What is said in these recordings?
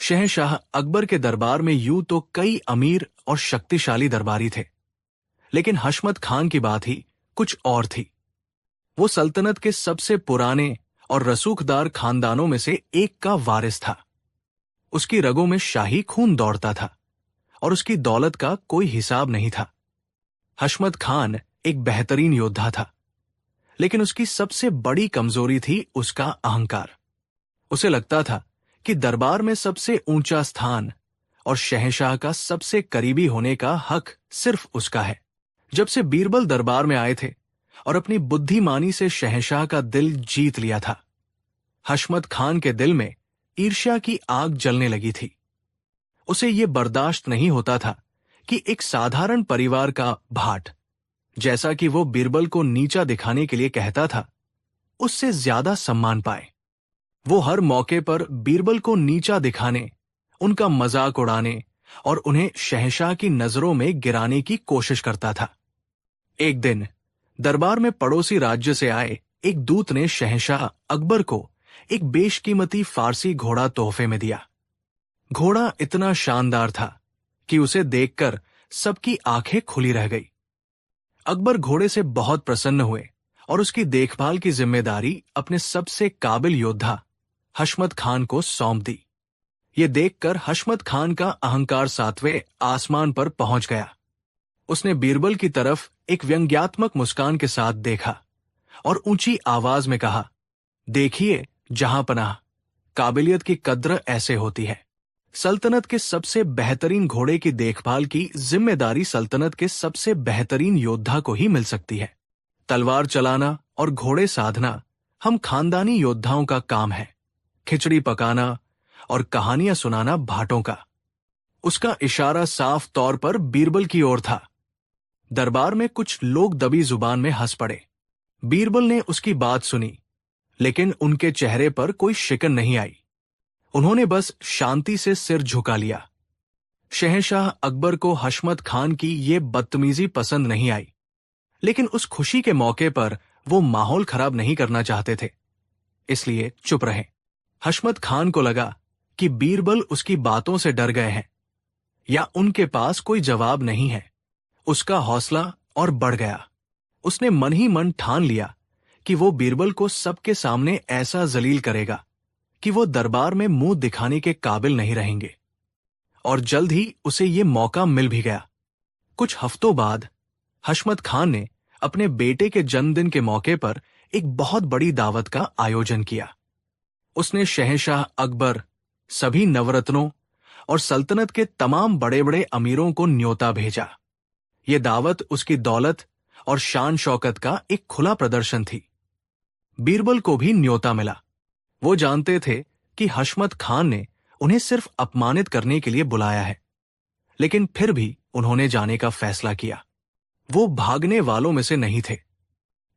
शहंशाह अकबर के दरबार में यूं तो कई अमीर और शक्तिशाली दरबारी थे, लेकिन हशमत खान की बात ही कुछ और थी। वो सल्तनत के सबसे पुराने और रसूखदार खानदानों में से एक का वारिस था। उसकी रगों में शाही खून दौड़ता था और उसकी दौलत का कोई हिसाब नहीं था। हशमत खान एक बेहतरीन योद्धा था, लेकिन उसकी सबसे बड़ी कमजोरी थी उसका अहंकार। उसे लगता था कि दरबार में सबसे ऊंचा स्थान और शहंशाह का सबसे करीबी होने का हक सिर्फ उसका है। जब से बीरबल दरबार में आए थे और अपनी बुद्धिमानी से शहंशाह का दिल जीत लिया था, हशमत खान के दिल में ईर्ष्या की आग जलने लगी थी। उसे ये बर्दाश्त नहीं होता था कि एक साधारण परिवार का भाट, जैसा कि वो बीरबल को नीचा दिखाने के लिए कहता था, उससे ज्यादा सम्मान पाए। वो हर मौके पर बीरबल को नीचा दिखाने, उनका मजाक उड़ाने और उन्हें शहंशाह की नजरों में गिराने की कोशिश करता था। एक दिन दरबार में पड़ोसी राज्य से आए एक दूत ने शहंशाह अकबर को एक बेशकीमती फारसी घोड़ा तोहफे में दिया। घोड़ा इतना शानदार था कि उसे देखकर सबकी आंखें खुली रह गई। अकबर घोड़े से बहुत प्रसन्न हुए और उसकी देखभाल की जिम्मेदारी अपने सबसे काबिल योद्धा हशमत खान को सौंप दी। ये देखकर हशमत खान का अहंकार 7वें आसमान पर पहुंच गया। उसने बीरबल की तरफ एक व्यंग्यात्मक मुस्कान के साथ देखा और ऊंची आवाज में कहा, देखिए जहांपनाह, काबिलियत की कद्र ऐसे होती है। सल्तनत के सबसे बेहतरीन घोड़े की देखभाल की जिम्मेदारी सल्तनत के सबसे बेहतरीन योद्धा को ही मिल सकती है। तलवार चलाना और घोड़े साधना हम खानदानी योद्धाओं का काम है, खिचड़ी पकाना और कहानियां सुनाना भाटों का। उसका इशारा साफ तौर पर बीरबल की ओर था। दरबार में कुछ लोग दबी जुबान में हंस पड़े। बीरबल ने उसकी बात सुनी, लेकिन उनके चेहरे पर कोई शिकन नहीं आई। उन्होंने बस शांति से सिर झुका लिया। शहंशाह अकबर को हशमत खान की ये बदतमीजी पसंद नहीं आई, लेकिन उस खुशी के मौके पर वो माहौल खराब नहीं करना चाहते थे, इसलिए चुप रहे। हशमत खान को लगा कि बीरबल उसकी बातों से डर गए हैं या उनके पास कोई जवाब नहीं है। उसका हौसला और बढ़ गया। उसने मन ही मन ठान लिया कि वो बीरबल को सबके सामने ऐसा जलील करेगा कि वो दरबार में मुंह दिखाने के काबिल नहीं रहेंगे। और जल्द ही उसे ये मौका मिल भी गया। कुछ हफ्तों बाद हशमत खान ने अपने बेटे के जन्मदिन के मौके पर एक बहुत बड़ी दावत का आयोजन किया। उसने शहंशाह अकबर, सभी नवरत्नों और सल्तनत के तमाम बड़े बड़े अमीरों को न्योता भेजा। ये दावत उसकी दौलत और शान शौकत का एक खुला प्रदर्शन थी। बीरबल को भी न्योता मिला। वो जानते थे कि हशमत खान ने उन्हें सिर्फ अपमानित करने के लिए बुलाया है, लेकिन फिर भी उन्होंने जाने का फैसला किया। वो भागने वालों में से नहीं थे।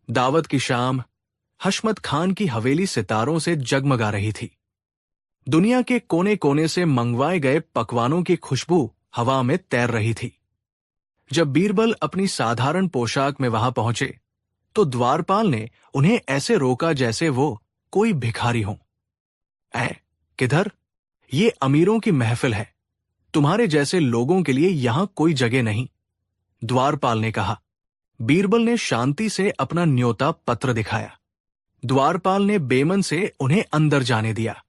दावत की शाम हशमत खान की हवेली सितारों से जगमगा रही थी। दुनिया के कोने कोने से मंगवाए गए पकवानों की खुशबू हवा में तैर रही थी। जब बीरबल अपनी साधारण पोशाक में वहां पहुंचे, तो द्वारपाल ने उन्हें ऐसे रोका जैसे वो कोई भिखारी हो। किधर? ये अमीरों की महफिल है, तुम्हारे जैसे लोगों के लिए यहां कोई जगह नहीं, द्वारपाल ने कहा। बीरबल ने शांति से अपना न्योता पत्र दिखाया। द्वारपाल ने बेमन से उन्हें अंदर जाने दिया।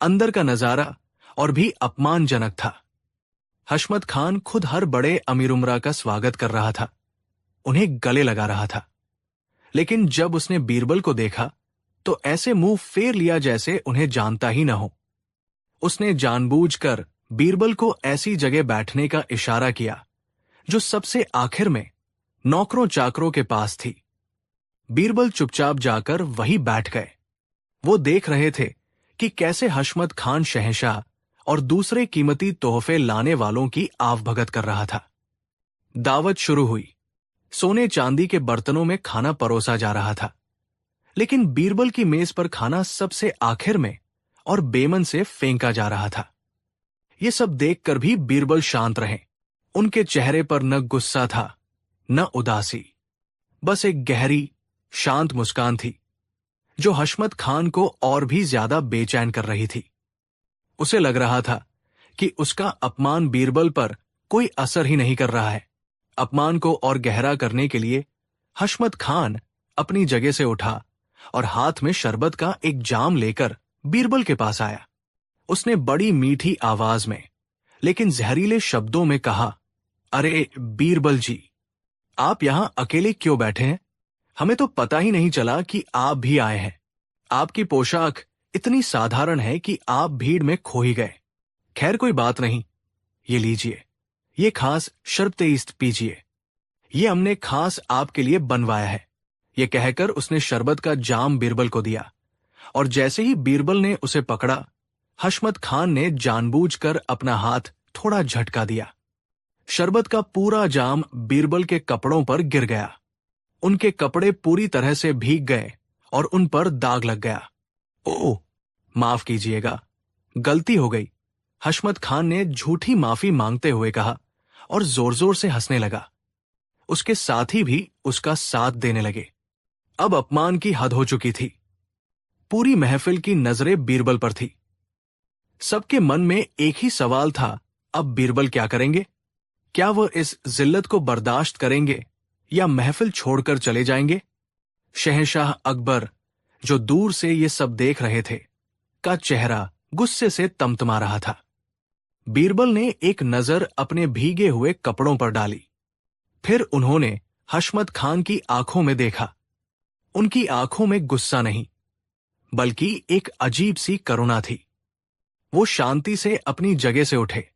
अंदर का नजारा और भी अपमानजनक था। हशमत खान खुद हर बड़े अमीर उमरा का स्वागत कर रहा था, उन्हें गले लगा रहा था, लेकिन जब उसने बीरबल को देखा तो ऐसे मुंह फेर लिया जैसे उन्हें जानता ही न हो। उसने जानबूझकर बीरबल को ऐसी जगह बैठने का इशारा किया जो सबसे आखिर में नौकरों चाकरों के पास थी। बीरबल चुपचाप जाकर वहीं बैठ गए। वो देख रहे थे कि कैसे हशमत खान शहंशाह और दूसरे कीमती तोहफे लाने वालों की आवभगत कर रहा था। दावत शुरू हुई। सोने चांदी के बर्तनों में खाना परोसा जा रहा था, लेकिन बीरबल की मेज पर खाना सबसे आखिर में और बेमन से फेंका जा रहा था। ये सब देखकर भी बीरबल शांत रहे। उनके चेहरे पर न गुस्सा था न उदासी, बस एक गहरी शांत मुस्कान थी जो हशमत खान को और भी ज्यादा बेचैन कर रही थी। उसे लग रहा था कि उसका अपमान बीरबल पर कोई असर ही नहीं कर रहा है। अपमान को और गहरा करने के लिए हशमत खान अपनी जगह से उठा और हाथ में शरबत का एक जाम लेकर बीरबल के पास आया। उसने बड़ी मीठी आवाज में लेकिन जहरीले शब्दों में कहा, अरे बीरबल जी, आप यहां अकेले क्यों बैठे हैं? हमें तो पता ही नहीं चला कि आप भी आए हैं। आपकी पोशाक इतनी साधारण है कि आप भीड़ में खो ही गए। खैर कोई बात नहीं, ये लीजिए, ये खास शर्बते-इस्त पीजिए। ये हमने खास आपके लिए बनवाया है। ये कहकर उसने शरबत का जाम बीरबल को दिया और जैसे ही बीरबल ने उसे पकड़ा, हशमत खान ने जानबूझकर अपना हाथ थोड़ा झटका दिया। शरबत का पूरा जाम बीरबल के कपड़ों पर गिर गया। उनके कपड़े पूरी तरह से भीग गए और उन पर दाग लग गया। ओह, माफ कीजिएगा, गलती हो गई, हशमत खान ने झूठी माफी मांगते हुए कहा और जोर जोर से हंसने लगा। उसके साथी भी उसका साथ देने लगे। अब अपमान की हद हो चुकी थी। पूरी महफिल की नजरें बीरबल पर थी। सबके मन में एक ही सवाल था, अब बीरबल क्या करेंगे? क्या वह इस जिल्लत को बर्दाश्त करेंगे या महफिल छोड़कर चले जाएंगे? शहंशाह अकबर, जो दूर से ये सब देख रहे थे, का चेहरा गुस्से से तमतमा रहा था। बीरबल ने एक नजर अपने भीगे हुए कपड़ों पर डाली। फिर उन्होंने हशमत खान की आंखों में देखा। उनकी आंखों में गुस्सा नहीं, बल्कि एक अजीब सी करुणा थी। वो शांति से अपनी जगह से उठे।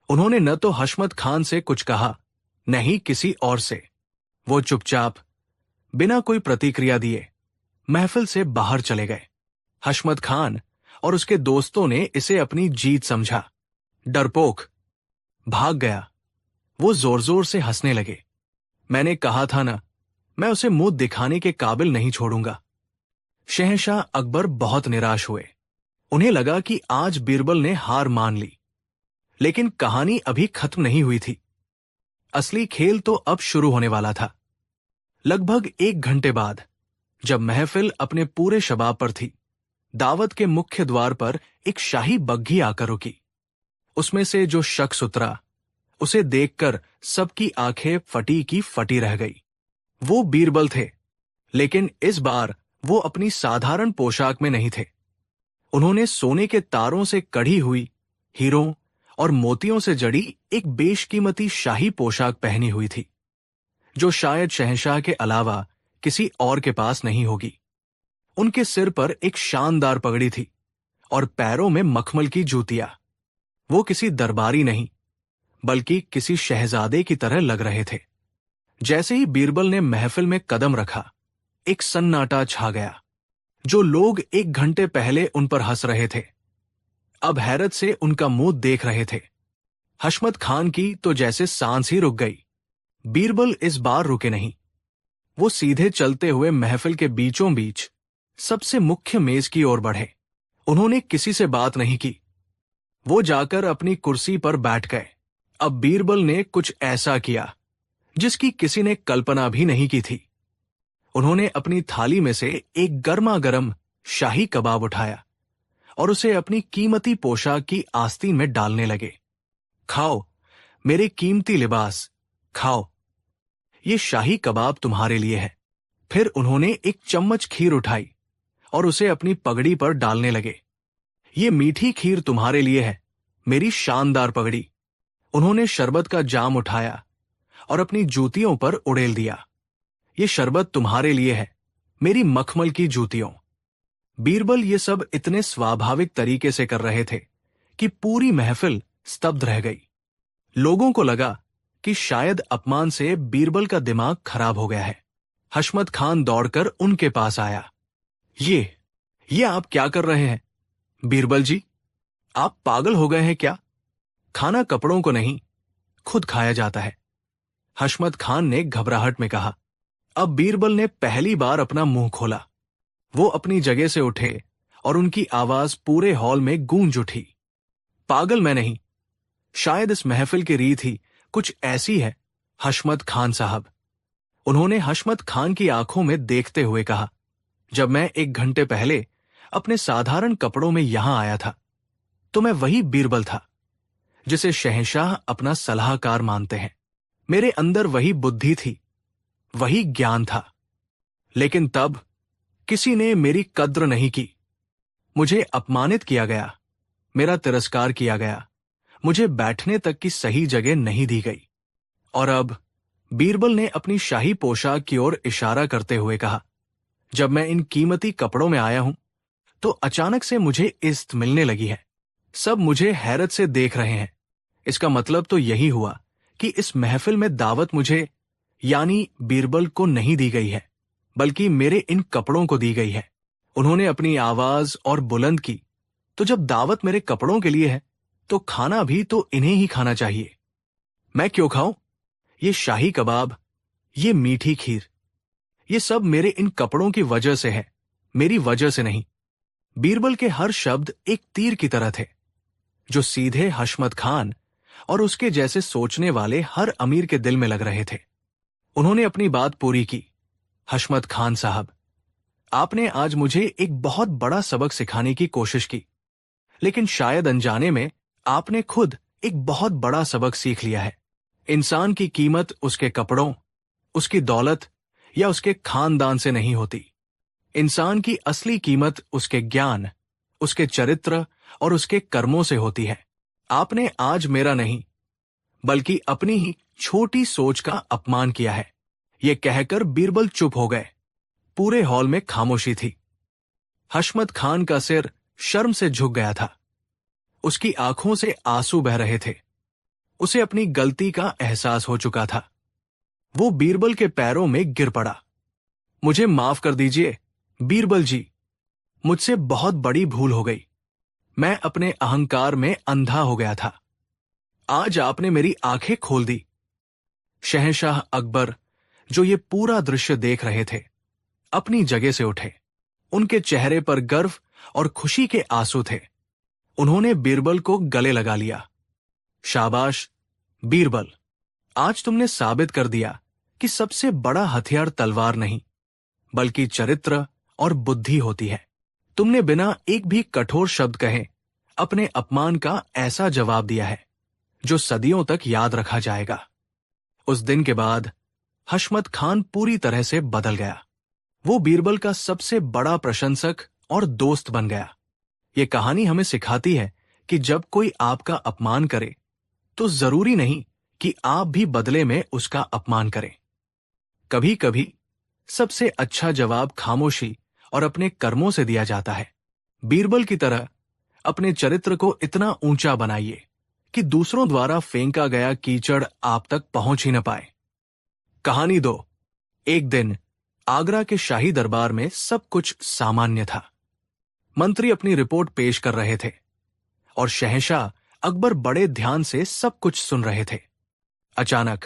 उन्होंने न तो हशमत खान से कुछ कहा, न ही किसी और से। वो चुपचाप, बिना कोई प्रतिक्रिया दिए, महफिल से बाहर चले गए। हशमत खान और उसके दोस्तों ने इसे अपनी जीत समझा। डरपोक भाग गया। वो जोर जोर से हंसने लगे। मैंने कहा था ना, मैं उसे मुंह दिखाने के काबिल नहीं छोड़ूंगा। शहंशाह अकबर बहुत निराश हुए। उन्हें लगा कि आज बीरबल ने हार मान ली। लेकिन कहानी अभी खत्म नहीं हुई थी। असली खेल तो अब शुरू होने वाला था। लगभग 1 घंटे बाद, जब महफिल अपने पूरे शबाब पर थी, दावत के मुख्य द्वार पर एक शाही बग्घी आकर रुकी। उसमें से जो शख्स उतरा, उसे देखकर सबकी आंखें फटी की फटी रह गई। वो बीरबल थे, लेकिन इस बार वो अपनी साधारण पोशाक में नहीं थे। उन्होंने सोने के तारों से कढ़ी हुई, हीरों और मोतियों से जड़ी एक बेशकीमती शाही पोशाक पहनी हुई थी, जो शायद शहंशाह के अलावा किसी और के पास नहीं होगी। उनके सिर पर एक शानदार पगड़ी थी और पैरों में मखमल की जूतियां। वो किसी दरबारी नहीं, बल्कि किसी शहजादे की तरह लग रहे थे। जैसे ही बीरबल ने महफिल में कदम रखा, एक सन्नाटा छा गया। जो लोग 1 घंटे पहले उन पर हंस रहे थे, अब हैरत से उनका मुंह देख रहे थे। हशमत खान की तो जैसे सांस ही रुक गई। बीरबल इस बार रुके नहीं। वो सीधे चलते हुए महफिल के बीचों बीच सबसे मुख्य मेज की ओर बढ़े। उन्होंने किसी से बात नहीं की। वो जाकर अपनी कुर्सी पर बैठ गए। अब बीरबल ने कुछ ऐसा किया जिसकी किसी ने कल्पना भी नहीं की थी। उन्होंने अपनी थाली में से एक गर्मा गर्म शाही कबाब उठाया और उसे अपनी कीमती पोशाक की आस्तीन में डालने लगे। खाओ मेरे कीमती लिबास, खाओ, ये शाही कबाब तुम्हारे लिए है। फिर उन्होंने एक चम्मच खीर उठाई और उसे अपनी पगड़ी पर डालने लगे। ये मीठी खीर तुम्हारे लिए है, मेरी शानदार पगड़ी। उन्होंने शरबत का जाम उठाया और अपनी जूतियों पर उड़ेल दिया। ये शरबत तुम्हारे लिए है, मेरी मखमल की जूतियों। बीरबल ये सब इतने स्वाभाविक तरीके से कर रहे थे कि पूरी महफिल स्तब्ध रह गई। लोगों को लगा कि शायद अपमान से बीरबल का दिमाग खराब हो गया है। हशमत खान दौड़कर उनके पास आया। ये आप क्या कर रहे हैं? बीरबल जी, आप पागल हो गए हैं क्या? खाना कपड़ों को नहीं, खुद खाया जाता है, हशमत खान ने घबराहट में कहा। अब बीरबल ने पहली बार अपना मुंह खोला। वो अपनी जगह से उठे और उनकी आवाज पूरे हॉल में गूंज उठी। पागल मैं नहीं, शायद इस महफिल की रीत ही कुछ ऐसी है, हशमत खान साहब। उन्होंने हशमत खान की आंखों में देखते हुए कहा, जब मैं 1 घंटे पहले अपने साधारण कपड़ों में यहां आया था, तो मैं वही बीरबल था जिसे शहंशाह अपना सलाहकार मानते हैं। मेरे अंदर वही बुद्धि थी, वही ज्ञान था। लेकिन तब किसी ने मेरी कद्र नहीं की। मुझे अपमानित किया गया, मेरा तिरस्कार किया गया, मुझे बैठने तक की सही जगह नहीं दी गई। और अब बीरबल ने अपनी शाही पोशाक की ओर इशारा करते हुए कहा, जब मैं इन कीमती कपड़ों में आया हूं तो अचानक से मुझे इज्जत मिलने लगी है। सब मुझे हैरत से देख रहे हैं। इसका मतलब तो यही हुआ कि इस महफिल में दावत मुझे यानी बीरबल को नहीं दी गई है, बल्कि मेरे इन कपड़ों को दी गई है। उन्होंने अपनी आवाज और बुलंद की, तो जब दावत मेरे कपड़ों के लिए है तो खाना भी तो इन्हें ही खाना चाहिए। मैं क्यों खाऊं? ये शाही कबाब, ये मीठी खीर, ये सब मेरे इन कपड़ों की वजह से है, मेरी वजह से नहीं। बीरबल के हर शब्द एक तीर की तरह थे, जो सीधे हशमत खान और उसके जैसे सोचने वाले हर अमीर के दिल में लग रहे थे। उन्होंने अपनी बात पूरी की। हशमत खान साहब, आपने आज मुझे एक बहुत बड़ा सबक सिखाने की कोशिश की, लेकिन शायद अनजाने में आपने खुद एक बहुत बड़ा सबक सीख लिया है। इंसान की कीमत उसके कपड़ों, उसकी दौलत या उसके खानदान से नहीं होती। इंसान की असली कीमत उसके ज्ञान, उसके चरित्र और उसके कर्मों से होती है। आपने आज मेरा नहीं, बल्कि अपनी ही छोटी सोच का अपमान किया है। यह कहकर बीरबल चुप हो गए। पूरे हॉल में खामोशी थी। हशमत खान का सिर शर्म से झुक गया था। उसकी आंखों से आंसू बह रहे थे। उसे अपनी गलती का एहसास हो चुका था। वो बीरबल के पैरों में गिर पड़ा। मुझे माफ कर दीजिए बीरबल जी, मुझसे बहुत बड़ी भूल हो गई। मैं अपने अहंकार में अंधा हो गया था। आज आपने मेरी आंखें खोल दी। शहंशाह अकबर, जो ये पूरा दृश्य देख रहे थे, अपनी जगह से उठे। उनके चेहरे पर गर्व और खुशी के आंसू थे। उन्होंने बीरबल को गले लगा लिया। शाबाश बीरबल, आज तुमने साबित कर दिया कि सबसे बड़ा हथियार तलवार नहीं, बल्कि चरित्र और बुद्धि होती है। तुमने बिना एक भी कठोर शब्द कहे अपने अपमान का ऐसा जवाब दिया है जो सदियों तक याद रखा जाएगा। उस दिन के बाद हशमत खान पूरी तरह से बदल गया। वो बीरबल का सबसे बड़ा प्रशंसक और दोस्त बन गया। ये कहानी हमें सिखाती है कि जब कोई आपका अपमान करे तो जरूरी नहीं कि आप भी बदले में उसका अपमान करें। कभी कभी सबसे अच्छा जवाब खामोशी और अपने कर्मों से दिया जाता है। बीरबल की तरह अपने चरित्र को इतना ऊंचा बनाइए कि दूसरों द्वारा फेंका गया कीचड़ आप तक पहुंच ही न पाए। कहानी 2। एक दिन आगरा के शाही दरबार में सब कुछ सामान्य था। मंत्री अपनी रिपोर्ट पेश कर रहे थे और शहंशाह अकबर बड़े ध्यान से सब कुछ सुन रहे थे। अचानक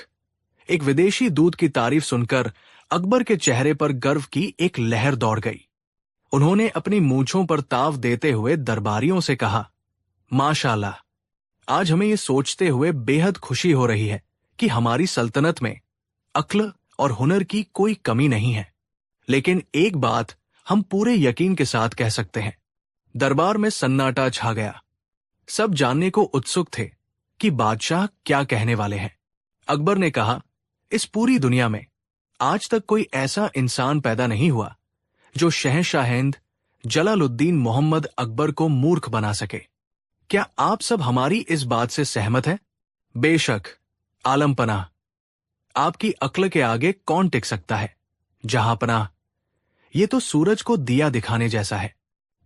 एक विदेशी दूत की तारीफ सुनकर अकबर के चेहरे पर गर्व की एक लहर दौड़ गई। उन्होंने अपनी मूंछों पर ताव देते हुए दरबारियों से कहा, माशाल्लाह, आज हमें यह सोचते हुए बेहद खुशी हो रही है कि हमारी सल्तनत में अक्ल और हुनर की कोई कमी नहीं है। लेकिन एक बात हम पूरे यकीन के साथ कह सकते हैं। दरबार में सन्नाटा छा गया। सब जानने को उत्सुक थे कि बादशाह क्या कहने वाले हैं। अकबर ने कहा, इस पूरी दुनिया में आज तक कोई ऐसा इंसान पैदा नहीं हुआ जो शहंशाह-ए-हिंद जलालुद्दीन मोहम्मद अकबर को मूर्ख बना सके। क्या आप सब हमारी इस बात से सहमत हैं? बेशक आलम पनाह, आपकी अक्ल के आगे कौन टिक सकता है? जहां पनाह, ये तो सूरज को दिया दिखाने जैसा है।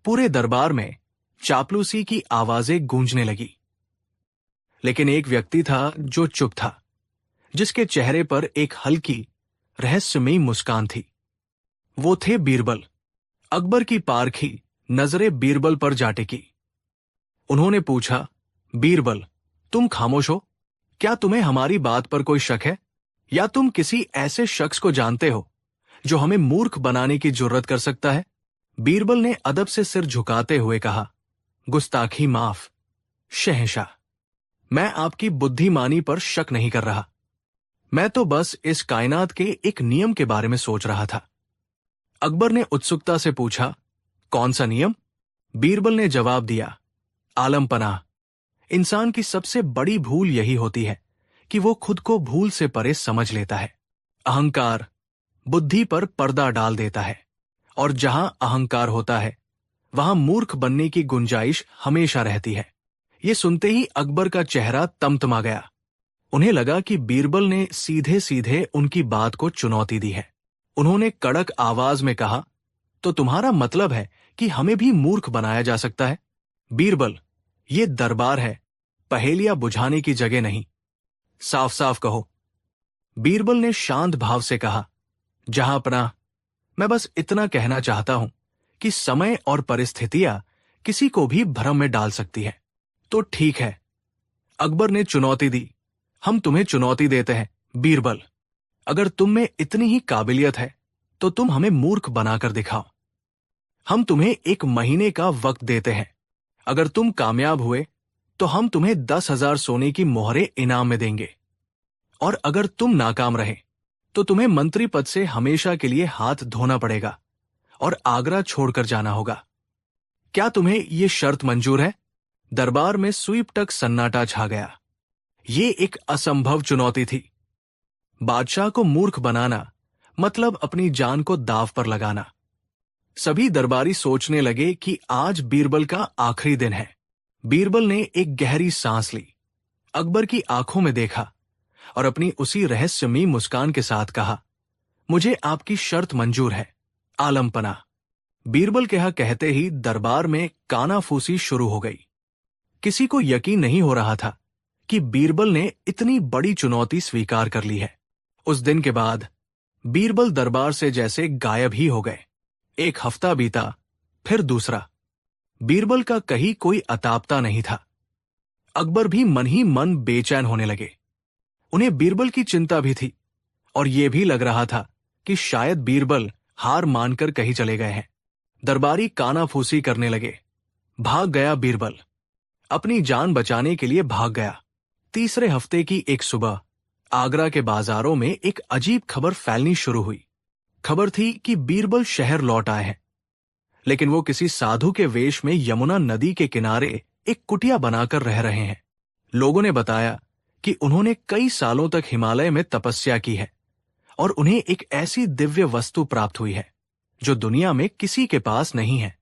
पूरे दरबार में चापलूसी की आवाजें गूंजने लगी। लेकिन एक व्यक्ति था जो चुप था, जिसके चेहरे पर एक हल्की रहस्यमयी मुस्कान थी। वो थे बीरबल। अकबर की पारखी नजरें बीरबल पर जा टिकी। उन्होंने पूछा, बीरबल, तुम खामोश हो? क्या तुम्हें हमारी बात पर कोई शक है, या तुम किसी ऐसे शख्स को जानते हो जो हमें मूर्ख बनाने की जुर्रत कर सकता है? बीरबल ने अदब से सिर झुकाते हुए कहा, गुस्ताखी माफ शहंशाह, मैं आपकी बुद्धिमानी पर शक नहीं कर रहा। मैं तो बस इस कायनात के एक नियम के बारे में सोच रहा था। अकबर ने उत्सुकता से पूछा, कौन सा नियम? बीरबल ने जवाब दिया, आलम पनाह। इंसान की सबसे बड़ी भूल यही होती है कि वो खुद को भूल से परे समझ लेता है। अहंकार बुद्धि पर पर्दा डाल देता है, और जहां अहंकार होता है वहां मूर्ख बनने की गुंजाइश हमेशा रहती है। ये सुनते ही अकबर का चेहरा तमतमा गया। उन्हें लगा कि बीरबल ने सीधे सीधे उनकी बात को चुनौती दी है। उन्होंने कड़क आवाज में कहा, तो तुम्हारा मतलब है कि हमें भी मूर्ख बनाया जा सकता है? बीरबल, ये दरबार है, पहेलियां बुझाने की जगह नहीं। साफ साफ कहो। बीरबल ने शांत भाव से कहा, जहांपनाह, मैं बस इतना कहना चाहता हूं कि समय और परिस्थितियां किसी को भी भ्रम में डाल सकती है। तो ठीक है, अकबर ने चुनौती दी। हम तुम्हें चुनौती देते हैं बीरबल। अगर तुम में इतनी ही काबिलियत है तो तुम हमें मूर्ख बनाकर दिखाओ। हम तुम्हें 1 महीने का वक्त देते हैं। अगर तुम कामयाब हुए तो हम तुम्हें 10,000 सोने की मोहरें इनाम में देंगे, और अगर तुम नाकाम रहे तो तुम्हें मंत्री पद से हमेशा के लिए हाथ धोना पड़ेगा और आगरा छोड़कर जाना होगा। क्या तुम्हें ये शर्त मंजूर है? दरबार में स्वीप-टक सन्नाटा छा गया। ये एक असंभव चुनौती थी। बादशाह को मूर्ख बनाना मतलब अपनी जान को दांव पर लगाना। सभी दरबारी सोचने लगे कि आज बीरबल का आखिरी दिन है। बीरबल ने एक गहरी सांस ली, अकबर की आंखों में देखा और अपनी उसी रहस्यमयी मुस्कान के साथ कहा, मुझे आपकी शर्त मंजूर है आलम पनाह। बीरबल के कहते ही दरबार में कानाफूसी शुरू हो गई। किसी को यकीन नहीं हो रहा था कि बीरबल ने इतनी बड़ी चुनौती स्वीकार कर ली है। उस दिन के बाद बीरबल दरबार से जैसे गायब ही हो गए। 1 हफ्ता बीता, फिर दूसरा। बीरबल का कहीं कोई अतापता नहीं था। अकबर भी मन ही मन बेचैन होने लगे। उन्हें बीरबल की चिंता भी थी, और यह भी लग रहा था कि शायद बीरबल हार मानकर कहीं चले गए हैं। दरबारी कानाफूसी करने लगे। भाग गया बीरबल, अपनी जान बचाने के लिए भाग गया। तीसरे हफ्ते की एक सुबह आगरा के बाजारों में एक अजीब खबर फैलनी शुरू हुई। खबर थी कि बीरबल शहर लौट आए हैं, लेकिन वो किसी साधु के वेश में यमुना नदी के किनारे एक कुटिया बनाकर रह रहे हैं। लोगों ने बताया कि उन्होंने कई सालों तक हिमालय में तपस्या की है और उन्हें एक ऐसी दिव्य वस्तु प्राप्त हुई है जो दुनिया में किसी के पास नहीं है।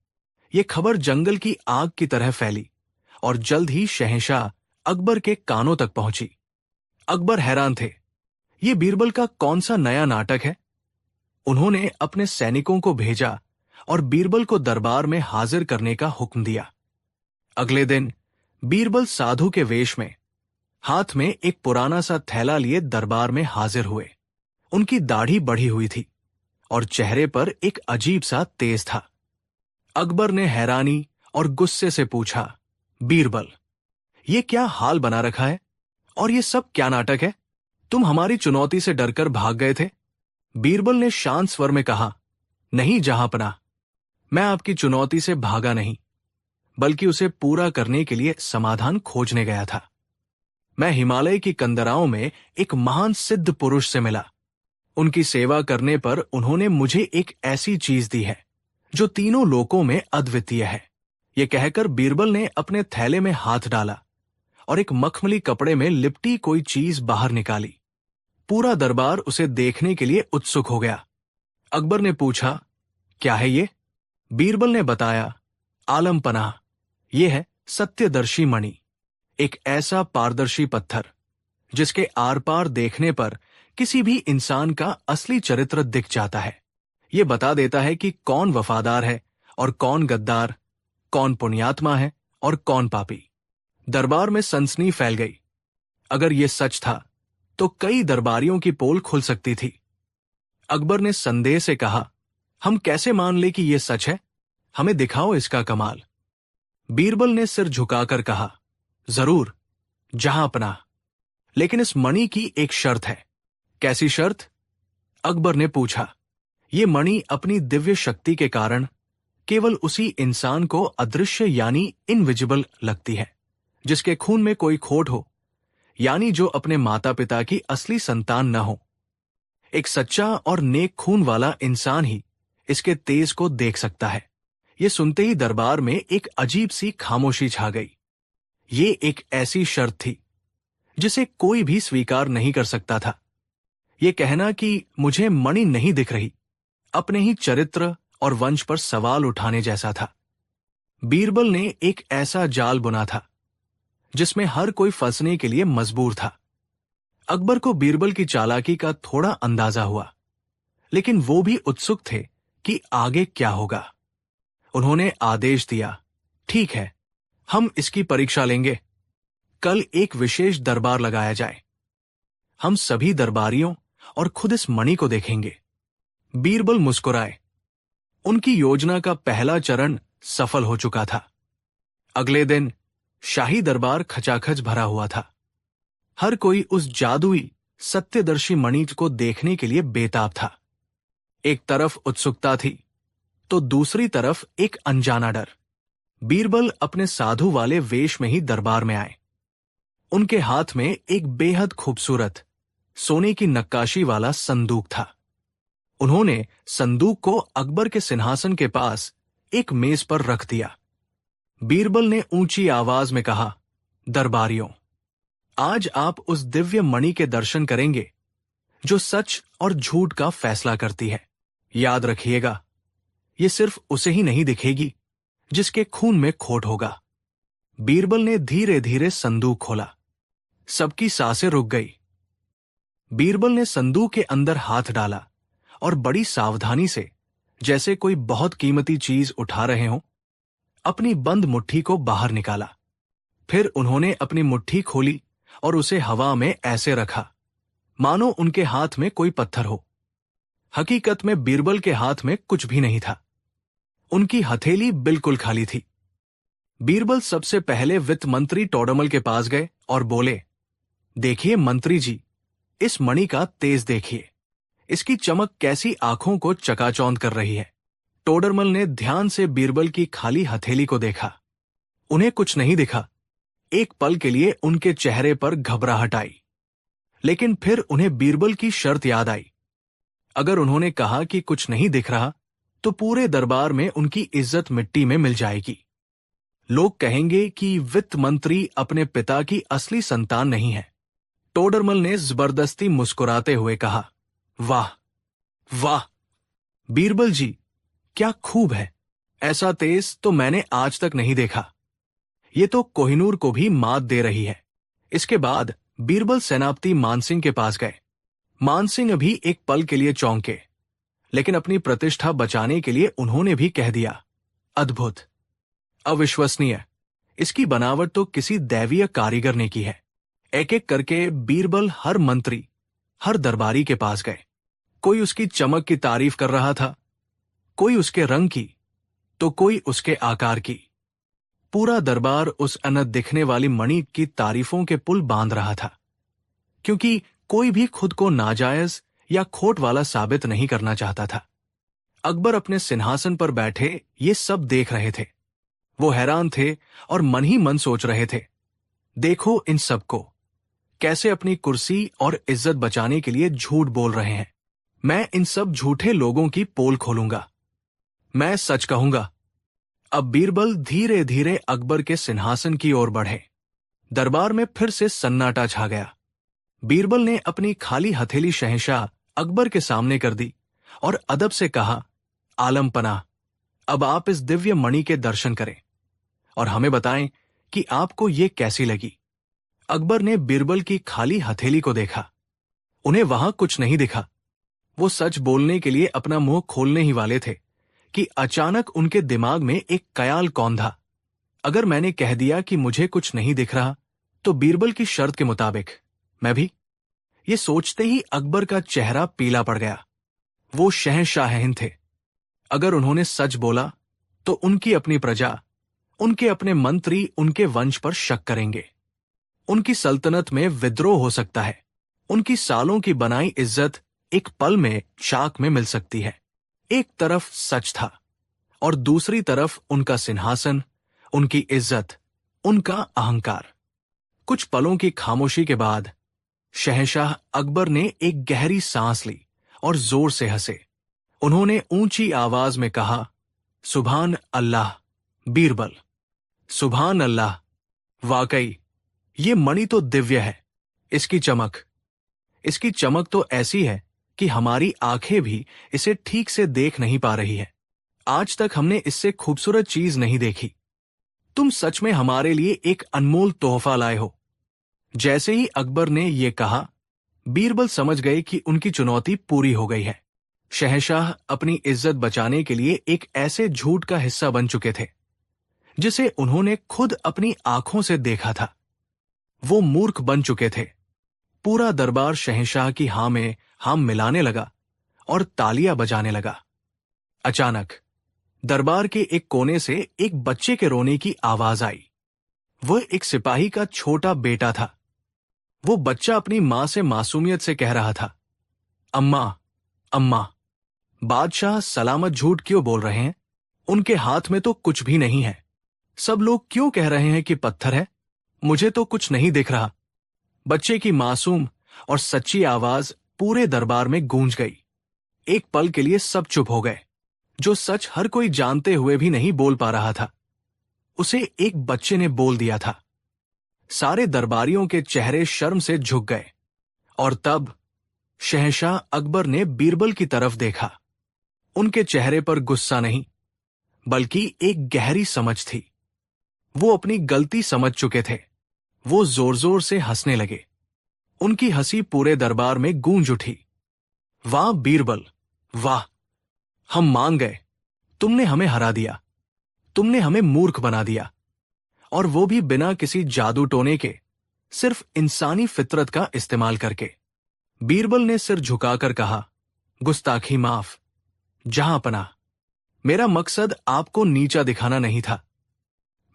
ये खबर जंगल की आग की तरह फैली और जल्द ही शहंशाह अकबर के कानों तक पहुंची। अकबर हैरान थे, ये बीरबल का कौन सा नया नाटक है? उन्होंने अपने सैनिकों को भेजा और बीरबल को दरबार में हाजिर करने का हुक्म दिया। अगले दिन बीरबल साधु के वेश में, हाथ में एक पुराना सा थैला लिए दरबार में हाजिर हुए। उनकी दाढ़ी बढ़ी हुई थी और चेहरे पर एक अजीब सा तेज था। अकबर ने हैरानी और गुस्से से पूछा, बीरबल, ये क्या हाल बना रखा है और ये सब क्या नाटक है? तुम हमारी चुनौती से डरकर भाग गए थे। बीरबल ने शांत स्वर में कहा, नहीं जहांपनाह, मैं आपकी चुनौती से भागा नहीं, बल्कि उसे पूरा करने के लिए समाधान खोजने गया था। मैं हिमालय की कंदराओं में एक महान सिद्ध पुरुष से मिला। उनकी सेवा करने पर उन्होंने मुझे एक ऐसी चीज दी है जो तीनों लोकों में अद्वितीय है। यह कहकर बीरबल ने अपने थैले में हाथ डाला और एक मखमली कपड़े में लिपटी कोई चीज बाहर निकाली। पूरा दरबार उसे देखने के लिए उत्सुक हो गया। अकबर ने पूछा, क्या है ये? बीरबल ने बताया, आलम पनाह, यह है सत्यदर्शी मणि, एक ऐसा पारदर्शी पत्थर जिसके आर पार देखने पर किसी भी इंसान का असली चरित्र दिख जाता है। यह बता देता है कि कौन वफादार है और कौन गद्दार, कौन पुण्यात्मा है और कौन पापी। दरबार में सनसनी फैल गई। अगर यह सच था तो कई दरबारियों की पोल खुल सकती थी। अकबर ने संदेह से कहा, हम कैसे मान ले कि यह सच है? हमें दिखाओ इसका कमाल। बीरबल ने सिर झुकाकर कहा, जरूर जहांपनाह, लेकिन इस मणि की एक शर्त है। कैसी शर्त? अकबर ने पूछा। ये मणि अपनी दिव्य शक्ति के कारण केवल उसी इंसान को अदृश्य यानी इनविजिबल लगती है जिसके खून में कोई खोट हो, यानी जो अपने माता पिता की असली संतान न हो। एक सच्चा और नेक खून वाला इंसान ही इसके तेज को देख सकता है। ये सुनते ही दरबार में एक अजीब सी खामोशी छा गई। ये एक ऐसी शर्त थी जिसे कोई भी स्वीकार नहीं कर सकता था। ये कहना कि मुझे मणि नहीं दिख रही, अपने ही चरित्र और वंश पर सवाल उठाने जैसा था। बीरबल ने एक ऐसा जाल बुना था जिसमें हर कोई फंसने के लिए मजबूर था। अकबर को बीरबल की चालाकी का थोड़ा अंदाजा हुआ, लेकिन वो भी उत्सुक थे कि आगे क्या होगा। उन्होंने आदेश दिया, ठीक है, हम इसकी परीक्षा लेंगे। कल एक विशेष दरबार लगाया जाए। हम सभी दरबारियों और खुद इस मणि को देखेंगे। बीरबल मुस्कुराए। उनकी योजना का पहला चरण सफल हो चुका था। अगले दिन शाही दरबार खचाखच भरा हुआ था। हर कोई उस जादुई सत्यदर्शी मणि को देखने के लिए बेताब था। एक तरफ उत्सुकता थी तो दूसरी तरफ एक अनजाना डर। बीरबल अपने साधु वाले वेश में ही दरबार में आए। उनके हाथ में एक बेहद खूबसूरत सोने की नक्काशी वाला संदूक था। उन्होंने संदूक को अकबर के सिंहासन के पास एक मेज पर रख दिया। बीरबल ने ऊंची आवाज में कहा, दरबारियों, आज आप उस दिव्य मणि के दर्शन करेंगे जो सच और झूठ का फैसला करती है। याद रखिएगा, ये सिर्फ उसे ही नहीं दिखेगी जिसके खून में खोट होगा। बीरबल ने धीरे धीरे संदूक खोला। सबकी सांसें रुक गई। बीरबल ने संदूक के अंदर हाथ डाला और बड़ी सावधानी से, जैसे कोई बहुत कीमती चीज उठा रहे हों, अपनी बंद मुट्ठी को बाहर निकाला। फिर उन्होंने अपनी मुट्ठी खोली और उसे हवा में ऐसे रखा मानो उनके हाथ में कोई पत्थर हो। हकीकत में बीरबल के हाथ में कुछ भी नहीं था। उनकी हथेली बिल्कुल खाली थी। बीरबल सबसे पहले वित्त मंत्री टोडरमल के पास गए और बोले, देखिए मंत्री जी, इस मणि का तेज देखिए। इसकी चमक कैसी आंखों को चकाचौंध कर रही है। टोडरमल ने ध्यान से बीरबल की खाली हथेली को देखा। उन्हें कुछ नहीं दिखा। एक पल के लिए उनके चेहरे पर घबराहट आई, लेकिन फिर उन्हें बीरबल की शर्त याद आई। अगर उन्होंने कहा कि कुछ नहीं दिख रहा, तो पूरे दरबार में उनकी इज्जत मिट्टी में मिल जाएगी। लोग कहेंगे कि वित्त मंत्री अपने पिता की असली संतान नहीं है। टोडरमल ने जबरदस्ती मुस्कुराते हुए कहा, वाह वाह बीरबल जी, क्या खूब है। ऐसा तेज तो मैंने आज तक नहीं देखा। ये तो कोहिनूर को भी मात दे रही है। इसके बाद बीरबल सेनापति मानसिंह के पास गए। मानसिंह भी एक पल के लिए चौंके, लेकिन अपनी प्रतिष्ठा बचाने के लिए उन्होंने भी कह दिया, अद्भुत, अविश्वसनीय। इसकी बनावट तो किसी दैवीय कारीगर ने की है। एक एक करके बीरबल हर मंत्री, हर दरबारी के पास गए। कोई उसकी चमक की तारीफ कर रहा था, कोई उसके रंग की, तो कोई उसके आकार की। पूरा दरबार उस अनंत दिखने वाली मणि की तारीफों के पुल बांध रहा था, क्योंकि कोई भी खुद को नाजायज या खोट वाला साबित नहीं करना चाहता था। अकबर अपने सिंहासन पर बैठे ये सब देख रहे थे। वो हैरान थे और मन ही मन सोच रहे थे, देखो इन सबको, कैसे अपनी कुर्सी और इज्जत बचाने के लिए झूठ बोल रहे हैं। मैं इन सब झूठे लोगों की पोल खोलूंगा। मैं सच कहूंगा। अब बीरबल धीरे धीरे अकबर के सिंहासन की ओर बढ़े। दरबार में फिर से सन्नाटा छा गया। बीरबल ने अपनी खाली हथेली शहंशाह अकबर के सामने कर दी और अदब से कहा, आलम पनाह, अब आप इस दिव्य मणि के दर्शन करें और हमें बताएं कि आपको ये कैसी लगी। अकबर ने बीरबल की खाली हथेली को देखा। उन्हें वहां कुछ नहीं दिखा। वो सच बोलने के लिए अपना मुंह खोलने ही वाले थे कि अचानक उनके दिमाग में एक ख्याल कौंधा। अगर मैंने कह दिया कि मुझे कुछ नहीं दिख रहा, तो बीरबल की शर्त के मुताबिक मैं भी। ये सोचते ही अकबर का चेहरा पीला पड़ गया। वो शहंशाह थे। अगर उन्होंने सच बोला तो उनकी अपनी प्रजा, उनके अपने मंत्री उनके वंश पर शक करेंगे। उनकी सल्तनत में विद्रोह हो सकता है। उनकी सालों की बनाई इज्जत एक पल में शाख में मिल सकती है। एक तरफ सच था और दूसरी तरफ उनका सिंहासन, उनकी इज्जत, उनका अहंकार। कुछ पलों की खामोशी के बाद शहंशाह अकबर ने एक गहरी सांस ली और जोर से हंसे। उन्होंने ऊंची आवाज में कहा, सुभान अल्लाह बीरबल, सुभान अल्लाह वाकई ये मणि तो दिव्य है। इसकी चमक तो ऐसी है कि हमारी आंखें भी इसे ठीक से देख नहीं पा रही है। आज तक हमने इससे खूबसूरत चीज नहीं देखी। तुम सच में हमारे लिए एक अनमोल तोहफा लाए हो। जैसे ही अकबर ने यह कहा, बीरबल समझ गए कि उनकी चुनौती पूरी हो गई है। शहंशाह अपनी इज्जत बचाने के लिए एक ऐसे झूठ का हिस्सा बन चुके थे जिसे उन्होंने खुद अपनी आंखों से देखा था। वो मूर्ख बन चुके थे। पूरा दरबार शहंशाह की हां में हां मिलाने लगा और तालियां बजाने लगा। अचानक दरबार के एक कोने से एक बच्चे के रोने की आवाज आई। वह एक सिपाही का छोटा बेटा था। वो बच्चा अपनी मां से मासूमियत से कह रहा था, अम्मा, अम्मा। बादशाह सलामत झूठ क्यों बोल रहे हैं? उनके हाथ में तो कुछ भी नहीं है। सब लोग क्यों कह रहे हैं कि पत्थर है? मुझे तो कुछ नहीं दिख रहा। बच्चे की मासूम और सच्ची आवाज पूरे दरबार में गूंज गई। एक पल के लिए सब चुप हो गए। जो सच हर कोई जानते हुए भी नहीं बोल पा रहा था, उसे एक बच्चे ने बोल दिया था। सारे दरबारियों के चेहरे शर्म से झुक गए। और तब शहंशाह अकबर ने बीरबल की तरफ देखा। उनके चेहरे पर गुस्सा नहीं, बल्कि एक गहरी समझ थी। वो अपनी गलती समझ चुके थे। वो जोर जोर से हंसने लगे। उनकी हंसी पूरे दरबार में गूंज उठी। वाह बीरबल, वाह! हम मान गए। तुमने हमें हरा दिया। तुमने हमें मूर्ख बना दिया, और वो भी बिना किसी जादू टोने के, सिर्फ इंसानी फितरत का इस्तेमाल करके। बीरबल ने सिर झुकाकर कहा, गुस्ताखी माफ, जहां पनाह। मेरा मकसद आपको नीचा दिखाना नहीं था।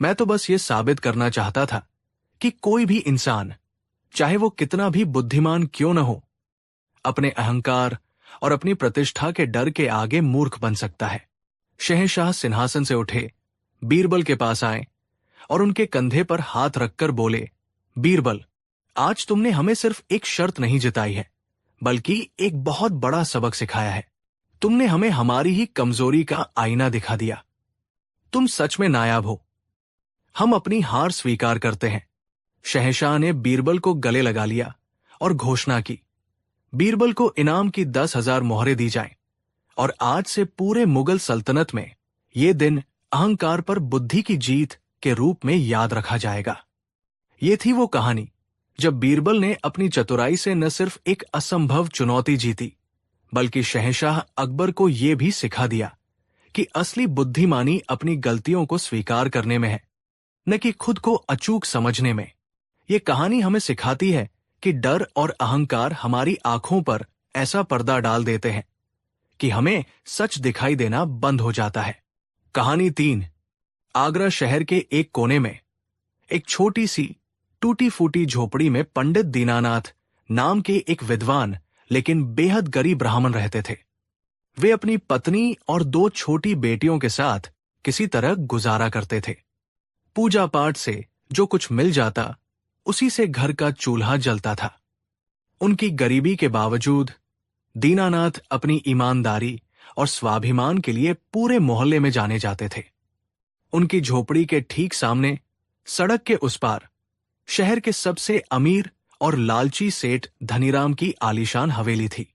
मैं तो बस ये साबित करना चाहता था कि कोई भी इंसान, चाहे वो कितना भी बुद्धिमान क्यों न हो, अपने अहंकार और अपनी प्रतिष्ठा के डर के आगे मूर्ख बन सकता है। शहंशाह सिंहासन से उठे, बीरबल के पास आए और उनके कंधे पर हाथ रखकर बोले, बीरबल, आज तुमने हमें सिर्फ एक शर्त नहीं जिताई है, बल्कि एक बहुत बड़ा सबक सिखाया है। तुमने हमें हमारी ही कमजोरी का आईना दिखा दिया। तुम सच में नायाब हो। हम अपनी हार स्वीकार करते हैं। शहंशाह ने बीरबल को गले लगा लिया और घोषणा की, बीरबल को इनाम की 10,000 मोहरें दी जाएं, और आज से पूरे मुगल सल्तनत में ये दिन अहंकार पर बुद्धि की जीत के रूप में याद रखा जाएगा। ये थी वो कहानी जब बीरबल ने अपनी चतुराई से न सिर्फ एक असंभव चुनौती जीती, बल्कि शहंशाह अकबर को यह भी सिखा दिया कि असली बुद्धिमानी अपनी गलतियों को स्वीकार करने में है, न कि खुद को अचूक समझने में। ये कहानी हमें सिखाती है कि डर और अहंकार हमारी आंखों पर ऐसा पर्दा डाल देते हैं कि हमें सच दिखाई देना बंद हो जाता है। कहानी 3। आगरा शहर के एक कोने में एक छोटी सी टूटी फूटी झोपड़ी में पंडित दीनानाथ नाम के एक विद्वान लेकिन बेहद गरीब ब्राह्मण रहते थे। वे अपनी पत्नी और 2 छोटी बेटियों के साथ किसी तरह गुजारा करते थे। पूजा पाठ से जो कुछ मिल जाता, उसी से घर का चूल्हा जलता था। उनकी गरीबी के बावजूद दीनानाथ अपनी ईमानदारी और स्वाभिमान के लिए पूरे मोहल्ले में जाने जाते थे। उनकी झोपड़ी के ठीक सामने, सड़क के उस पार, शहर के सबसे अमीर और लालची सेठ धनीराम की आलीशान हवेली थी।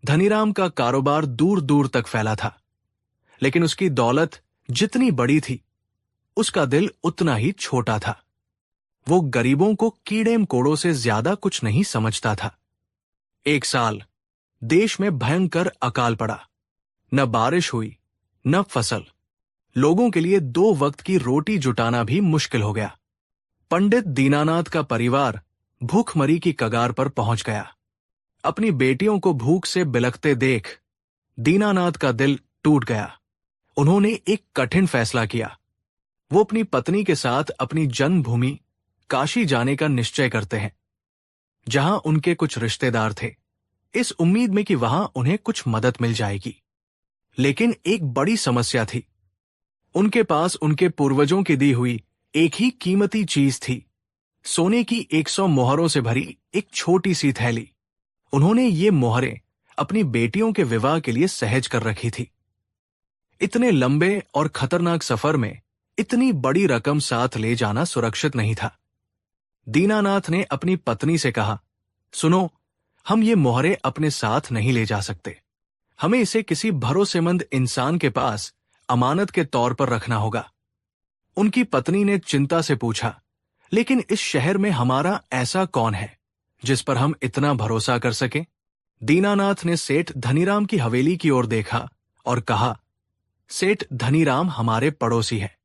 धनीराम का कारोबार दूर दूर तक फैला था, लेकिन उसकी दौलत जितनी बड़ी थी, उसका दिल उतना ही छोटा था। वो गरीबों को कीड़े मकोड़ों से ज्यादा कुछ नहीं समझता था। एक साल देश में भयंकर अकाल पड़ा। न बारिश हुई, न फसल। लोगों के लिए 2 वक्त की रोटी जुटाना भी मुश्किल हो गया। पंडित दीनानाथ का परिवार भूखमरी की कगार पर पहुंच गया। अपनी बेटियों को भूख से बिलखते देख दीनानाथ का दिल टूट गया। उन्होंने एक कठिन फैसला किया। वो अपनी पत्नी के साथ अपनी जन्मभूमि काशी जाने का निश्चय करते हैं, जहां उनके कुछ रिश्तेदार थे, इस उम्मीद में कि वहां उन्हें कुछ मदद मिल जाएगी। लेकिन एक बड़ी समस्या थी। उनके पास उनके पूर्वजों की दी हुई एक ही कीमती चीज थी, सोने की 100 मोहरों से भरी एक छोटी सी थैली। उन्होंने ये मोहरें अपनी बेटियों के विवाह के लिए सहज कर रखी थी। इतने लंबे और खतरनाक सफर में इतनी बड़ी रकम साथ ले जाना सुरक्षित नहीं था। दीनानाथ ने अपनी पत्नी से कहा, सुनो, हम ये मोहरे अपने साथ नहीं ले जा सकते। हमें इसे किसी भरोसेमंद इंसान के पास अमानत के तौर पर रखना होगा। उनकी पत्नी ने चिंता से पूछा, लेकिन इस शहर में हमारा ऐसा कौन है जिस पर हम इतना भरोसा कर सकें? दीनानाथ ने सेठ धनीराम की हवेली की ओर देखा और कहा, सेठ धनीराम हमारे पड़ोसी हैं।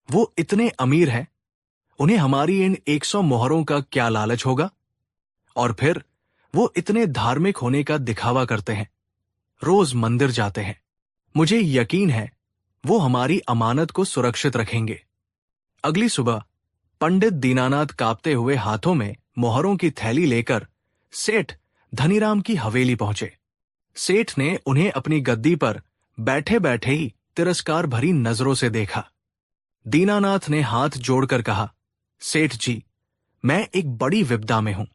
वो इतने अमीर हैं, उन्हें हमारी इन 100 मोहरों का क्या लालच होगा? और फिर वो इतने धार्मिक होने का दिखावा करते हैं, रोज मंदिर जाते हैं। मुझे यकीन है वो हमारी अमानत को सुरक्षित रखेंगे। अगली सुबह पंडित दीनानाथ कांपते हुए हाथों में मोहरों की थैली लेकर सेठ धनीराम की हवेली पहुंचे। सेठ ने उन्हें अपनी गद्दी पर बैठे बैठे ही तिरस्कार भरी नजरों से देखा। दीनानाथ ने हाथ जोड़कर कहा, सेठ जी, मैं एक बड़ी विपदा में हूं।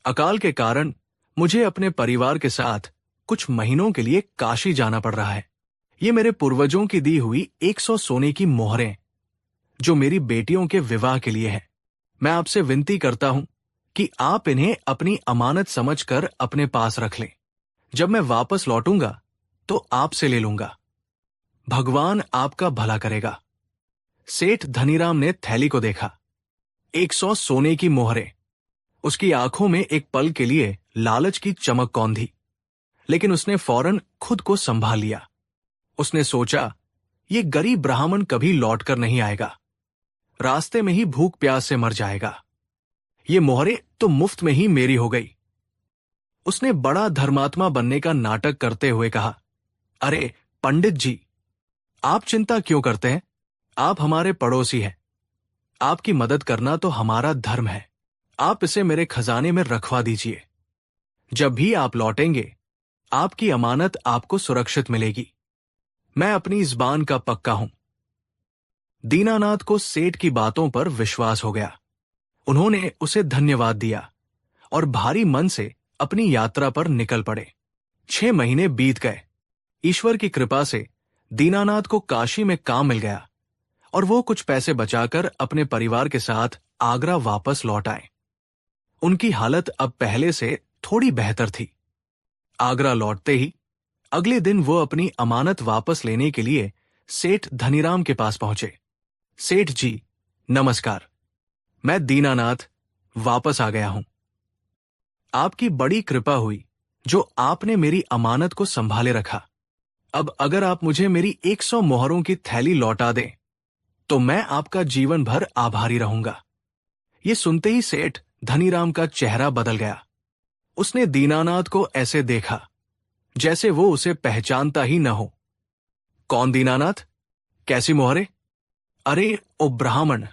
अकाल के कारण मुझे अपने परिवार के साथ कुछ महीनों के लिए काशी जाना पड़ रहा है। ये मेरे पूर्वजों की दी हुई 100 सोने की मोहरें, जो मेरी बेटियों के विवाह के लिए है। मैं आपसे विनती करता हूं कि आप इन्हें अपनी अमानत समझकर अपने पास रख लें। जब मैं वापस लौटूंगा तो आपसे ले लूंगा। भगवान आपका भला करेगा। सेठ धनीराम ने थैली को देखा। 100 सोने की मोहरें। उसकी आंखों में एक पल के लिए लालच की चमक कौंधी, लेकिन उसने फौरन खुद को संभाल लिया। उसने सोचा, ये गरीब ब्राह्मण कभी लौटकर नहीं आएगा, रास्ते में ही भूख प्यास से मर जाएगा। ये मोहरें तो मुफ्त में ही मेरी हो गई। उसने बड़ा धर्मात्मा बनने का नाटक करते हुए कहा, अरे पंडित जी, आप चिंता क्यों करते हैं? आप हमारे पड़ोसी हैं। आपकी मदद करना तो हमारा धर्म है। आप इसे मेरे खजाने में रखवा दीजिए। जब भी आप लौटेंगे, आपकी अमानत आपको सुरक्षित मिलेगी। मैं अपनी ज़बान का पक्का हूं। दीनानाथ को सेठ की बातों पर विश्वास हो गया। उन्होंने उसे धन्यवाद दिया और भारी मन से अपनी यात्रा पर निकल पड़े। 6 महीने बीत गए। ईश्वर की कृपा से दीनानाथ को काशी में काम मिल गया और वो कुछ पैसे बचाकर अपने परिवार के साथ आगरा वापस लौट आए। उनकी हालत अब पहले से थोड़ी बेहतर थी। आगरा लौटते ही अगले दिन वो अपनी अमानत वापस लेने के लिए सेठ धनीराम के पास पहुंचे। सेठ जी, नमस्कार। मैं दीनानाथ वापस आ गया हूं। आपकी बड़ी कृपा हुई जो आपने मेरी अमानत को संभाले रखा। अब अगर आप मुझे मेरी 100 मोहरों की थैली लौटा दें तो मैं आपका जीवन भर आभारी रहूंगा। ये सुनते ही सेठ धनीराम का चेहरा बदल गया। उसने दीनानाथ को ऐसे देखा जैसे वो उसे पहचानता ही न हो। कौन दीनानाथ? कैसी मोहरे? अरे ओ ब्राह्मण,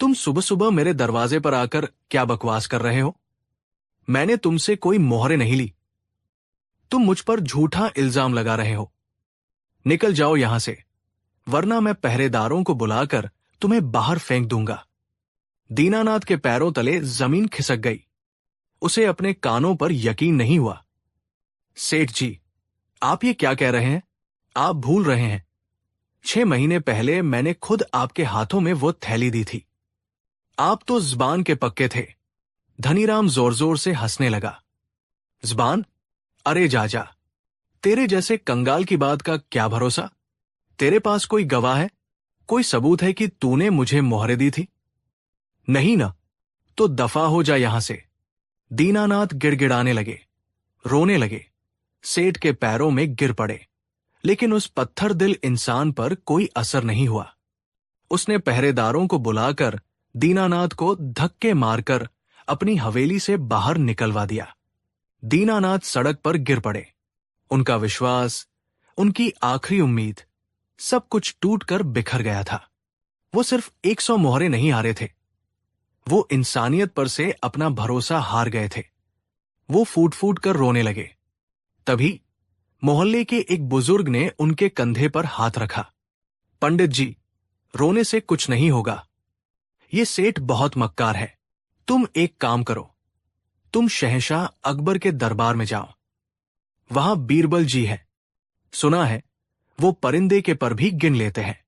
तुम सुबह सुबह मेरे दरवाजे पर आकर क्या बकवास कर रहे हो? मैंने तुमसे कोई मोहरे नहीं ली। तुम मुझ पर झूठा इल्जाम लगा रहे हो। निकल जाओ यहां से, वरना मैं पहरेदारों को बुलाकर तुम्हें बाहर फेंक दूंगा। दीनानाथ के पैरों तले जमीन खिसक गई। उसे अपने कानों पर यकीन नहीं हुआ। सेठ जी, आप ये क्या कह रहे हैं? आप भूल रहे हैं, 6 महीने पहले मैंने खुद आपके हाथों में वो थैली दी थी। आप तो ज़बान के पक्के थे। धनीराम जोर जोर से हंसने लगा। ज़बान? अरे जा, तेरे जैसे कंगाल की बात का क्या भरोसा? तेरे पास कोई गवाह है? कोई सबूत है कि तूने मुझे मोहरे दी थी? नहीं ना, तो दफा हो जा यहां से। दीनानाथ गिड़गिड़ाने लगे, रोने लगे, सेठ के पैरों में गिर पड़े। लेकिन उस पत्थर दिल इंसान पर कोई असर नहीं हुआ। उसने पहरेदारों को बुलाकर दीनानाथ को धक्के मारकर अपनी हवेली से बाहर निकलवा दिया। दीनानाथ सड़क पर गिर पड़े। उनका विश्वास, उनकी आखिरी उम्मीद, सब कुछ टूटकर बिखर गया था। वो सिर्फ 100 मोहरे नहीं हारे थे, वो इंसानियत पर से अपना भरोसा हार गए थे। वो फूट फूट कर रोने लगे। तभी मोहल्ले के एक बुजुर्ग ने उनके कंधे पर हाथ रखा। पंडित जी, रोने से कुछ नहीं होगा। ये सेठ बहुत मक्कार है। तुम एक काम करो, तुम शहंशाह अकबर के दरबार में जाओ। वहां बीरबल जी है। सुना है वो परिंदे के पर भी गिन लेते हैं।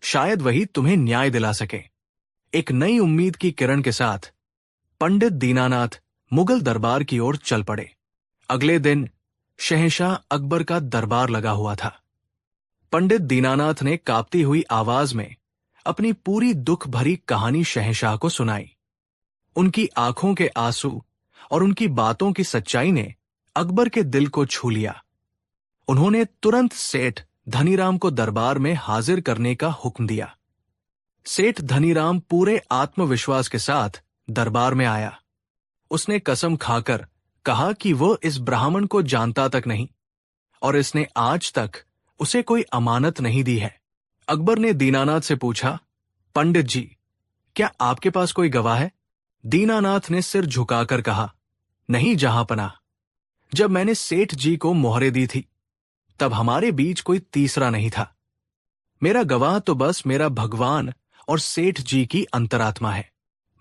शायद वही तुम्हें न्याय दिला सके। एक नई उम्मीद की किरण के साथ पंडित दीनानाथ मुगल दरबार की ओर चल पड़े। अगले दिन शहंशाह अकबर का दरबार लगा हुआ था। पंडित दीनानाथ ने कांपती हुई आवाज में अपनी पूरी दुख भरी कहानी शहंशाह को सुनाई। उनकी आंखों के आंसू और उनकी बातों की सच्चाई ने अकबर के दिल को छू लिया। उन्होंने तुरंत सेठ धनीराम को दरबार में हाजिर करने का हुक्म दिया। सेठ धनीराम पूरे आत्मविश्वास के साथ दरबार में आया। उसने कसम खाकर कहा कि वो इस ब्राह्मण को जानता तक नहीं और इसने आज तक उसे कोई अमानत नहीं दी है। अकबर ने दीनानाथ से पूछा, पंडित जी, क्या आपके पास कोई गवाह है? दीनानाथ ने सिर झुकाकर कहा, नहीं जहांपनाह। जब मैंने सेठ जी को मोहरे दी थी तब हमारे बीच कोई तीसरा नहीं था। मेरा गवाह तो बस मेरा भगवान और सेठ जी की अंतरात्मा है।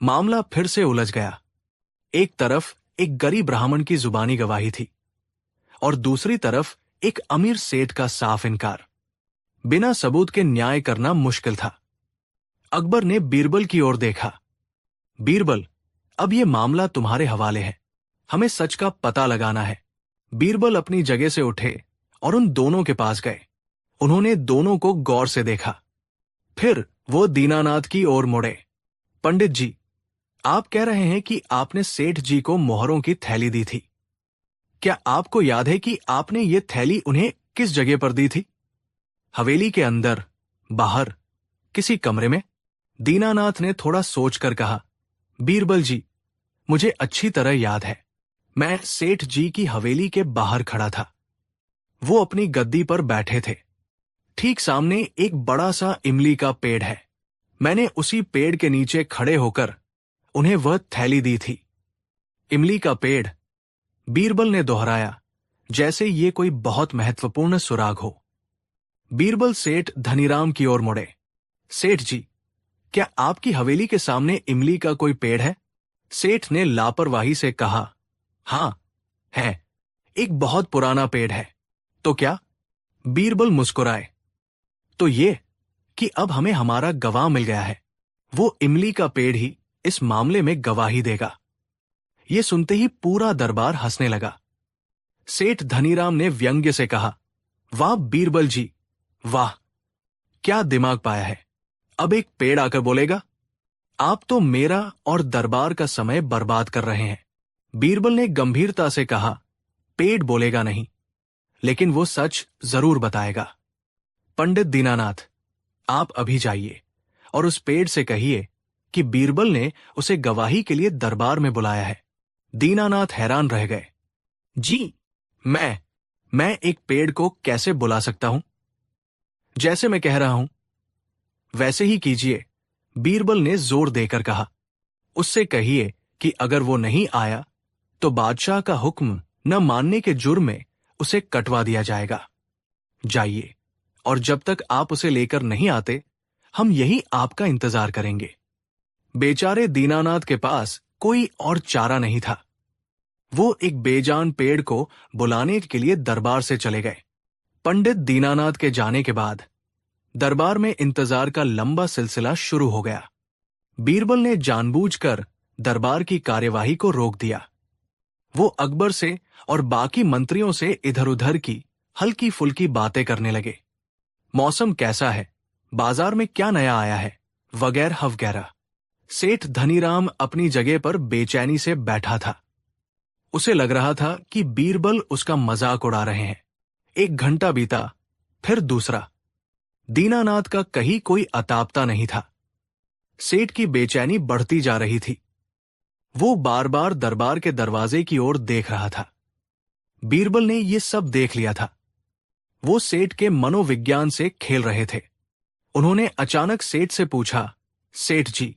मामला फिर से उलझ गया। एक तरफ एक गरीब ब्राह्मण की जुबानी गवाही थी और दूसरी तरफ एक अमीर सेठ का साफ इनकार। बिना सबूत के न्याय करना मुश्किल था। अकबर ने बीरबल की ओर देखा। बीरबल, अब यह मामला तुम्हारे हवाले है। हमें सच का पता लगाना है। बीरबल अपनी जगह से उठे और उन दोनों के पास गए। उन्होंने दोनों को गौर से देखा। फिर वो दीनानाथ की ओर मुड़े। पंडित जी, आप कह रहे हैं कि आपने सेठ जी को मोहरों की थैली दी थी। क्या आपको याद है कि आपने ये थैली उन्हें किस जगह पर दी थी? हवेली के अंदर, बाहर, किसी कमरे में? दीनानाथ ने थोड़ा सोचकर कहा, बीरबल जी, मुझे अच्छी तरह याद है। मैं सेठ जी की हवेली के बाहर खड़ा था। वो अपनी गद्दी पर बैठे थे। ठीक सामने एक बड़ा सा इमली का पेड़ है। मैंने उसी पेड़ के नीचे खड़े होकर उन्हें वह थैली दी थी। इमली का पेड़, बीरबल ने दोहराया, जैसे ये कोई बहुत महत्वपूर्ण सुराग हो। बीरबल सेठ धनीराम की ओर मुड़े। सेठ जी, क्या आपकी हवेली के सामने इमली का कोई पेड़ है? सेठ ने लापरवाही से कहा, हां, है। एक बहुत पुराना पेड़ है। तो क्या? बीरबल मुस्कुराए। तो ये कि अब हमें हमारा गवाह मिल गया है। वो इमली का पेड़ ही इस मामले में गवाही देगा। ये सुनते ही पूरा दरबार हंसने लगा। सेठ धनीराम ने व्यंग्य से कहा, वाह बीरबल जी, वाह, क्या दिमाग पाया है। अब एक पेड़ आकर बोलेगा? आप तो मेरा और दरबार का समय बर्बाद कर रहे हैं। बीरबल ने गंभीरता से कहा, पेड़ बोलेगा नहीं, लेकिन वो सच जरूर बताएगा। पंडित दीनानाथ, आप अभी जाइए और उस पेड़ से कहिए कि बीरबल ने उसे गवाही के लिए दरबार में बुलाया है। दीनानाथ हैरान रह गए। जी, मैं एक पेड़ को कैसे बुला सकता हूं? जैसे मैं कह रहा हूं वैसे ही कीजिए, बीरबल ने जोर देकर कहा। उससे कहिए कि अगर वो नहीं आया तो बादशाह का हुक्म न मानने के जुर्म में उसे कटवा दिया जाएगा। जाइए, और जब तक आप उसे लेकर नहीं आते हम यही आपका इंतजार करेंगे। बेचारे दीनानाथ के पास कोई और चारा नहीं था। वो एक बेजान पेड़ को बुलाने के लिए दरबार से चले गए। पंडित दीनानाथ के जाने के बाद दरबार में इंतजार का लंबा सिलसिला शुरू हो गया। बीरबल ने जानबूझकर दरबार की कार्यवाही को रोक दिया। वो अकबर से और बाकी मंत्रियों से इधर-उधर की हल्की फुल्की बातें करने लगे। मौसम कैसा है, बाजार में क्या नया आया है, वगैरह वगैरह। सेठ धनीराम अपनी जगह पर बेचैनी से बैठा था। उसे लग रहा था कि बीरबल उसका मजाक उड़ा रहे हैं। 1 घंटा बीता, फिर दूसरा। दीनानाथ का कहीं कोई अतापता नहीं था। सेठ की बेचैनी बढ़ती जा रही थी। वो बार बार दरबार के दरवाजे की ओर देख रहा था। बीरबल ने ये सब देख लिया था। वो सेठ के मनोविज्ञान से खेल रहे थे। उन्होंने अचानक सेठ से पूछा, सेठ जी,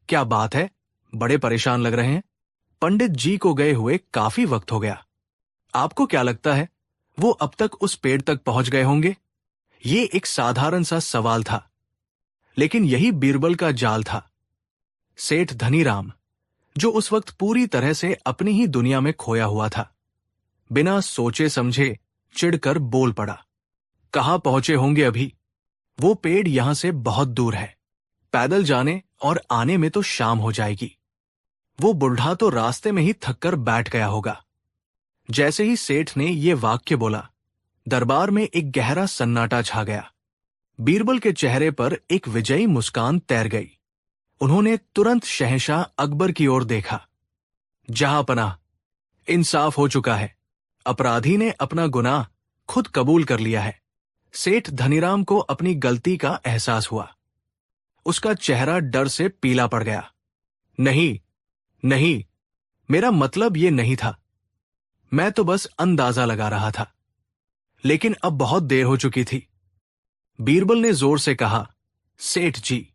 क्या बात है, बड़े परेशान लग रहे हैं? पंडित जी को गए हुए काफी वक्त हो गया। आपको क्या लगता है वो अब तक उस पेड़ तक पहुंच गए होंगे? ये एक साधारण सा सवाल था, लेकिन यही बीरबल का जाल था। सेठ धनीराम, जो उस वक्त पूरी तरह से अपनी ही दुनिया में खोया हुआ था, बिना सोचे समझे चिढ़कर बोल पड़ा, कहां पहुंचे होंगे अभी? वो पेड़ यहां से बहुत दूर है, पैदल जाने और आने में तो शाम हो जाएगी। वो बुढ़ा तो रास्ते में ही थककर बैठ गया होगा। जैसे ही सेठ ने ये वाक्य बोला, दरबार में एक गहरा सन्नाटा छा गया। बीरबल के चेहरे पर एक विजयी मुस्कान तैर गई। उन्होंने तुरंत शहंशाह अकबर की ओर देखा। जहांपनाह, इंसाफ हो चुका है। अपराधी ने अपना गुनाह खुद कबूल कर लिया है। सेठ धनीराम को अपनी गलती का एहसास हुआ। उसका चेहरा डर से पीला पड़ गया। नहीं, नहीं, मेरा मतलब ये नहीं था। मैं तो बस अंदाजा लगा रहा था। लेकिन अब बहुत देर हो चुकी थी। बीरबल ने जोर से कहा, सेठ जी,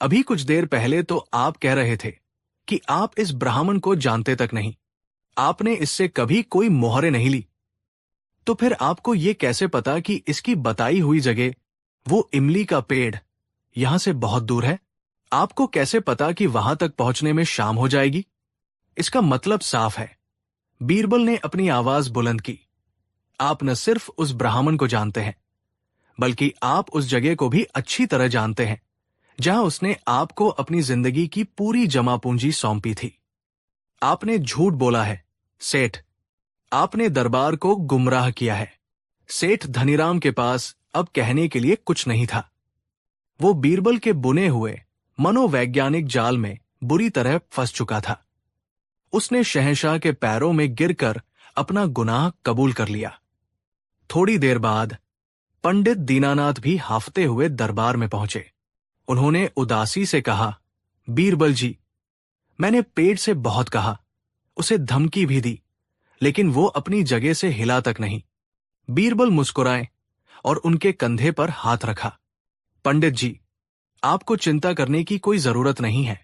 अभी कुछ देर पहले तो आप कह रहे थे कि आप इस ब्राह्मण को जानते तक नहीं। आपने इससे कभी कोई मोहरे नहीं ली। तो फिर आपको यह कैसे पता कि इसकी बताई हुई जगह, वो इमली का पेड़, यहां से बहुत दूर है? आपको कैसे पता कि वहां तक पहुंचने में शाम हो जाएगी? इसका मतलब साफ है। बीरबल ने अपनी आवाज बुलंद की। आप न सिर्फ उस ब्राह्मण को जानते हैं, बल्कि आप उस जगह को भी अच्छी तरह जानते हैं जहां उसने आपको अपनी जिंदगी की पूरी जमा पूंजी सौंपी थी। आपने झूठ बोला है, सेठ। आपने दरबार को गुमराह किया है। सेठ धनीराम के पास अब कहने के लिए कुछ नहीं था। वो बीरबल के बुने हुए मनोवैज्ञानिक जाल में बुरी तरह फंस चुका था। उसने शहंशाह के पैरों में गिरकर अपना गुनाह कबूल कर लिया। थोड़ी देर बाद पंडित दीनानाथ भी हाफते हुए दरबार में पहुंचे। उन्होंने उदासी से कहा, बीरबल जी, मैंने पेड़ से बहुत कहा, उसे धमकी भी दी, लेकिन वो अपनी जगह से हिला तक नहीं। बीरबल मुस्कुराए और उनके कंधे पर हाथ रखा। पंडित जी, आपको चिंता करने की कोई जरूरत नहीं है।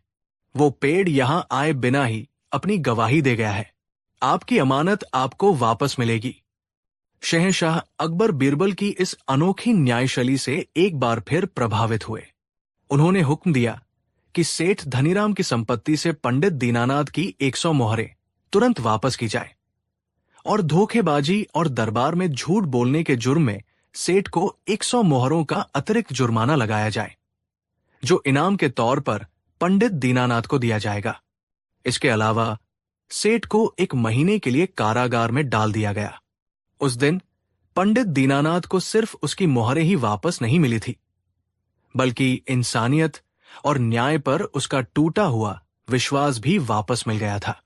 वो पेड़ यहां आए बिना ही अपनी गवाही दे गया है। आपकी अमानत आपको वापस मिलेगी। शहंशाह अकबर बीरबल की इस अनोखी न्यायशैली से एक बार फिर प्रभावित हुए। उन्होंने हुक्म दिया कि सेठ धनीराम की संपत्ति से पंडित दीनानाथ की 100 मोहरें तुरंत वापस की जाए और धोखेबाजी और दरबार में झूठ बोलने के जुर्म में सेठ को 100 मोहरों का अतिरिक्त जुर्माना लगाया जाए, जो इनाम के तौर पर पंडित दीनानाथ को दिया जाएगा। इसके अलावा सेठ को 1 महीने के लिए कारागार में डाल दिया गया। उस दिन पंडित दीनानाथ को सिर्फ उसकी मोहरें ही वापस नहीं मिली थी, बल्कि इंसानियत और न्याय पर उसका टूटा हुआ विश्वास भी वापस मिल गया था।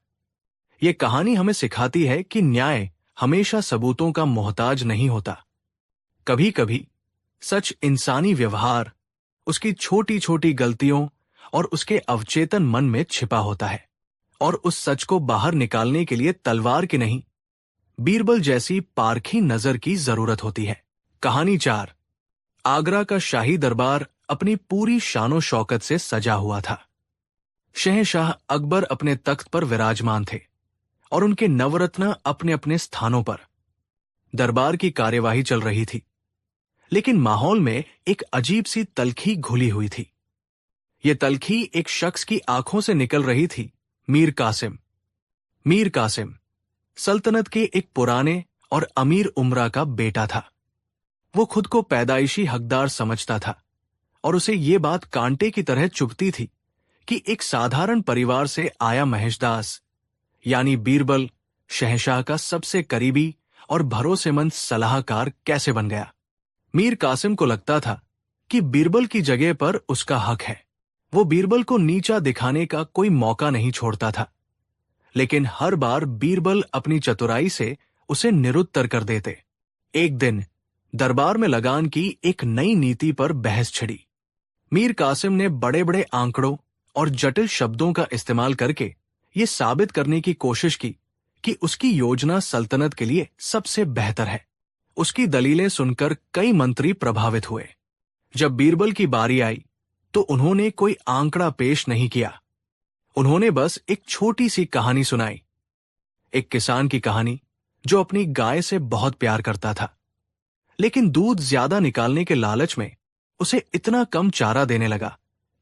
यह कहानी हमें सिखाती है कि न्याय हमेशा सबूतों का मोहताज नहीं होता। कभी कभी सच इंसानी व्यवहार, उसकी छोटी छोटी गलतियों और उसके अवचेतन मन में छिपा होता है, और उस सच को बाहर निकालने के लिए तलवार की नहीं, बीरबल जैसी पारखी नजर की जरूरत होती है। कहानी 4। आगरा का शाही दरबार अपनी पूरी शानो शौकत से सजा हुआ था। शहंशाह अकबर अपने तख्त पर विराजमान थे और उनके नवरत्न अपने अपने स्थानों पर। दरबार की कार्यवाही चल रही थी, लेकिन माहौल में एक अजीब सी तल्खी घुली हुई थी। यह तल्खी एक शख्स की आंखों से निकल रही थी, मीर कासिम। मीर कासिम सल्तनत के एक पुराने और अमीर उमरा का बेटा था। वो खुद को पैदाइशी हकदार समझता था और उसे ये बात कांटे की तरह चुभती थी कि एक साधारण परिवार से आया महेशदास यानी बीरबल शहंशाह का सबसे करीबी और भरोसेमंद सलाहकार कैसे बन गया। मीर कासिम को लगता था कि बीरबल की जगह पर उसका हक है। वो बीरबल को नीचा दिखाने का कोई मौका नहीं छोड़ता था, लेकिन हर बार बीरबल अपनी चतुराई से उसे निरुत्तर कर देते। एक दिन दरबार में लगान की एक नई नीति पर बहस छिड़ी। मीर कासिम ने बड़े बड़े आंकड़ों और जटिल शब्दों का इस्तेमाल करके ये साबित करने की कोशिश की कि उसकी योजना सल्तनत के लिए सबसे बेहतर है। उसकी दलीलें सुनकर कई मंत्री प्रभावित हुए। जब बीरबल की बारी आई तो उन्होंने कोई आंकड़ा पेश नहीं किया। उन्होंने बस एक छोटी सी कहानी सुनाई। एक किसान की कहानी जो अपनी गाय से बहुत प्यार करता था, लेकिन दूध ज्यादा निकालने के लालच में उसे इतना कम चारा देने लगा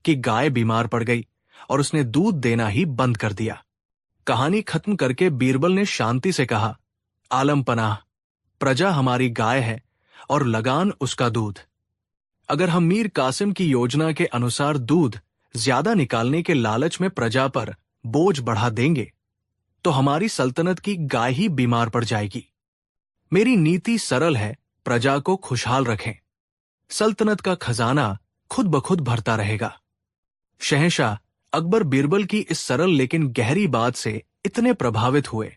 कि गाय बीमार पड़ गई और उसने दूध देना ही बंद कर दिया। कहानी खत्म करके बीरबल ने शांति से कहा, आलम पनाह, प्रजा हमारी गाय है और लगान उसका दूध। अगर हम मीर कासिम की योजना के अनुसार दूध ज्यादा निकालने के लालच में प्रजा पर बोझ बढ़ा देंगे तो हमारी सल्तनत की गाय ही बीमार पड़ जाएगी। मेरी नीति सरल है, प्रजा को खुशहाल रखें, सल्तनत का खजाना खुद ब खुद भरता रहेगा। शहंशाह अकबर बीरबल की इस सरल लेकिन गहरी बात से इतने प्रभावित हुए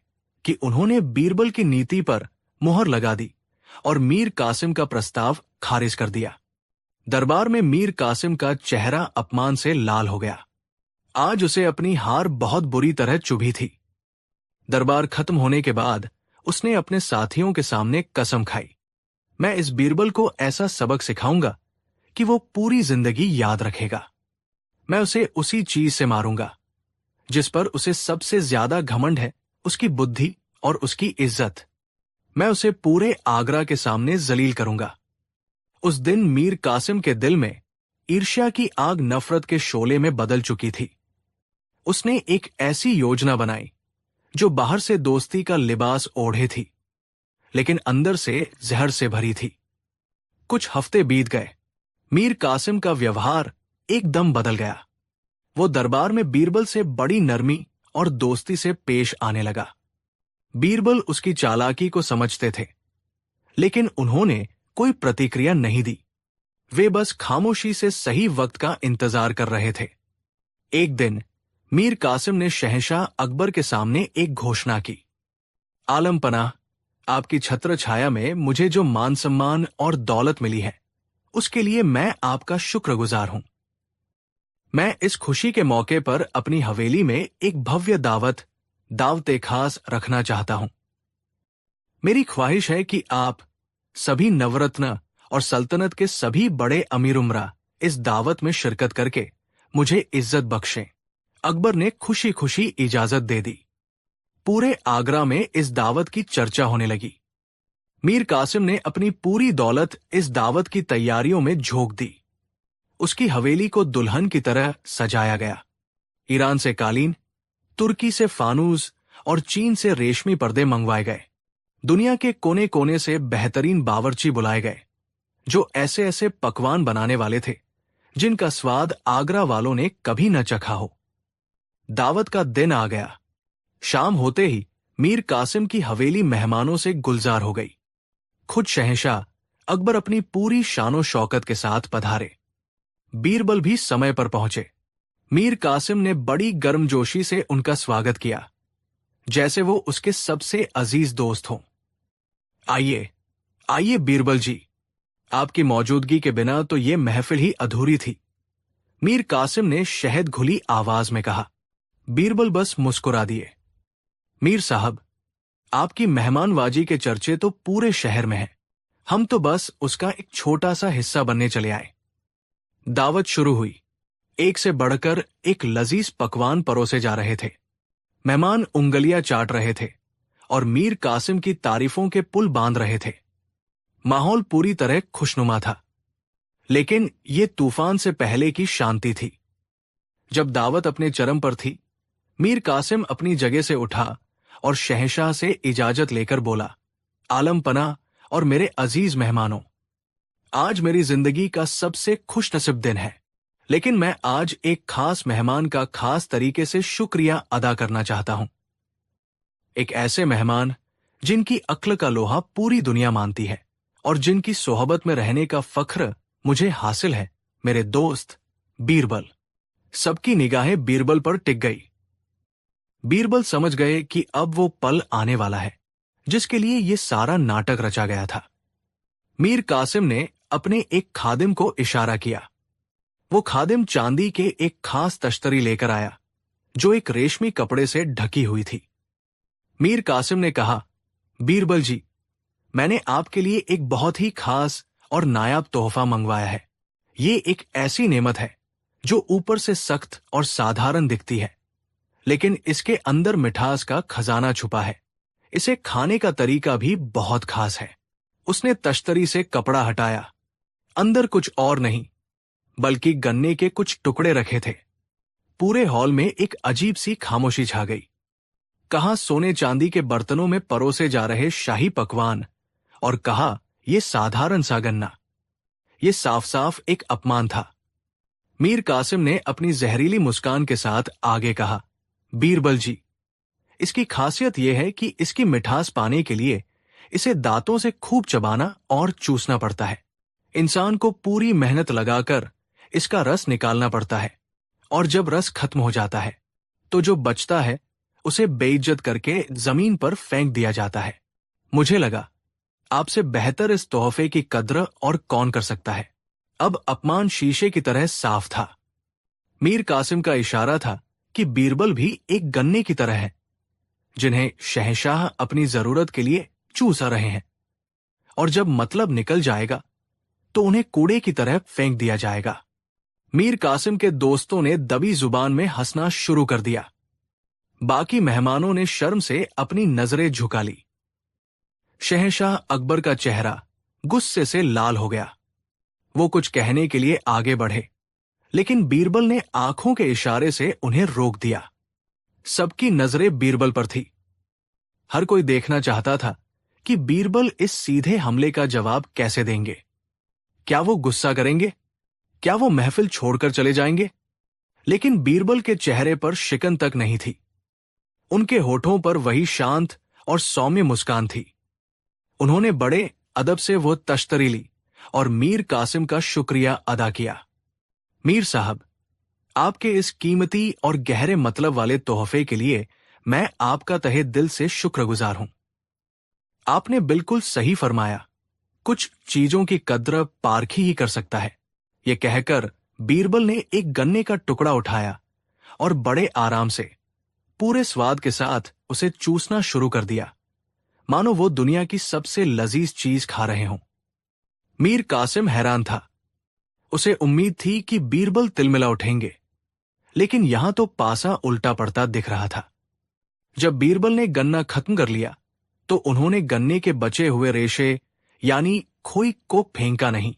कि उन्होंने बीरबल की नीति पर मुहर लगा दी और मीर कासिम का प्रस्ताव खारिज कर दिया। दरबार में मीर कासिम का चेहरा अपमान से लाल हो गया। आज उसे अपनी हार बहुत बुरी तरह चुभी थी। दरबार खत्म होने के बाद उसने अपने साथियों के सामने कसम खाई, मैं इस बीरबल को ऐसा सबक सिखाऊंगा कि वो पूरी जिंदगी याद रखेगा। मैं उसे उसी चीज से मारूंगा जिस पर उसे सबसे ज्यादा घमंड है, उसकी बुद्धि और उसकी इज्जत। मैं उसे पूरे आगरा के सामने जलील करूंगा। उस दिन मीर कासिम के दिल में ईर्ष्या की आग नफरत के शोले में बदल चुकी थी। उसने एक ऐसी योजना बनाई जो बाहर से दोस्ती का लिबास ओढ़े थी, लेकिन अंदर से जहर से भरी थी। कुछ हफ्ते बीत गए। मीर कासिम का व्यवहार एकदम बदल गया। वो दरबार में बीरबल से बड़ी नरमी और दोस्ती से पेश आने लगा। बीरबल उसकी चालाकी को समझते थे, लेकिन उन्होंने कोई प्रतिक्रिया नहीं दी। वे बस खामोशी से सही वक्त का इंतजार कर रहे थे। एक दिन मीर कासिम ने शहंशाह अकबर के सामने एक घोषणा की, आलम पनाह, आपकी छत्र छाया में मुझे जो मान सम्मान और दौलत मिली है उसके लिए मैं आपका शुक्रगुजार हूं। मैं इस खुशी के मौके पर अपनी हवेली में एक भव्य दावते खास रखना चाहता हूं। मेरी ख्वाहिश है कि आप सभी नवरत्न और सल्तनत के सभी बड़े अमीर उमरा इस दावत में शिरकत करके मुझे इज्जत बख्शें। अकबर ने खुशी खुशी इजाजत दे दी। पूरे आगरा में इस दावत की चर्चा होने लगी। मीर कासिम ने अपनी पूरी दौलत इस दावत की तैयारियों में झोंक दी। उसकी हवेली को दुल्हन की तरह सजाया गया। ईरान से कालीन, तुर्की से फानूस और चीन से रेशमी पर्दे मंगवाए गए। दुनिया के कोने कोने से बेहतरीन बावर्ची बुलाए गए जो ऐसे ऐसे पकवान बनाने वाले थे जिनका स्वाद आगरा वालों ने कभी न चखा हो। दावत का दिन आ गया। शाम होते ही मीर कासिम की हवेली मेहमानों से गुलजार हो गई। खुद शहंशाह अकबर अपनी पूरी शानो शौकत के साथ पधारे। बीरबल भी समय पर पहुंचे। मीर कासिम ने बड़ी गर्मजोशी से उनका स्वागत किया, जैसे वो उसके सबसे अजीज दोस्त हों। आइए आइए बीरबल जी, आपकी मौजूदगी के बिना तो ये महफिल ही अधूरी थी, मीर कासिम ने शहद घुली आवाज में कहा। बीरबल बस मुस्कुरा दिए। मीर साहब, आपकी मेहमानवाजी के चर्चे तो पूरे शहर में हैं। हम तो बस उसका एक छोटा सा हिस्सा बनने चले आए। दावत शुरू हुई। एक से बढ़कर एक लजीज पकवान परोसे जा रहे थे। मेहमान उंगलियां चाट रहे थे और मीर कासिम की तारीफों के पुल बांध रहे थे। माहौल पूरी तरह खुशनुमा था, लेकिन ये तूफान से पहले की शांति थी। जब दावत अपने चरम पर थी, मीर कासिम अपनी जगह से उठा और शहंशाह से इजाजत लेकर बोला, आलम पनाह और मेरे अजीज मेहमानों, आज मेरी जिंदगी का सबसे खुशनसीब दिन है, लेकिन मैं आज एक खास मेहमान का खास तरीके से शुक्रिया अदा करना चाहता हूं। एक ऐसे मेहमान जिनकी अक्ल का लोहा पूरी दुनिया मानती है और जिनकी सोहबत में रहने का फख्र मुझे हासिल है, मेरे दोस्त बीरबल। सबकी निगाहें बीरबल पर टिक गई। बीरबल समझ गए कि अब वो पल आने वाला है जिसके लिए ये सारा नाटक रचा गया था। मीर कासिम ने अपने एक खादिम को इशारा किया। वो खादिम चांदी के एक खास तश्तरी लेकर आया जो एक रेशमी कपड़े से ढकी हुई थी। मीर कासिम ने कहा, बीरबल जी, मैंने आपके लिए एक बहुत ही खास और नायाब तोहफा मंगवाया है। ये एक ऐसी नेमत है जो ऊपर से सख्त और साधारण दिखती है, लेकिन इसके अंदर मिठास का खजाना छुपा है। इसे खाने का तरीका भी बहुत खास है। उसने तश्तरी से कपड़ा हटाया। अंदर कुछ और नहीं बल्कि गन्ने के कुछ टुकड़े रखे थे। पूरे हॉल में एक अजीब सी खामोशी छा गई। कहाँ सोने चांदी के बर्तनों में परोसे जा रहे शाही पकवान और कहा यह साधारण सा गन्ना। ये साफ साफ एक अपमान था। मीर कासिम ने अपनी जहरीली मुस्कान के साथ आगे कहा, बीरबल जी, इसकी खासियत यह है कि इसकी मिठास पाने के लिए इसे दांतों से खूब चबाना और चूसना पड़ता है। इंसान को पूरी मेहनत लगाकर इसका रस निकालना पड़ता है, और जब रस खत्म हो जाता है तो जो बचता है उसे बेइज्जत करके जमीन पर फेंक दिया जाता है। मुझे लगा, आपसे बेहतर इस तोहफे की कद्र और कौन कर सकता है। अब अपमान शीशे की तरह साफ था। मीर कासिम का इशारा था कि बीरबल भी एक गन्ने की तरह है, जिन्हें शहंशाह अपनी जरूरत के लिए चूसा रहे हैं, और जब मतलब निकल जाएगा तो उन्हें कूड़े की तरह फेंक दिया जाएगा। मीर कासिम के दोस्तों ने दबी जुबान में हंसना शुरू कर दिया। बाकी मेहमानों ने शर्म से अपनी नजरें झुका ली। शहंशाह अकबर का चेहरा गुस्से से लाल हो गया। वो कुछ कहने के लिए आगे बढ़े, लेकिन बीरबल ने आंखों के इशारे से उन्हें रोक दिया। सबकी नजरें बीरबल पर थी। हर कोई देखना चाहता था कि बीरबल इस सीधे हमले का जवाब कैसे देंगे। क्या वो गुस्सा करेंगे? क्या वो महफिल छोड़कर चले जाएंगे? लेकिन बीरबल के चेहरे पर शिकन तक नहीं थी। उनके होठों पर वही शांत और सौम्य मुस्कान थी। उन्होंने बड़े अदब से वो तश्तरी ली और मीर कासिम का शुक्रिया अदा किया। मीर साहब, आपके इस कीमती और गहरे मतलब वाले तोहफे के लिए मैं आपका तहे दिल से शुक्रगुजार हूं। आपने बिल्कुल सही फरमाया, कुछ चीजों की कद्र पारखी ही कर सकता है। यह कहकर बीरबल ने एक गन्ने का टुकड़ा उठाया और बड़े आराम से, पूरे स्वाद के साथ उसे चूसना शुरू कर दिया, मानो वो दुनिया की सबसे लजीज चीज खा रहे हों। मीर कासिम हैरान था। उसे उम्मीद थी कि बीरबल तिलमिला उठेंगे, लेकिन यहां तो पासा उल्टा पड़ता दिख रहा था। जब बीरबल ने गन्ना खत्म कर लिया तो उन्होंने गन्ने के बचे हुए रेशे यानी खोई को फेंका नहीं,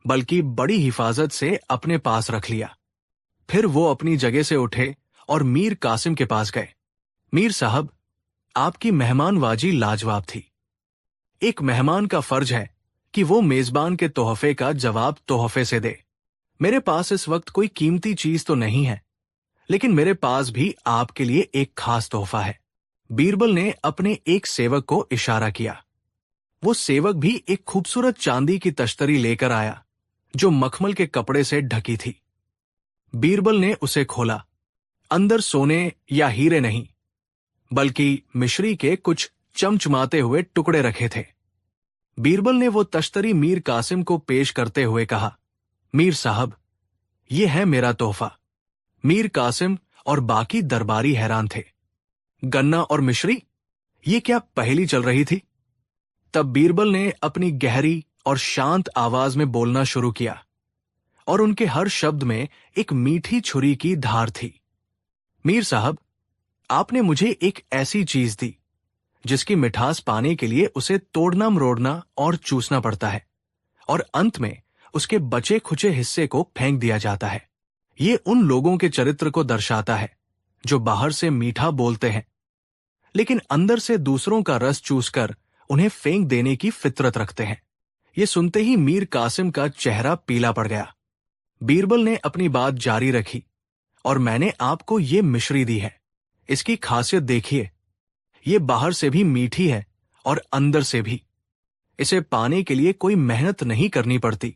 बल्कि बड़ी हिफाजत से अपने पास रख लिया। फिर वो अपनी जगह से उठे और मीर कासिम के पास गए। मीर साहब, आपकी मेहमानवाजी लाजवाब थी। एक मेहमान का फर्ज है कि वो मेजबान के तोहफे का जवाब तोहफे से दे। मेरे पास इस वक्त कोई कीमती चीज तो नहीं है, लेकिन मेरे पास भी आपके लिए एक खास तोहफा है। बीरबल ने अपने एक सेवक को इशारा किया। वो सेवक भी एक खूबसूरत चांदी की तश्तरी लेकर आया, जो मखमल के कपड़े से ढकी थी। बीरबल ने उसे खोला। अंदर सोने या हीरे नहीं, बल्कि मिश्री के कुछ चमचमाते हुए टुकड़े रखे थे। बीरबल ने वो तश्तरी मीर कासिम को पेश करते हुए कहा, मीर साहब, ये है मेरा तोहफा। मीर कासिम और बाकी दरबारी हैरान थे। गन्ना और मिश्री, ये क्या पहेली चल रही थी? तब बीरबल ने अपनी गहरी और शांत आवाज में बोलना शुरू किया, और उनके हर शब्द में एक मीठी छुरी की धार थी। मीर साहब, आपने मुझे एक ऐसी चीज दी जिसकी मिठास पाने के लिए उसे तोड़ना मरोड़ना और चूसना पड़ता है, और अंत में उसके बचे खुचे हिस्से को फेंक दिया जाता है। ये उन लोगों के चरित्र को दर्शाता है जो बाहर से मीठा बोलते हैं, लेकिन अंदर से दूसरों का रस चूसकर उन्हें फेंक देने की फितरत रखते हैं। ये सुनते ही मीर कासिम का चेहरा पीला पड़ गया। बीरबल ने अपनी बात जारी रखी, और मैंने आपको ये मिश्री दी है। इसकी खासियत देखिए, ये बाहर से भी मीठी है और अंदर से भी। इसे पाने के लिए कोई मेहनत नहीं करनी पड़ती।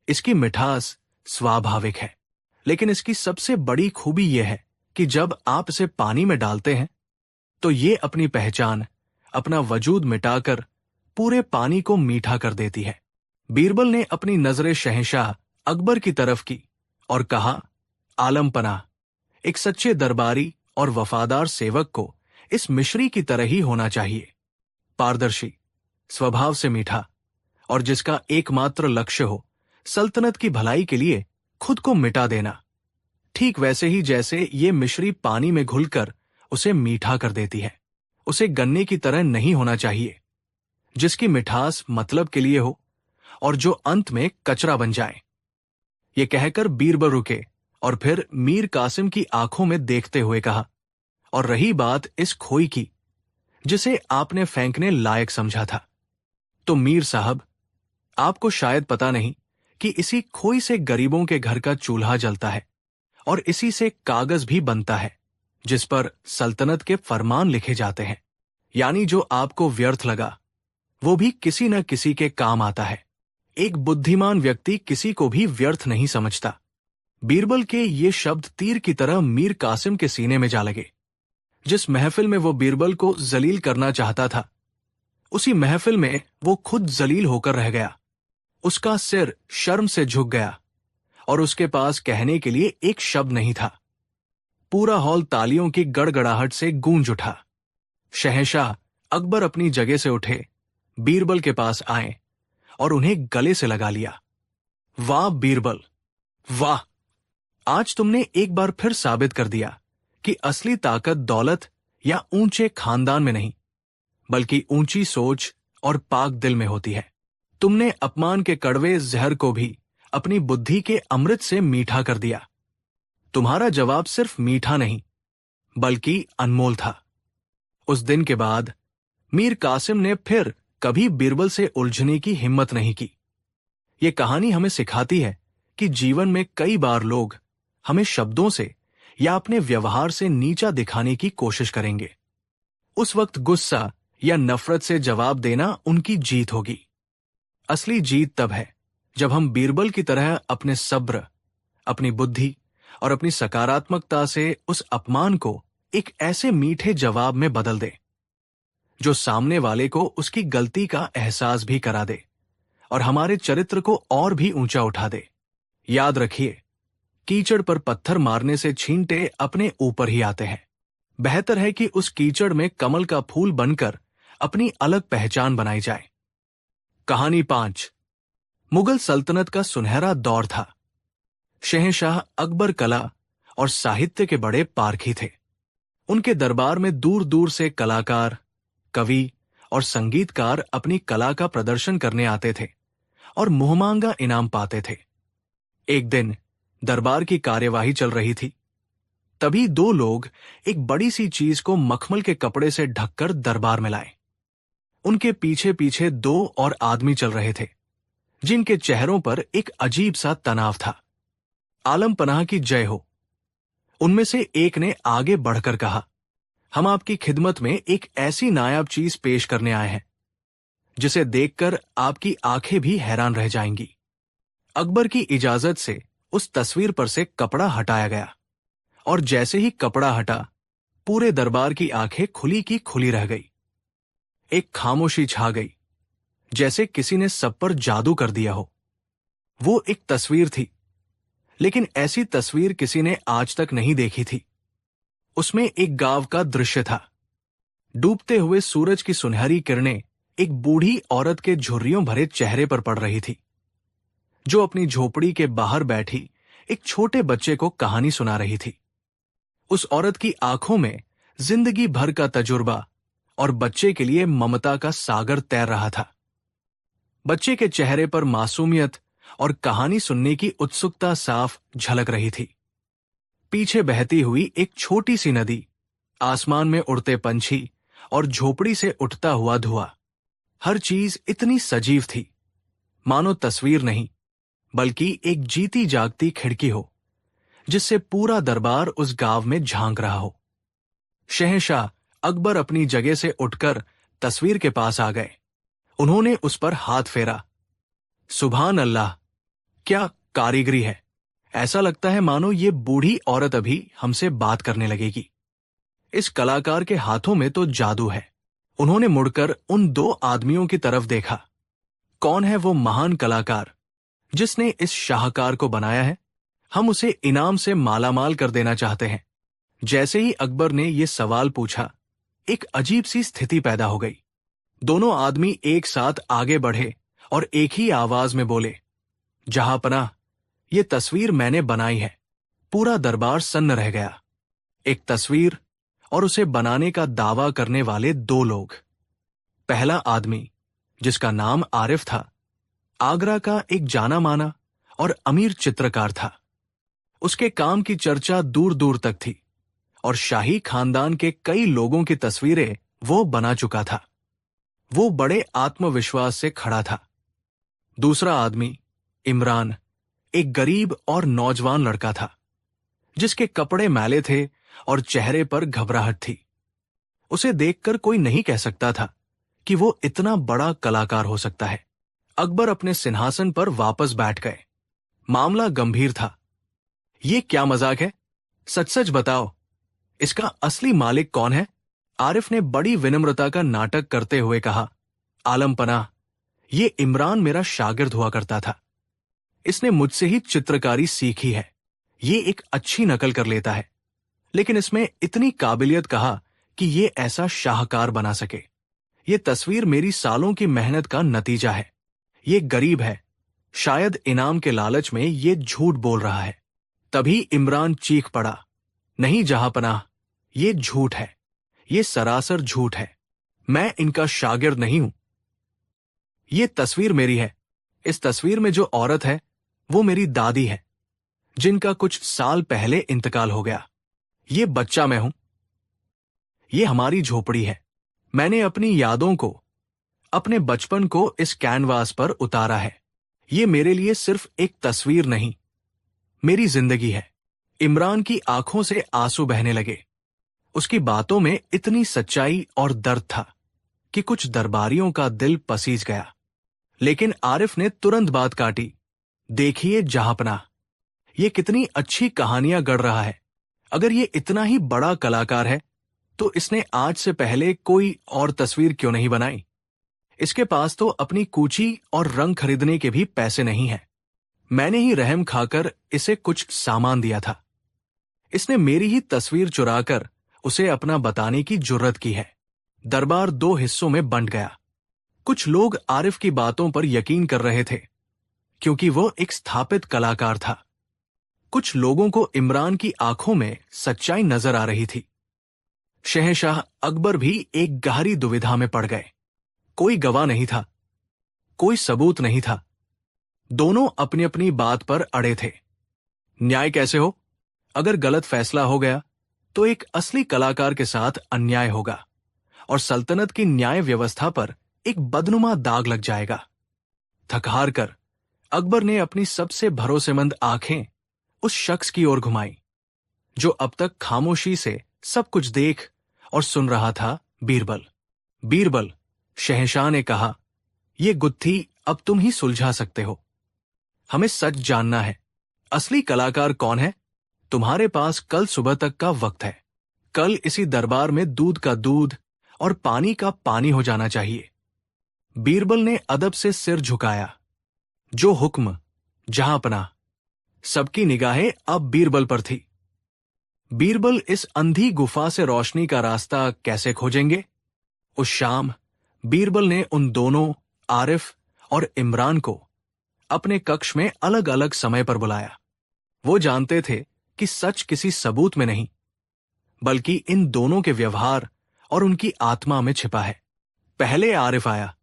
इसकी मिठास स्वाभाविक है, लेकिन इसकी सबसे बड़ी खूबी यह है कि जब आप इसे पानी में डालते हैं तो ये अपनी पहचान, अपना वजूद मिटाकर पूरे पानी को मीठा कर देती है। बीरबल ने अपनी नजरें शहंशाह अकबर की तरफ की और कहा, आलम पनाह, एक सच्चे दरबारी और वफादार सेवक को इस मिश्री की तरह ही होना चाहिए। पारदर्शी, स्वभाव से मीठा, और जिसका एकमात्र लक्ष्य हो सल्तनत की भलाई के लिए खुद को मिटा देना। ठीक वैसे ही जैसे ये मिश्री पानी में घुलकर उसे मीठा कर देती है। उसे गन्ने की तरह नहीं होना चाहिए, जिसकी मिठास मतलब के लिए हो और जो अंत में कचरा बन जाए। ये कहकर बीरबल रुके और फिर मीर कासिम की आंखों में देखते हुए कहा, और रही बात इस खोई की जिसे आपने फेंकने लायक समझा था, तो मीर साहब, आपको शायद पता नहीं कि इसी खोई से गरीबों के घर का चूल्हा जलता है और इसी से कागज भी बनता है जिस पर सल्तनत के फरमान लिखे जाते हैं। यानी जो आपको व्यर्थ लगा वो भी किसी न किसी के काम आता है। एक बुद्धिमान व्यक्ति किसी को भी व्यर्थ नहीं समझता। बीरबल के ये शब्द तीर की तरह मीर कासिम के सीने में जा लगे। जिस महफिल में वो बीरबल को जलील करना चाहता था, उसी महफिल में वो खुद जलील होकर रह गया। उसका सिर शर्म से झुक गया और उसके पास कहने के लिए एक शब्द नहीं था। पूरा हॉल तालियों की गड़गड़ाहट से गूंज उठा। शहंशाह अकबर अपनी जगह से उठे, बीरबल के पास आए और उन्हें गले से लगा लिया। वाह बीरबल, वाह! आज तुमने एक बार फिर साबित कर दिया कि असली ताकत दौलत या ऊंचे खानदान में नहीं, बल्कि ऊंची सोच और पाक दिल में होती है। तुमने अपमान के कड़वे जहर को भी अपनी बुद्धि के अमृत से मीठा कर दिया। तुम्हारा जवाब सिर्फ मीठा नहीं, बल्कि अनमोल था। उस दिन के बाद मीर कासिम ने फिर कभी बीरबल से उलझने की हिम्मत नहीं की। यह कहानी हमें सिखाती है कि जीवन में कई बार लोग हमें शब्दों से या अपने व्यवहार से नीचा दिखाने की कोशिश करेंगे। उस वक्त गुस्सा या नफरत से जवाब देना उनकी जीत होगी। असली जीत तब है जब हम बीरबल की तरह अपने सब्र, अपनी बुद्धि और अपनी सकारात्मकता से उस अपमान को एक ऐसे मीठे जवाब में बदल दें जो सामने वाले को उसकी गलती का एहसास भी करा दे और हमारे चरित्र को और भी ऊंचा उठा दे। याद रखिए, कीचड़ पर पत्थर मारने से छींटे अपने ऊपर ही आते हैं। बेहतर है कि उस कीचड़ में कमल का फूल बनकर अपनी अलग पहचान बनाई जाए। कहानी 5। मुगल सल्तनत का सुनहरा दौर था। शहंशाह अकबर कला और साहित्य के बड़े पारखी थे। उनके दरबार में दूर दूर से कलाकार, कवि और संगीतकार अपनी कला का प्रदर्शन करने आते थे और मुहमांगा इनाम पाते थे। एक दिन दरबार की कार्यवाही चल रही थी। तभी दो लोग एक बड़ी सी चीज को मखमल के कपड़े से ढककर दरबार में लाए। उनके पीछे पीछे 2 और आदमी चल रहे थे जिनके चेहरों पर एक अजीब सा तनाव था। आलम पनाह की जय हो। उनमें से एक ने आगे बढ़कर कहा, हम आपकी खिदमत में एक ऐसी नायाब चीज पेश करने आए हैं जिसे देखकर आपकी आंखें भी हैरान रह जाएंगी। अकबर की इजाजत से उस तस्वीर पर से कपड़ा हटाया गया और जैसे ही कपड़ा हटा, पूरे दरबार की आंखें खुली की खुली रह गई। एक खामोशी छा गई, जैसे किसी ने सब पर जादू कर दिया हो। वो एक तस्वीर थी, लेकिन ऐसी तस्वीर किसी ने आज तक नहीं देखी थी। उसमें एक गांव का दृश्य था। डूबते हुए सूरज की सुनहरी किरणें एक बूढ़ी औरत के झुर्रियों भरे चेहरे पर पड़ रही थी, जो अपनी झोपड़ी के बाहर बैठी एक छोटे बच्चे को कहानी सुना रही थी। उस औरत की आंखों में जिंदगी भर का तजुर्बा और बच्चे के लिए ममता का सागर तैर रहा था। बच्चे के चेहरे पर मासूमियत और कहानी सुनने की उत्सुकता साफ झलक रही थी। पीछे बहती हुई एक छोटी सी नदी, आसमान में उड़ते पंछी और झोपड़ी से उठता हुआ धुआं, हर चीज इतनी सजीव थी मानो तस्वीर नहीं बल्कि एक जीती जागती खिड़की हो जिससे पूरा दरबार उस गांव में झांक रहा हो। शहंशाह अकबर अपनी जगह से उठकर तस्वीर के पास आ गए। उन्होंने उस पर हाथ फेरा। सुभान अल्लाह, क्या कारीगरी है! ऐसा लगता है मानो ये बूढ़ी औरत अभी हमसे बात करने लगेगी। इस कलाकार के हाथों में तो जादू है। उन्होंने मुड़कर उन 2 आदमियों की तरफ देखा। कौन है वो महान कलाकार जिसने इस शाहकार को बनाया है? हम उसे इनाम से मालामाल कर देना चाहते हैं। जैसे ही अकबर ने यह सवाल पूछा, एक अजीब सी स्थिति पैदा हो गई। दोनों आदमी एक साथ आगे बढ़े और एक ही आवाज में बोले, जहांपनाह, ये तस्वीर मैंने बनाई है। पूरा दरबार सन्न रह गया। एक तस्वीर और उसे बनाने का दावा करने वाले 2 लोग। पहला आदमी, जिसका नाम आरिफ था, आगरा का एक जाना माना और अमीर चित्रकार था। उसके काम की चर्चा दूर दूर तक थी और शाही खानदान के कई लोगों की तस्वीरें वो बना चुका था। वो बड़े आत्मविश्वास से खड़ा था। दूसरा आदमी इमरान एक गरीब और नौजवान लड़का था, जिसके कपड़े मैले थे और चेहरे पर घबराहट थी। उसे देखकर कोई नहीं कह सकता था कि वो इतना बड़ा कलाकार हो सकता है। अकबर अपने सिंहासन पर वापस बैठ गए। मामला गंभीर था। ये क्या मजाक है? सच सच बताओ, इसका असली मालिक कौन है? आरिफ ने बड़ी विनम्रता का नाटक करते हुए कहा, आलम पनाह, ये इमरान मेरा शागिर्द हुआ करता था। इसने मुझसे ही चित्रकारी सीखी है। ये एक अच्छी नकल कर लेता है, लेकिन इसमें इतनी काबिलियत कहा कि ये ऐसा शाहकार बना सके। ये तस्वीर मेरी सालों की मेहनत का नतीजा है। ये गरीब है, शायद इनाम के लालच में ये झूठ बोल रहा है। तभी इमरान चीख पड़ा, नहीं जहांपनाह, ये झूठ है, ये सरासर झूठ है। मैं इनका शागिर्द नहीं हूं। ये तस्वीर मेरी है। इस तस्वीर में जो औरत है वो मेरी दादी है, जिनका कुछ साल पहले इंतकाल हो गया। ये बच्चा मैं हूं। ये हमारी झोपड़ी है। मैंने अपनी यादों को, अपने बचपन को इस कैनवास पर उतारा है। ये मेरे लिए सिर्फ एक तस्वीर नहीं, मेरी जिंदगी है। इमरान की आंखों से आंसू बहने लगे। उसकी बातों में इतनी सच्चाई और दर्द था कि कुछ दरबारियों का दिल पसीज गया। लेकिन आरिफ ने तुरंत बात काटी, देखिए जहांपनाह, ये कितनी अच्छी कहानियां गढ़ रहा है। अगर ये इतना ही बड़ा कलाकार है तो इसने आज से पहले कोई और तस्वीर क्यों नहीं बनाई? इसके पास तो अपनी कूची और रंग खरीदने के भी पैसे नहीं हैं। मैंने ही रहम खाकर इसे कुछ सामान दिया था। इसने मेरी ही तस्वीर चुराकर उसे अपना बताने की जुर्रत की है। दरबार दो हिस्सों में बंट गया। कुछ लोग आरिफ की बातों पर यकीन कर रहे थे क्योंकि वो एक स्थापित कलाकार था। कुछ लोगों को इमरान की आंखों में सच्चाई नजर आ रही थी। शहंशाह अकबर भी एक गहरी दुविधा में पड़ गए। कोई गवाह नहीं था, कोई सबूत नहीं था। दोनों अपनी अपनी बात पर अड़े थे। न्याय कैसे हो? अगर गलत फैसला हो गया तो एक असली कलाकार के साथ अन्याय होगा और सल्तनत की न्याय व्यवस्था पर एक बदनुमा दाग लग जाएगा। थक हार कर अकबर ने अपनी सबसे भरोसेमंद आंखें उस शख्स की ओर घुमाई जो अब तक खामोशी से सब कुछ देख और सुन रहा था, बीरबल। बीरबल, शहंशाह ने कहा, यह गुत्थी अब तुम ही सुलझा सकते हो। हमें सच जानना है। असली कलाकार कौन है? तुम्हारे पास कल सुबह तक का वक्त है। कल इसी दरबार में दूध का दूध और पानी का पानी हो जाना चाहिए। बीरबल ने अदब से सिर झुकाया। जो हुक्म, जहांपनाह। सबकी निगाहें अब बीरबल पर थी। बीरबल इस अंधी गुफा से रोशनी का रास्ता कैसे खोजेंगे? उस शाम बीरबल ने उन दोनों, आरिफ और इमरान को अपने कक्ष में अलग अलग समय पर बुलाया। वो जानते थे कि सच किसी सबूत में नहीं, बल्कि इन दोनों के व्यवहार और उनकी आत्मा में छिपा है। पहले आरिफ आया।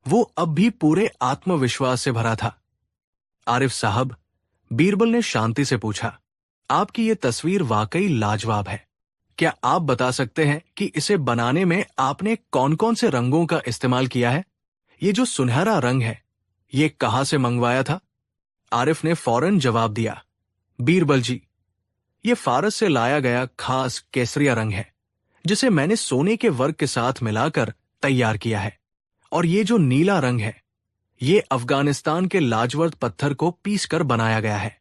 वो अब भी पूरे आत्मविश्वास से भरा था। आरिफ साहब, बीरबल ने शांति से पूछा, आपकी ये तस्वीर वाकई लाजवाब है। क्या आप बता सकते हैं कि इसे बनाने में आपने कौन कौन से रंगों का इस्तेमाल किया है? ये जो सुनहरा रंग है, ये कहां से मंगवाया था? आरिफ ने फौरन जवाब दिया, बीरबल जी, ये फारस से लाया गया खास केसरिया रंग है, जिसे मैंने सोने के वर्क के साथ मिलाकर तैयार किया है। और ये जो नीला रंग है, ये अफगानिस्तान के लाजवर्द पत्थर को पीसकर बनाया गया है।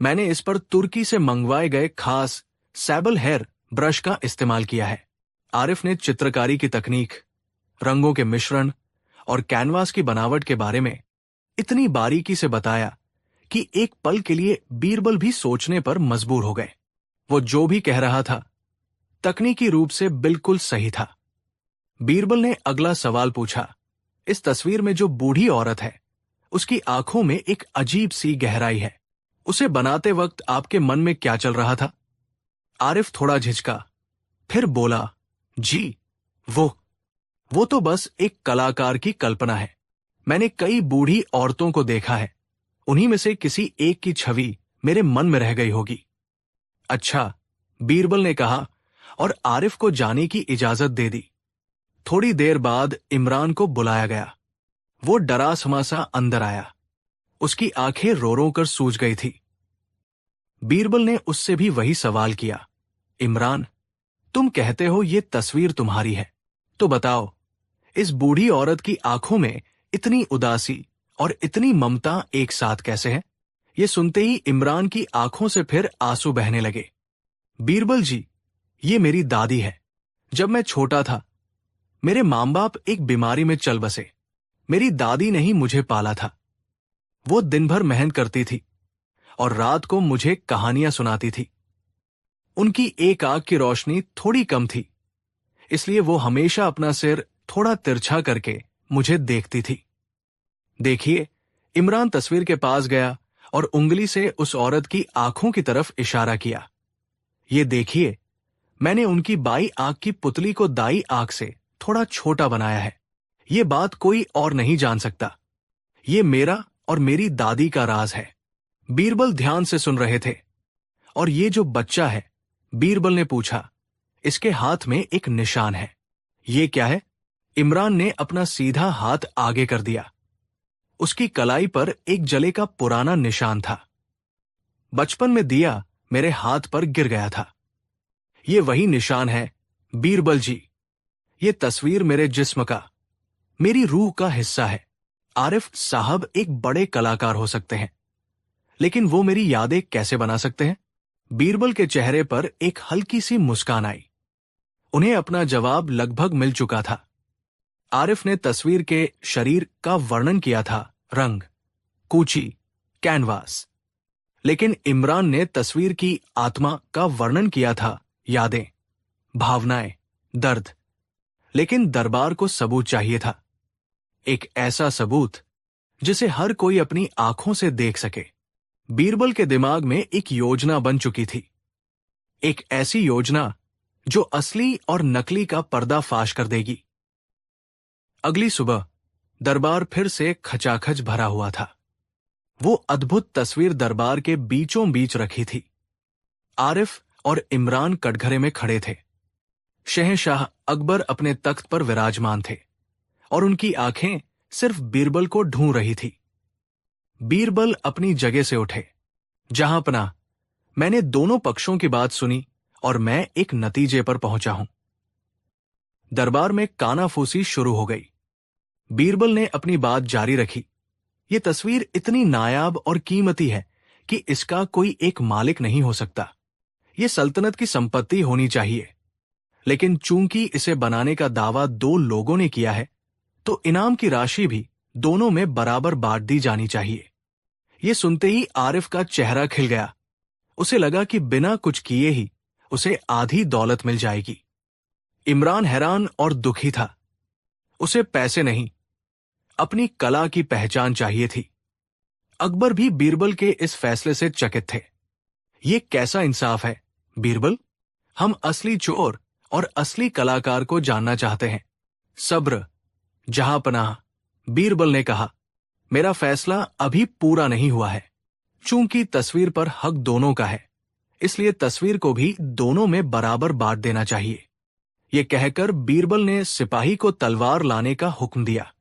मैंने इस पर तुर्की से मंगवाए गए खास सैबल हेयर ब्रश का इस्तेमाल किया है। आरिफ ने चित्रकारी की तकनीक, रंगों के मिश्रण और कैनवास की बनावट के बारे में इतनी बारीकी से बताया कि एक पल के लिए बीरबल भी सोचने पर मजबूर हो गए। वो जो भी कह रहा था, तकनीकी रूप से बिल्कुल सही था। बीरबल ने अगला सवाल पूछा, इस तस्वीर में जो बूढ़ी औरत है, उसकी आंखों में एक अजीब सी गहराई है। उसे बनाते वक्त आपके मन में क्या चल रहा था? आरिफ थोड़ा झिझका, फिर बोला, जी, वो तो बस एक कलाकार की कल्पना है। मैंने कई बूढ़ी औरतों को देखा है, उन्हीं में से किसी एक की छवि मेरे मन में रह गई होगी। अच्छा, बीरबल ने कहा और आरिफ को जाने की इजाजत दे दी। थोड़ी देर बाद इमरान को बुलाया गया। वो डरा समासा अंदर आया। उसकी आंखें रो रो कर सूज गई थी। बीरबल ने उससे भी वही सवाल किया, इमरान, तुम कहते हो ये तस्वीर तुम्हारी है, तो बताओ, इस बूढ़ी औरत की आंखों में इतनी उदासी और इतनी ममता एक साथ कैसे है? ये सुनते ही इमरान की आंखों से फिर आंसू बहने लगे। बीरबल जी, ये मेरी दादी है। जब मैं छोटा था, मेरे माँ बाप एक बीमारी में चल बसे। मेरी दादी ने ही मुझे पाला था। वो दिन भर मेहनत करती थी और रात को मुझे कहानियां सुनाती थी। उनकी एक आंख की रोशनी थोड़ी कम थी, इसलिए वो हमेशा अपना सिर थोड़ा तिरछा करके मुझे देखती थी। देखिए, इमरान तस्वीर के पास गया और उंगली से उस औरत की आंखों की तरफ इशारा किया। ये देखिए, मैंने उनकी बाई आंख की पुतली को दाई आंख से थोड़ा छोटा बनाया है। ये बात कोई और नहीं जान सकता। ये मेरा और मेरी दादी का राज है। बीरबल ध्यान से सुन रहे थे। और ये जो बच्चा है, बीरबल ने पूछा, इसके हाथ में एक निशान है। ये क्या है? इमरान ने अपना सीधा हाथ आगे कर दिया। उसकी कलाई पर एक जले का पुराना निशान था। बचपन में दिया मेरे हाथ पर गिर गया था। ये वही निशान है, बीरबल जी। ये तस्वीर मेरे जिस्म का, मेरी रूह का हिस्सा है। आरिफ साहब एक बड़े कलाकार हो सकते हैं, लेकिन वो मेरी यादें कैसे बना सकते हैं? बीरबल के चेहरे पर एक हल्की सी मुस्कान आई। उन्हें अपना जवाब लगभग मिल चुका था। आरिफ ने तस्वीर के शरीर का वर्णन किया था, रंग, कूची, कैनवास। लेकिन इमरान ने तस्वीर की आत्मा का वर्णन किया था, यादें, भावनाएं, दर्द। लेकिन दरबार को सबूत चाहिए था, एक ऐसा सबूत जिसे हर कोई अपनी आंखों से देख सके। बीरबल के दिमाग में एक योजना बन चुकी थी, एक ऐसी योजना जो असली और नकली का पर्दाफाश कर देगी। अगली सुबह दरबार फिर से खचाखच भरा हुआ था। वो अद्भुत तस्वीर दरबार के बीचों बीच रखी थी। आरिफ और इमरान कटघरे में खड़े थे। शहंशाह अकबर अपने तख्त पर विराजमान थे और उनकी आंखें सिर्फ बीरबल को ढूंढ रही थी। बीरबल अपनी जगह से उठे। जहांपनाह, मैंने दोनों पक्षों की बात सुनी और मैं एक नतीजे पर पहुंचा हूं। दरबार में कानाफूसी शुरू हो गई। बीरबल ने अपनी बात जारी रखी। ये तस्वीर इतनी नायाब और कीमती है कि इसका कोई एक मालिक नहीं हो सकता। ये सल्तनत की संपत्ति होनी चाहिए। लेकिन चूंकि इसे बनाने का दावा दो लोगों ने किया है, तो इनाम की राशि भी दोनों में बराबर बांट दी जानी चाहिए। ये सुनते ही आरिफ का चेहरा खिल गया। उसे लगा कि बिना कुछ किए ही उसे आधी दौलत मिल जाएगी। इमरान हैरान और दुखी था। उसे पैसे नहीं, अपनी कला की पहचान चाहिए थी। अकबर भी बीरबल के इस फैसले से चकित थे। ये कैसा इंसाफ है, बीरबल? हम असली चोर और असली कलाकार को जानना चाहते हैं। सब्र, जहांपनाह, बीरबल ने कहा, मेरा फैसला अभी पूरा नहीं हुआ है। चूंकि तस्वीर पर हक दोनों का है, इसलिए तस्वीर को भी दोनों में बराबर बांट देना चाहिए। ये कहकर बीरबल ने सिपाही को तलवार लाने का हुक्म दिया।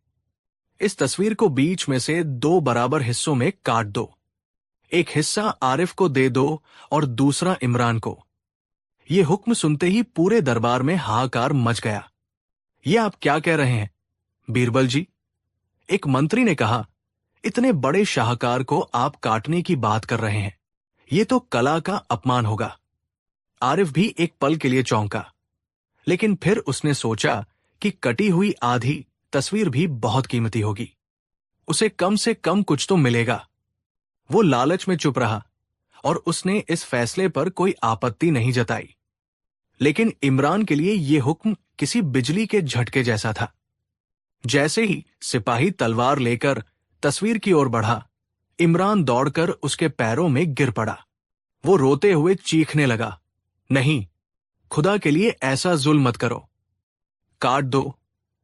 इस तस्वीर को बीच में से दो बराबर हिस्सों में काट दो। एक हिस्सा आरिफ को दे दो और दूसरा इमरान को। ये हुक्म सुनते ही पूरे दरबार में हाहाकार मच गया। ये आप क्या कह रहे हैं, बीरबल जी? एक मंत्री ने कहा, इतने बड़े शाहकार को आप काटने की बात कर रहे हैं। ये तो कला का अपमान होगा। आरिफ भी एक पल के लिए चौंका, लेकिन फिर उसने सोचा कि कटी हुई आधी तस्वीर भी बहुत कीमती होगी। उसे कम से कम कुछ तो मिलेगा। वो लालच में चुप रहा और उसने इस फैसले पर कोई आपत्ति नहीं जताई। लेकिन इमरान के लिए यह हुक्म किसी बिजली के झटके जैसा था। जैसे ही सिपाही तलवार लेकर तस्वीर की ओर बढ़ा, इमरान दौड़कर उसके पैरों में गिर पड़ा। वो रोते हुए चीखने लगा, नहीं, खुदा के लिए ऐसा जुल्म मत करो। काट दो,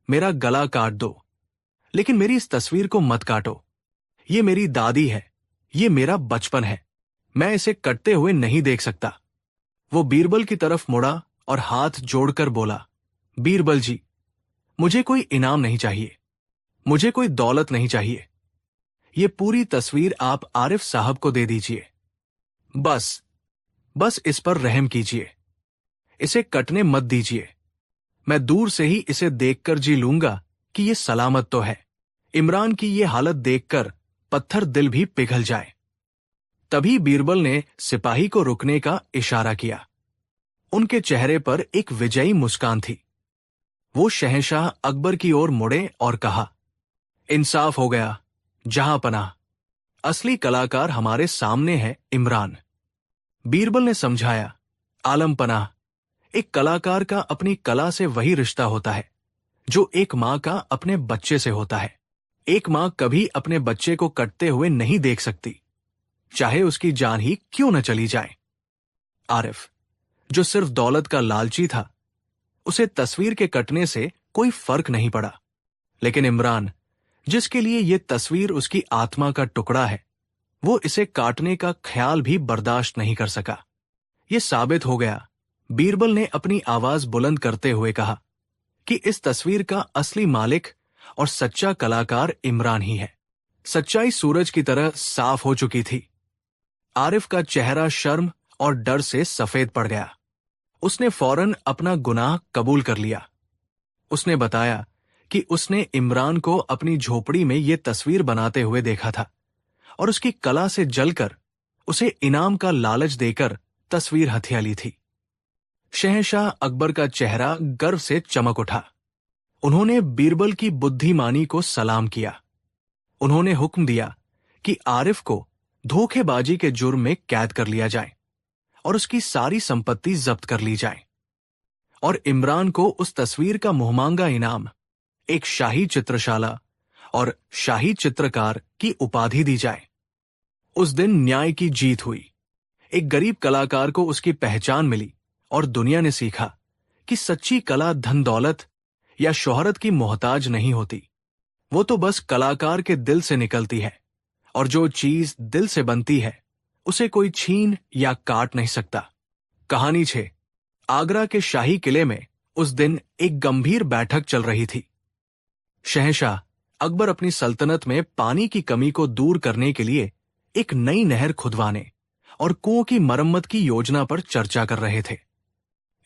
मेरा गला काट दो, लेकिन मेरी इस तस्वीर को मत काटो। ये मेरी दादी है, ये मेरा बचपन है। मैं इसे कटते हुए नहीं देख सकता। वो बीरबल की तरफ मुड़ा और हाथ जोड़कर बोला, बीरबल जी, मुझे कोई इनाम नहीं चाहिए, मुझे कोई दौलत नहीं चाहिए। ये पूरी तस्वीर आप आरिफ साहब को दे दीजिए। बस बस इस पर रहम कीजिए, इसे कटने मत दीजिए। मैं दूर से ही इसे देखकर जी लूंगा कि ये सलामत तो है। इमरान की ये हालत देखकर पत्थर दिल भी पिघल जाए। तभी बीरबल ने सिपाही को रुकने का इशारा किया। उनके चेहरे पर एक विजयी मुस्कान थी। वो शहंशाह अकबर की ओर मुड़े और कहा, इंसाफ हो गया जहां पनाह, असली कलाकार हमारे सामने है इमरान। बीरबल ने समझाया, आलम पनाह, एक कलाकार का अपनी कला से वही रिश्ता होता है जो एक मां का अपने बच्चे से होता है। एक मां कभी अपने बच्चे को कटते हुए नहीं देख सकती, चाहे उसकी जान ही क्यों न चली जाए। आरिफ, जो सिर्फ दौलत का लालची था, उसे तस्वीर के कटने से कोई फर्क नहीं पड़ा। लेकिन इमरान, जिसके लिए यह तस्वीर उसकी आत्मा का टुकड़ा है, वो इसे काटने का ख्याल भी बर्दाश्त नहीं कर सका। यह साबित हो गया, बीरबल ने अपनी आवाज बुलंद करते हुए कहा, कि इस तस्वीर का असली मालिक और सच्चा कलाकार इमरान ही है। सच्चाई सूरज की तरह साफ हो चुकी थी। आरिफ का चेहरा शर्म और डर से सफेद पड़ गया। उसने फौरन अपना गुनाह कबूल कर लिया। उसने बताया कि उसने इमरान को अपनी झोपड़ी में ये तस्वीर बनाते हुए देखा था और उसकी कला से जलकर उसे इनाम का लालच देकर तस्वीर हथिया ली थी। शहंशाह अकबर का चेहरा गर्व से चमक उठा। उन्होंने बीरबल की बुद्धिमानी को सलाम किया। उन्होंने हुक्म दिया कि आरिफ को धोखेबाजी के जुर्म में कैद कर लिया जाए और उसकी सारी संपत्ति जब्त कर ली जाए और इमरान को उस तस्वीर का मुहमांगा इनाम, एक शाही चित्रशाला और शाही चित्रकार की उपाधि दी जाए। उस दिन न्याय की जीत हुई। एक गरीब कलाकार को उसकी पहचान मिली और दुनिया ने सीखा कि सच्ची कला धन दौलत या शोहरत की मोहताज नहीं होती। वो तो बस कलाकार के दिल से निकलती है और जो चीज दिल से बनती है उसे कोई छीन या काट नहीं सकता। कहानी 6। आगरा के शाही किले में उस दिन एक गंभीर बैठक चल रही थी। शहंशाह अकबर अपनी सल्तनत में पानी की कमी को दूर करने के लिए एक नई नहर खुदवाने और कुओं की मरम्मत की योजना पर चर्चा कर रहे थे।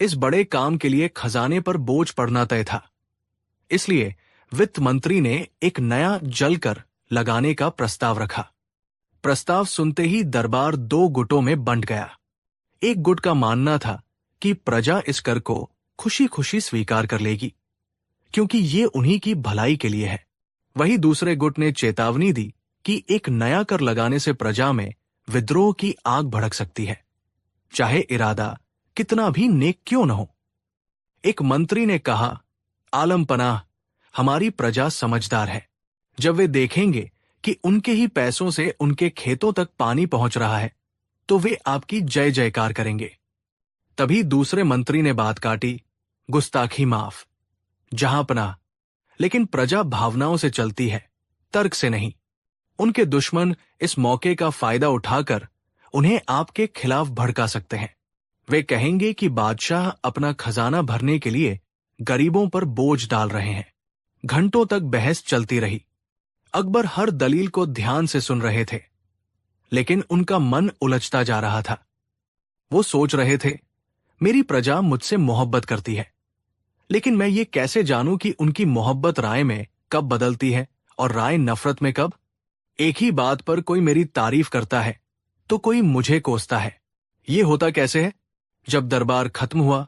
इस बड़े काम के लिए खजाने पर बोझ पड़ना तय था। इसलिए वित्त मंत्री ने एक नया जल कर लगाने का प्रस्ताव रखा। प्रस्ताव सुनते ही दरबार 2 गुटों में बंट गया। एक गुट का मानना था कि प्रजा इस कर को खुशी खुशी स्वीकार कर लेगी, क्योंकि ये उन्हीं की भलाई के लिए है। वहीं दूसरे गुट ने चेतावनी दी कि एक नया कर लगाने से प्रजा में विद्रोह की आग भड़क सकती है, चाहे इरादा कितना भी नेक क्यों न हो। एक मंत्री ने कहा, आलम पनाह, हमारी प्रजा समझदार है। जब वे देखेंगे कि उनके ही पैसों से उनके खेतों तक पानी पहुंच रहा है, तो वे आपकी जय जयकार करेंगे। तभी दूसरे मंत्री ने बात काटी, गुस्ताखी माफ, जहां पनाह, लेकिन प्रजा भावनाओं से चलती है, तर्क से नहीं। उनके दुश्मन इस मौके का फायदा उठाकर उन्हें आपके खिलाफ भड़का सकते हैं। वे कहेंगे कि बादशाह अपना खजाना भरने के लिए गरीबों पर बोझ डाल रहे हैं। घंटों तक बहस चलती रही। अकबर हर दलील को ध्यान से सुन रहे थे, लेकिन उनका मन उलझता जा रहा था। वो सोच रहे थे, मेरी प्रजा मुझसे मोहब्बत करती है, लेकिन मैं ये कैसे जानूं कि उनकी मोहब्बत राय में कब बदलती है और राय नफरत में कब। एक ही बात पर कोई मेरी तारीफ करता है तो कोई मुझे कोसता है। ये होता कैसे है? जब दरबार खत्म हुआ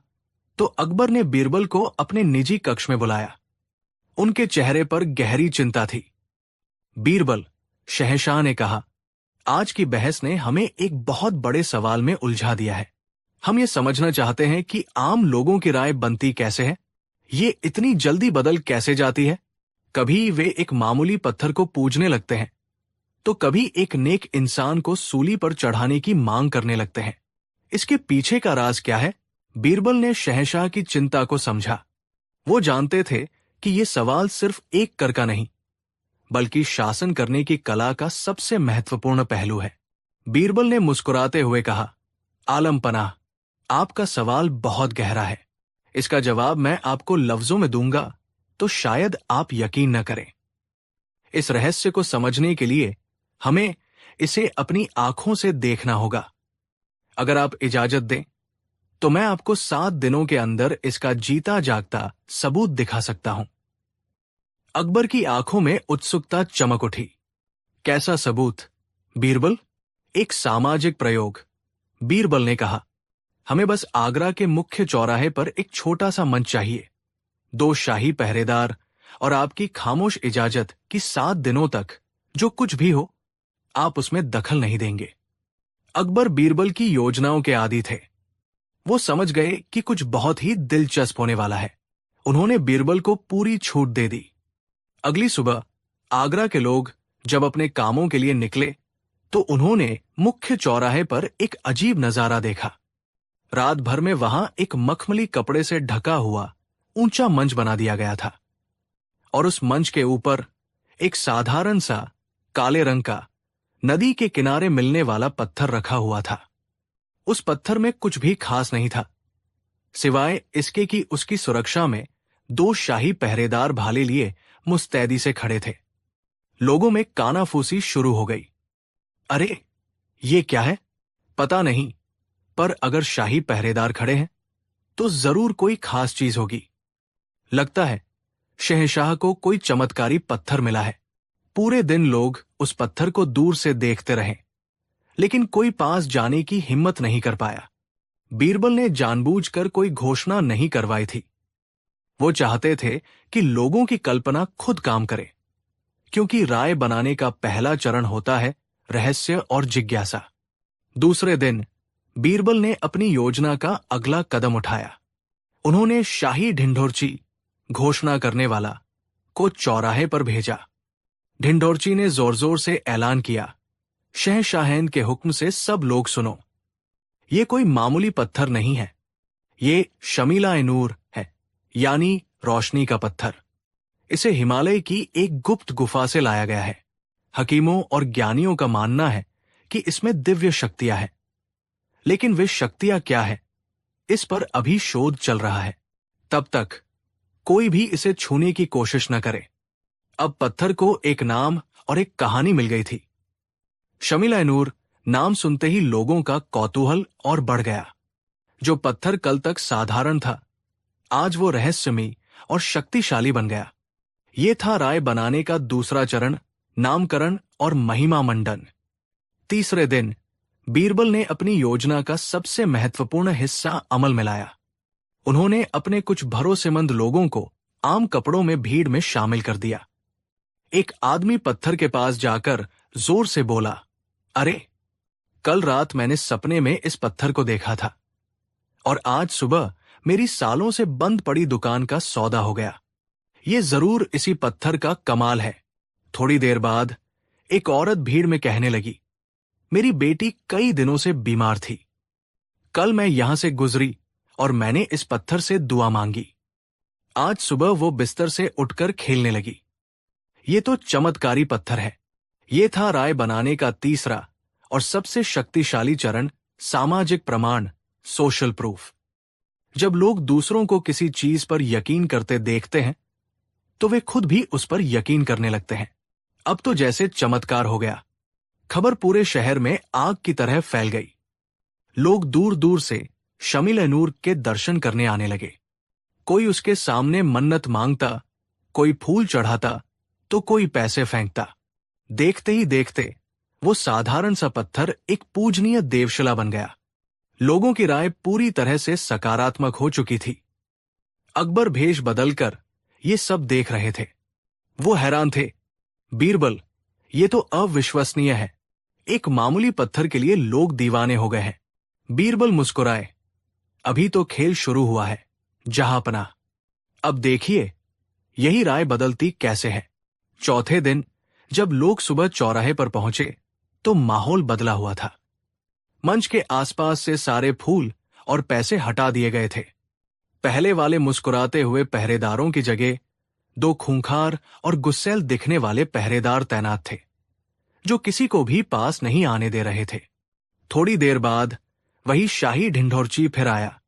तो अकबर ने बीरबल को अपने निजी कक्ष में बुलाया। उनके चेहरे पर गहरी चिंता थी। बीरबल, शहंशाह ने कहा, आज की बहस ने हमें एक बहुत बड़े सवाल में उलझा दिया है। हम ये समझना चाहते हैं कि आम लोगों की राय बनती कैसे है, ये इतनी जल्दी बदल कैसे जाती है। कभी वे एक मामूली पत्थर को पूजने लगते हैं, तो कभी एक नेक इंसान को सूली पर चढ़ाने की मांग करने लगते हैं। इसके पीछे का राज क्या है? बीरबल ने शहंशाह की चिंता को समझा। वो जानते थे कि ये सवाल सिर्फ एक कर का नहीं, बल्कि शासन करने की कला का सबसे महत्वपूर्ण पहलू है। बीरबल ने मुस्कुराते हुए कहा, आलम पनाह, आपका सवाल बहुत गहरा है। इसका जवाब मैं आपको लफ्जों में दूंगा तो शायद आप यकीन न करें। इस रहस्य को समझने के लिए हमें इसे अपनी आंखों से देखना होगा। अगर आप इजाजत दें तो मैं आपको 7 दिनों के अंदर इसका जीता जागता सबूत दिखा सकता हूं। अकबर की आंखों में उत्सुकता चमक उठी। कैसा सबूत बीरबल? एक सामाजिक प्रयोग, बीरबल ने कहा। हमें बस आगरा के मुख्य चौराहे पर एक छोटा सा मंच चाहिए, 2 शाही पहरेदार और आपकी खामोश इजाजत कि 7 दिनों तक जो कुछ भी हो आप उसमें दखल नहीं देंगे। अकबर बीरबल की योजनाओं के आदी थे। वो समझ गए कि कुछ बहुत ही दिलचस्प होने वाला है। उन्होंने बीरबल को पूरी छूट दे दी। अगली सुबह आगरा के लोग जब अपने कामों के लिए निकले तो उन्होंने मुख्य चौराहे पर एक अजीब नजारा देखा। रात भर में वहां एक मखमली कपड़े से ढका हुआ ऊंचा मंच बना दिया गया था और उस मंच के ऊपर एक साधारण सा काले रंग का नदी के किनारे मिलने वाला पत्थर रखा हुआ था। उस पत्थर में कुछ भी खास नहीं था, सिवाय इसके कि उसकी सुरक्षा में 2 शाही पहरेदार भाले लिए मुस्तैदी से खड़े थे। लोगों में कानाफूसी शुरू हो गई। अरे ये क्या है? पता नहीं, पर अगर शाही पहरेदार खड़े हैं तो जरूर कोई खास चीज होगी। लगता है शहंशाह को कोई चमत्कारी पत्थर मिला है। पूरे दिन लोग उस पत्थर को दूर से देखते रहे, लेकिन कोई पास जाने की हिम्मत नहीं कर पाया। बीरबल ने जानबूझकर कोई घोषणा नहीं करवाई थी। वो चाहते थे कि लोगों की कल्पना खुद काम करे, क्योंकि राय बनाने का पहला चरण होता है रहस्य और जिज्ञासा। दूसरे दिन बीरबल ने अपनी योजना का अगला कदम उठाया। उन्होंने शाही ढिंढोरची, घोषणा करने वाला, को चौराहे पर भेजा। ढिंढोरची ने जोर जोर से ऐलान किया, शहंशाहैन के हुक्म से सब लोग सुनो। ये कोई मामूली पत्थर नहीं है, ये शमीला-ए-नूर है, यानी रोशनी का पत्थर। इसे हिमालय की एक गुप्त गुफा से लाया गया है। हकीमों और ज्ञानियों का मानना है कि इसमें दिव्य शक्तियां हैं, लेकिन वे शक्तियां क्या है, इस पर अभी शोध चल रहा है। तब तक कोई भी इसे छूने की कोशिश न करे। अब पत्थर को एक नाम और एक कहानी मिल गई थी। शमीला-ए-नूर नाम सुनते ही लोगों का कौतूहल और बढ़ गया। जो पत्थर कल तक साधारण था, आज वो रहस्यमयी और शक्तिशाली बन गया। ये था राय बनाने का दूसरा चरण, नामकरण और महिमा मंडन। तीसरे दिन बीरबल ने अपनी योजना का सबसे महत्वपूर्ण हिस्सा अमल में लाया। उन्होंने अपने कुछ भरोसेमंद लोगों को आम कपड़ों में भीड़ में शामिल कर दिया। एक आदमी पत्थर के पास जाकर जोर से बोला, अरे कल रात मैंने सपने में इस पत्थर को देखा था और आज सुबह मेरी सालों से बंद पड़ी दुकान का सौदा हो गया। ये जरूर इसी पत्थर का कमाल है। थोड़ी देर बाद एक औरत भीड़ में कहने लगी, मेरी बेटी कई दिनों से बीमार थी। कल मैं यहां से गुजरी और मैंने इस पत्थर से दुआ मांगी। आज सुबह वो बिस्तर से उठकर खेलने लगी। ये तो चमत्कारी पत्थर है। ये था राय बनाने का तीसरा और सबसे शक्तिशाली चरण, सामाजिक प्रमाण, सोशल प्रूफ। जब लोग दूसरों को किसी चीज पर यकीन करते देखते हैं तो वे खुद भी उस पर यकीन करने लगते हैं। अब तो जैसे चमत्कार हो गया। खबर पूरे शहर में आग की तरह फैल गई। लोग दूर दूर से शमील-ए-नूर के दर्शन करने आने लगे। कोई उसके सामने मन्नत मांगता, कोई फूल चढ़ाता तो कोई पैसे फेंकता। देखते ही देखते वो साधारण सा पत्थर एक पूजनीय देवशिला बन गया। लोगों की राय पूरी तरह से सकारात्मक हो चुकी थी। अकबर भेष बदलकर ये सब देख रहे थे। वो हैरान थे। बीरबल, ये तो अविश्वसनीय है। एक मामूली पत्थर के लिए लोग दीवाने हो गए हैं। बीरबल मुस्कुराए, अभी तो खेल शुरू हुआ है जहांपना। अब देखिए यही राय बदलती कैसे है। चौथे दिन जब लोग सुबह चौराहे पर पहुंचे तो माहौल बदला हुआ था। मंच के आसपास से सारे फूल और पैसे हटा दिए गए थे। पहले वाले मुस्कुराते हुए पहरेदारों की जगह 2 खूंखार और गुस्सैल दिखने वाले पहरेदार तैनात थे, जो किसी को भी पास नहीं आने दे रहे थे। थोड़ी देर बाद वही शाही ढिंढोरची फिर आया,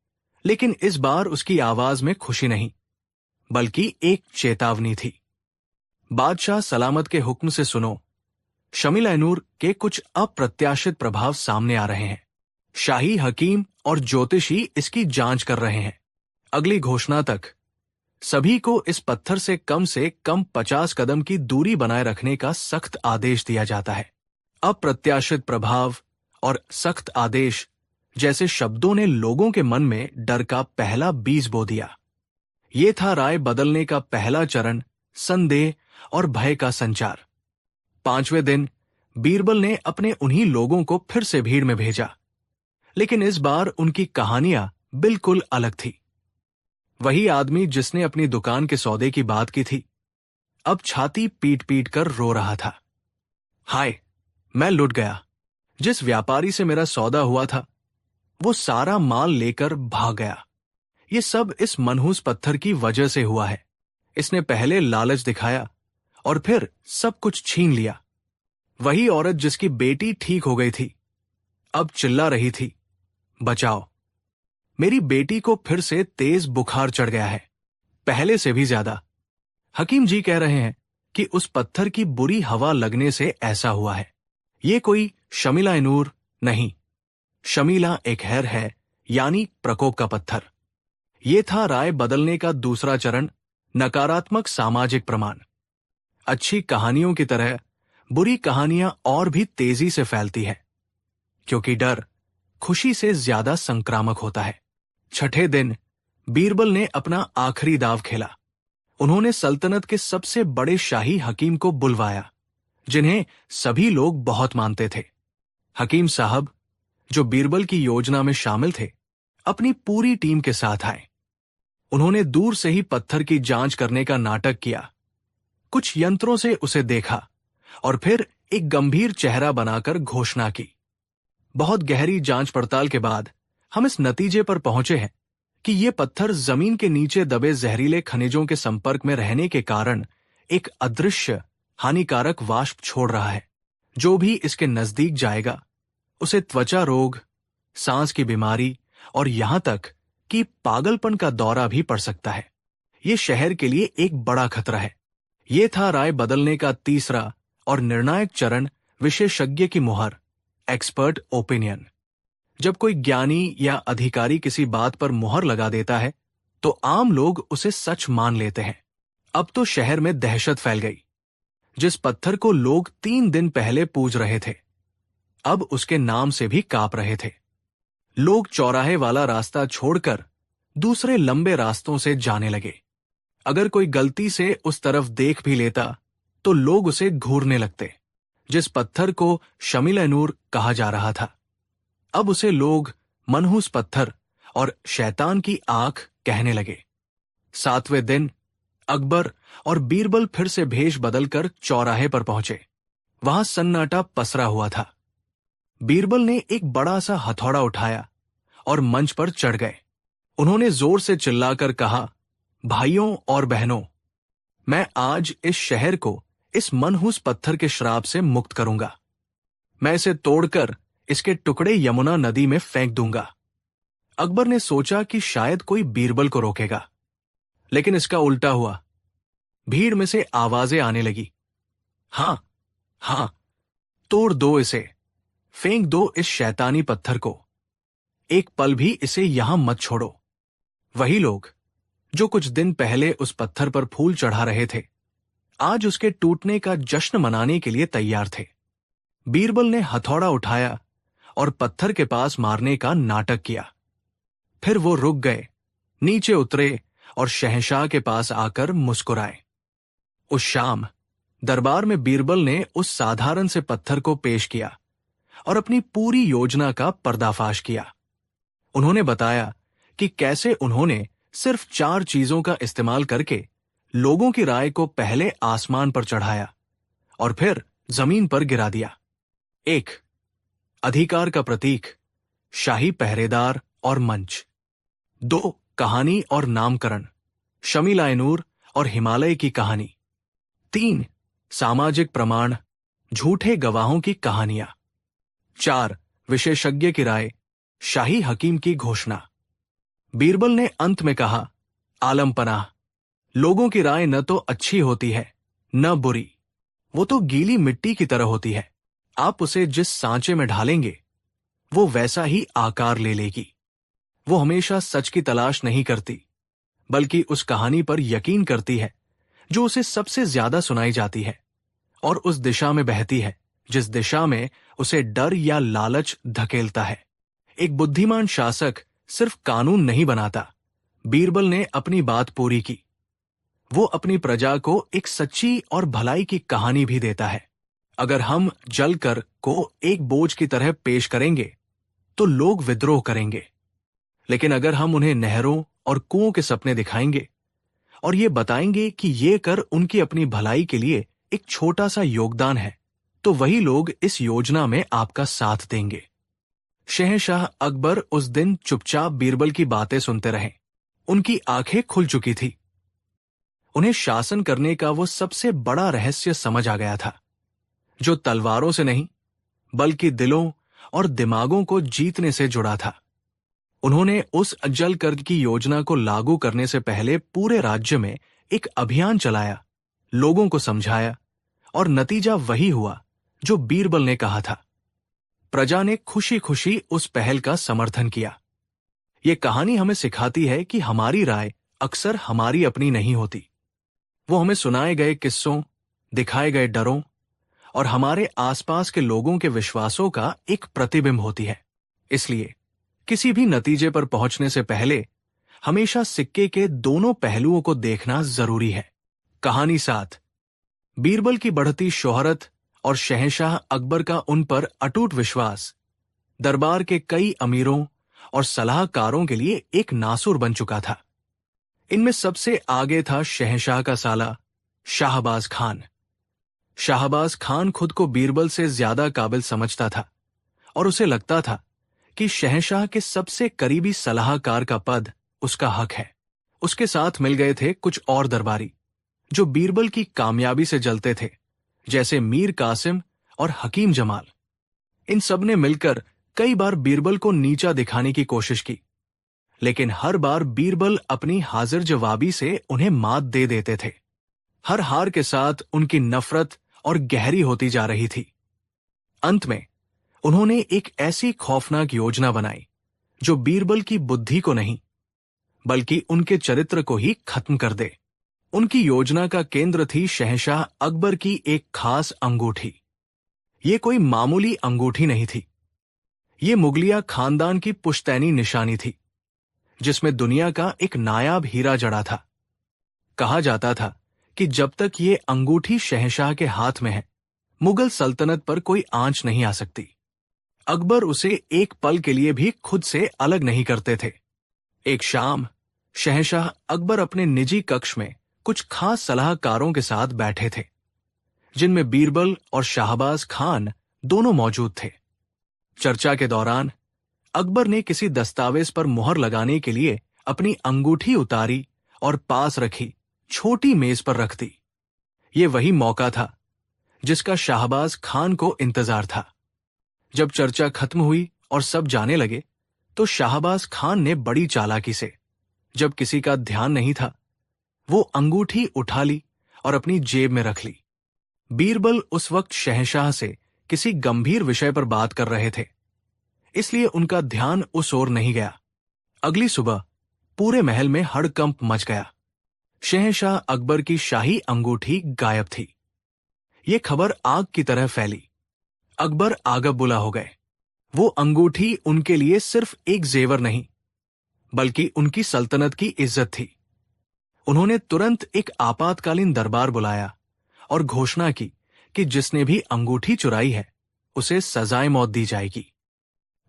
लेकिन इस बार उसकी आवाज में खुशी नहीं, बल्कि एक चेतावनी थी। बादशाह सलामत के हुक्म से सुनो, शमिल-ए-नूर के कुछ अप्रत्याशित प्रभाव सामने आ रहे हैं। शाही हकीम और ज्योतिषी इसकी जांच कर रहे हैं। अगली घोषणा तक सभी को इस पत्थर से कम 50 कदम की दूरी बनाए रखने का सख्त आदेश दिया जाता है। अप्रत्याशित प्रभाव और सख्त आदेश जैसे शब्दों ने लोगों के मन में डर का पहला बीज बो दिया। ये था राय बदलने का पहला चरण, संदेह और भय का संचार। 5वें दिन बीरबल ने अपने उन्हीं लोगों को फिर से भीड़ में भेजा, लेकिन इस बार उनकी कहानियां बिल्कुल अलग थी। वही आदमी जिसने अपनी दुकान के सौदे की बात की थी, अब छाती पीट पीट कर रो रहा था। हाय, मैं लुट गया। जिस व्यापारी से मेरा सौदा हुआ था, वो सारा माल लेकर भाग गया। ये सब इस मनहूस पत्थर की वजह से हुआ है। इसने पहले लालच दिखाया और फिर सब कुछ छीन लिया। वही औरत जिसकी बेटी ठीक हो गई थी, अब चिल्ला रही थी, बचाओ, मेरी बेटी को फिर से तेज बुखार चढ़ गया है, पहले से भी ज्यादा। हकीम जी कह रहे हैं कि उस पत्थर की बुरी हवा लगने से ऐसा हुआ है। ये कोई शमिल-ए-नूर नहीं, शमीला एक हैर है, यानी प्रकोप का पत्थर। ये था राय बदलने का दूसरा चरण, नकारात्मक सामाजिक प्रमाण। अच्छी कहानियों की तरह बुरी कहानियां और भी तेजी से फैलती है, क्योंकि डर खुशी से ज्यादा संक्रामक होता है। 6ठे दिन बीरबल ने अपना आखिरी दाव खेला। उन्होंने सल्तनत के सबसे बड़े शाही हकीम को बुलवाया, जिन्हें सभी लोग बहुत मानते थे। हकीम साहब, जो बीरबल की योजना में शामिल थे, अपनी पूरी टीम के साथ आए। उन्होंने दूर से ही पत्थर की जांच करने का नाटक किया, कुछ यंत्रों से उसे देखा और फिर एक गंभीर चेहरा बनाकर घोषणा की। बहुत गहरी जांच पड़ताल के बाद हम इस नतीजे पर पहुंचे हैं कि ये पत्थर जमीन के नीचे दबे जहरीले खनिजों के संपर्क में रहने के कारण एक अदृश्य हानिकारक वाष्प छोड़ रहा है। जो भी इसके नजदीक जाएगा, उसे त्वचा रोग, सांस की बीमारी और यहां तक कि पागलपन का दौरा भी पड़ सकता है। ये शहर के लिए एक बड़ा खतरा है। ये था राय बदलने का तीसरा और निर्णायक चरण, विशेषज्ञ की मुहर, एक्सपर्ट ओपिनियन। जब कोई ज्ञानी या अधिकारी किसी बात पर मुहर लगा देता है, तो आम लोग उसे सच मान लेते हैं। अब तो शहर में दहशत फैल गई। जिस पत्थर को लोग 3 दिन पहले पूज रहे थे, अब उसके नाम से भी कांप रहे थे। लोग चौराहे वाला रास्ता छोड़कर दूसरे लंबे रास्तों से जाने लगे। अगर कोई गलती से उस तरफ देख भी लेता, तो लोग उसे घूरने लगते। जिस पत्थर को शमिल-ए-नूर कहा जा रहा था, अब उसे लोग मनहूस पत्थर और शैतान की आंख कहने लगे। 7वें दिन अकबर और बीरबल फिर से भेष बदलकर चौराहे पर पहुंचे। वहां सन्नाटा पसरा हुआ था। बीरबल ने एक बड़ा सा हथौड़ा उठाया और मंच पर चढ़ गए। उन्होंने जोर से चिल्लाकर कहा, भाइयों और बहनों, मैं आज इस शहर को इस मनहूस पत्थर के श्राप से मुक्त करूंगा। मैं इसे तोड़कर इसके टुकड़े यमुना नदी में फेंक दूंगा। अकबर ने सोचा कि शायद कोई बीरबल को रोकेगा, लेकिन इसका उल्टा हुआ। भीड़ में से आवाजें आने लगी, हां हां, तोड़ दो इसे, फेंक दो इस शैतानी पत्थर को, एक पल भी इसे यहां मत छोड़ो। वही लोग जो कुछ दिन पहले उस पत्थर पर फूल चढ़ा रहे थे, आज उसके टूटने का जश्न मनाने के लिए तैयार थे। बीरबल ने हथौड़ा उठाया और पत्थर के पास मारने का नाटक किया। फिर वो रुक गए, नीचे उतरे और शहंशाह के पास आकर मुस्कुराए। उस शाम दरबार में बीरबल ने उस साधारण से पत्थर को पेश किया और अपनी पूरी योजना का पर्दाफाश किया। उन्होंने बताया कि कैसे उन्होंने सिर्फ 4 चीजों का इस्तेमाल करके लोगों की राय को पहले आसमान पर चढ़ाया और फिर जमीन पर गिरा दिया। 1. अधिकार का प्रतीक, शाही पहरेदार और मंच। 2. कहानी और नामकरण, शमिल-ए-नूर और हिमालय की कहानी। 3. सामाजिक प्रमाण, झूठे गवाहों की कहानियां। 4. विशेषज्ञ की राय, शाही हकीम की घोषणा। बीरबल ने अंत में कहा, आलम पनाह, लोगों की राय न तो अच्छी होती है न बुरी, वो तो गीली मिट्टी की तरह होती है। आप उसे जिस सांचे में ढालेंगे वो वैसा ही आकार ले लेगी। वो हमेशा सच की तलाश नहीं करती, बल्कि उस कहानी पर यकीन करती है जो उसे सबसे ज्यादा सुनाई जाती है, और उस दिशा में बहती है जिस दिशा में उसे डर या लालच धकेलता है। एक बुद्धिमान शासक सिर्फ कानून नहीं बनाता। बीरबल ने अपनी बात पूरी की। वो अपनी प्रजा को एक सच्ची और भलाई की कहानी भी देता है। अगर हम जलकर को एक बोझ की तरह पेश करेंगे तो लोग विद्रोह करेंगे, लेकिन अगर हम उन्हें नहरों और कुओं के सपने दिखाएंगे और ये बताएंगे कि ये कर उनकी अपनी भलाई के लिए एक छोटा सा योगदान है, तो वही लोग इस योजना में आपका साथ देंगे। शहंशाह अकबर उस दिन चुपचाप बीरबल की बातें सुनते रहे। उनकी आंखें खुल चुकी थी। उन्हें शासन करने का वो सबसे बड़ा रहस्य समझ आ गया था, जो तलवारों से नहीं बल्कि दिलों और दिमागों को जीतने से जुड़ा था। उन्होंने उस जल कर की योजना को लागू करने से पहले पूरे राज्य में एक अभियान चलाया, लोगों को समझाया, और नतीजा वही हुआ जो बीरबल ने कहा था। प्रजा ने खुशी खुशी उस पहल का समर्थन किया। ये कहानी हमें सिखाती है कि हमारी राय अक्सर हमारी अपनी नहीं होती। वो हमें सुनाए गए किस्सों, दिखाए गए डरों और हमारे आसपास के लोगों के विश्वासों का एक प्रतिबिंब होती है। इसलिए किसी भी नतीजे पर पहुंचने से पहले हमेशा सिक्के के दोनों पहलुओं को देखना जरूरी है। कहानी 7। बीरबल की बढ़ती शोहरत और शहंशाह अकबर का उन पर अटूट विश्वास दरबार के कई अमीरों और सलाहकारों के लिए एक नासुर बन चुका था। इनमें सबसे आगे था शहंशाह का साला शाहबाज खान। शाहबाज खान खुद को बीरबल से ज्यादा काबिल समझता था और उसे लगता था कि शहंशाह के सबसे करीबी सलाहकार का पद उसका हक है। उसके साथ मिल गए थे कुछ और दरबारी जो बीरबल की कामयाबी से जलते थे, जैसे मीर कासिम और हकीम जमाल। इन सब ने मिलकर कई बार बीरबल को नीचा दिखाने की कोशिश की, लेकिन हर बार बीरबल अपनी हाजिर जवाबी से उन्हें मात दे देते थे। हर हार के साथ उनकी नफरत और गहरी होती जा रही थी। अंत में उन्होंने एक ऐसी खौफनाक योजना बनाई जो बीरबल की बुद्धि को नहीं बल्कि उनके चरित्र को ही खत्म कर दे। उनकी योजना का केंद्र थी शहंशाह अकबर की एक खास अंगूठी। ये कोई मामूली अंगूठी नहीं थी। ये मुगलिया खानदान की पुश्तैनी निशानी थी, जिसमें दुनिया का एक नायाब हीरा जड़ा था। कहा जाता था कि जब तक ये अंगूठी शहंशाह के हाथ में है, मुगल सल्तनत पर कोई आंच नहीं आ सकती। अकबर उसे एक पल के लिए भी खुद से अलग नहीं करते थे। एक शाम शहंशाह अकबर अपने निजी कक्ष में कुछ खास सलाहकारों के साथ बैठे थे, जिनमें बीरबल और शाहबाज खान दोनों मौजूद थे। चर्चा के दौरान अकबर ने किसी दस्तावेज पर मुहर लगाने के लिए अपनी अंगूठी उतारी और पास रखी छोटी मेज पर रख दी। ये वही मौका था जिसका शाहबाज खान को इंतजार था। जब चर्चा खत्म हुई और सब जाने लगे, तो शाहबाज खान ने बड़ी चालाकी से, जब किसी का ध्यान नहीं था, वो अंगूठी उठा ली और अपनी जेब में रख ली। बीरबल उस वक्त शहंशाह से किसी गंभीर विषय पर बात कर रहे थे, इसलिए उनका ध्यान उस ओर नहीं गया। अगली सुबह पूरे महल में हड़कंप मच गया। शहंशाह अकबर की शाही अंगूठी गायब थी। ये खबर आग की तरह फैली। अकबर आगबुला हो गए। वो अंगूठी उनके लिए सिर्फ एक जेवर नहीं, बल्कि उनकी सल्तनत की इज्जत थी। उन्होंने तुरंत एक आपातकालीन दरबार बुलाया और घोषणा की कि जिसने भी अंगूठी चुराई है उसे सजाए मौत दी जाएगी।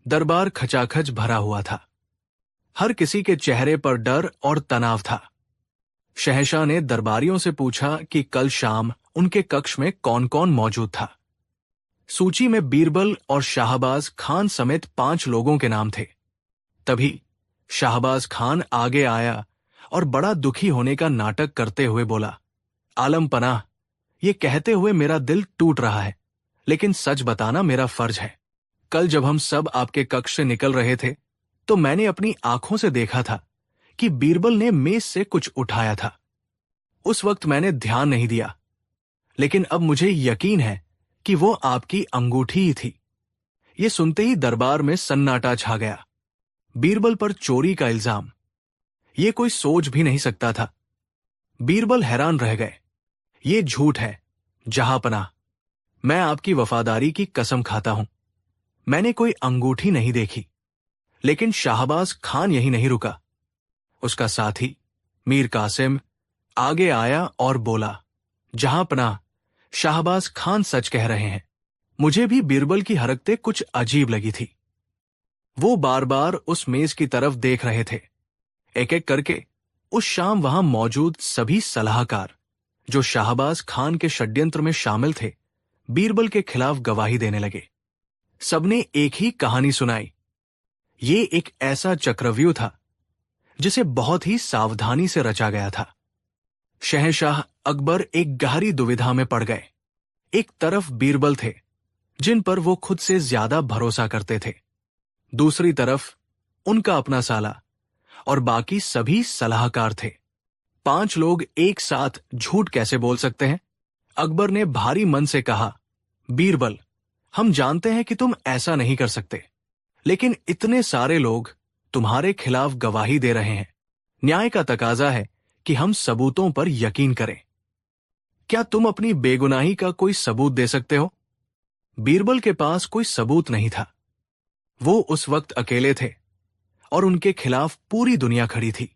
दरबार खचाखच भरा हुआ था। हर किसी के चेहरे पर डर और तनाव था। शहंशाह ने दरबारियों से पूछा कि कल शाम उनके कक्ष में कौन कौन मौजूद था। सूची में बीरबल और शाहबाज खान समेत 5 लोगों के नाम थे। तभी शाहबाज खान आगे आया और बड़ा दुखी होने का नाटक करते हुए बोला, आलम पनाह, ये कहते हुए मेरा दिल टूट रहा है, लेकिन सच बताना मेरा फर्ज है। कल जब हम सब आपके कक्ष से निकल रहे थे, तो मैंने अपनी आंखों से देखा था कि बीरबल ने मेज से कुछ उठाया था। उस वक्त मैंने ध्यान नहीं दिया, लेकिन अब मुझे यकीन है कि वो आपकी अंगूठी ही थी। ये सुनते ही दरबार में सन्नाटा छा गया। बीरबल पर चोरी का इल्जाम, ये कोई सोच भी नहीं सकता था। बीरबल हैरान रह गए। ये झूठ है जहांपनाह, मैं आपकी वफादारी की कसम खाता हूं, मैंने कोई अंगूठी नहीं देखी। लेकिन शाहबाज खान यही नहीं रुका। उसका साथी मीर कासिम आगे आया और बोला, जहांपनाह, शाहबाज खान सच कह रहे हैं। मुझे भी बीरबल की हरकतें कुछ अजीब लगी थी। वो बार बार उस मेज की तरफ देख रहे थे। एक एक करके उस शाम वहां मौजूद सभी सलाहकार जो शाहबाज खान के षड्यंत्र में शामिल थे, बीरबल के खिलाफ गवाही देने लगे। सबने एक ही कहानी सुनाई। ये एक ऐसा चक्रव्यूह था जिसे बहुत ही सावधानी से रचा गया था। शहंशाह अकबर एक गहरी दुविधा में पड़ गए। एक तरफ बीरबल थे जिन पर वो खुद से ज्यादा भरोसा करते थे, दूसरी तरफ उनका अपना साला और बाकी सभी सलाहकार थे। 5 लोग एक साथ झूठ कैसे बोल सकते हैं? अकबर ने भारी मन से कहा, बीरबल, हम जानते हैं कि तुम ऐसा नहीं कर सकते, लेकिन इतने सारे लोग तुम्हारे खिलाफ गवाही दे रहे हैं। न्याय का तकाजा है कि हम सबूतों पर यकीन करें। क्या तुम अपनी बेगुनाही का कोई सबूत दे सकते हो? बीरबल के पास कोई सबूत नहीं था। वो उस वक्त अकेले थे और उनके खिलाफ पूरी दुनिया खड़ी थी।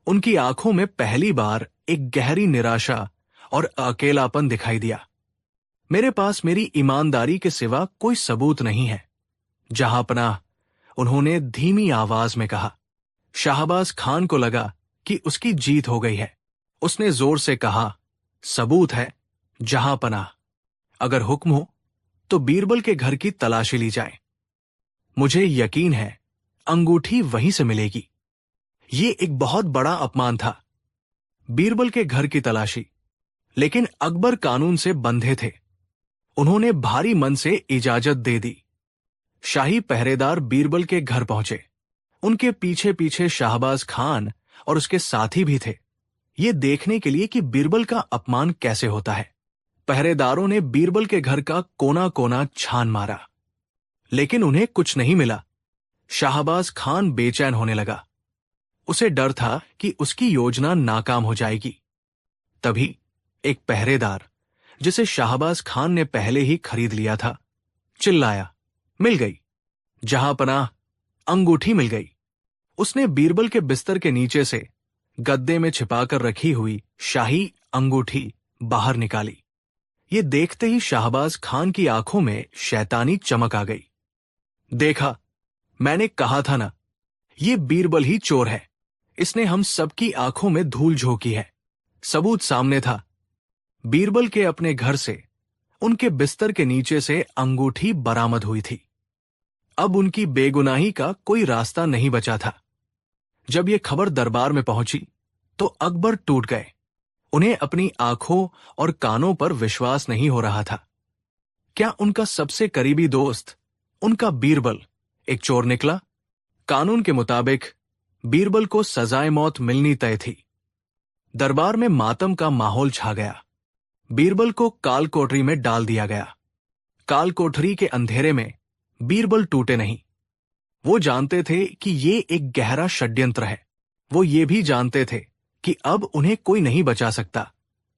उनकी आंखों में पहली बार एक गहरी निराशा और अकेलापन दिखाई दिया। मेरे पास मेरी ईमानदारी के सिवा कोई सबूत नहीं है, जहांपनाह, उन्होंने धीमी आवाज में कहा। शाहबाज खान को लगा कि उसकी जीत हो गई है। उसने जोर से कहा, सबूत है जहांपनाह, अगर हुक्म हो तो बीरबल के घर की तलाशी ली जाए। मुझे यकीन है अंगूठी वहीं से मिलेगी। ये एक बहुत बड़ा अपमान था, बीरबल के घर की तलाशी। लेकिन अकबर कानून से बंधे थे। उन्होंने भारी मन से इजाजत दे दी। शाही पहरेदार बीरबल के घर पहुंचे। उनके पीछे पीछे शाहबाज खान और उसके साथी भी थे, ये देखने के लिए कि बीरबल का अपमान कैसे होता है। पहरेदारों ने बीरबल के घर का कोना कोना छान मारा, लेकिन उन्हें कुछ नहीं मिला। शाहबाज खान बेचैन होने लगा। उसे डर था कि उसकी योजना नाकाम हो जाएगी। तभी एक पहरेदार, जिसे शाहबाज खान ने पहले ही खरीद लिया था, चिल्लाया, मिल गई जहांपनाह, अंगूठी मिल गई। उसने बीरबल के बिस्तर के नीचे से गद्दे में छिपाकर रखी हुई शाही अंगूठी बाहर निकाली। ये देखते ही शाहबाज खान की आंखों में शैतानी चमक आ गई। देखा, मैंने कहा था ना, ये बीरबल ही चोर है। इसने हम सबकी आंखों में धूल झोंकी है। सबूत सामने था। बीरबल के अपने घर से, उनके बिस्तर के नीचे से अंगूठी बरामद हुई थी। अब उनकी बेगुनाही का कोई रास्ता नहीं बचा था। जब ये खबर दरबार में पहुंची तो अकबर टूट गए। उन्हें अपनी आंखों और कानों पर विश्वास नहीं हो रहा था। क्या उनका सबसे करीबी दोस्त, उनका बीरबल, एक चोर निकला? कानून के मुताबिक बीरबल को सजाए मौत मिलनी तय थी। दरबार में मातम का माहौल छा गया। बीरबल को काल कोठरी में डाल दिया गया। काल कोठरी के अंधेरे में बीरबल टूटे नहीं। वो जानते थे कि ये एक गहरा षड्यंत्र है। वो ये भी जानते थे कि अब उन्हें कोई नहीं बचा सकता,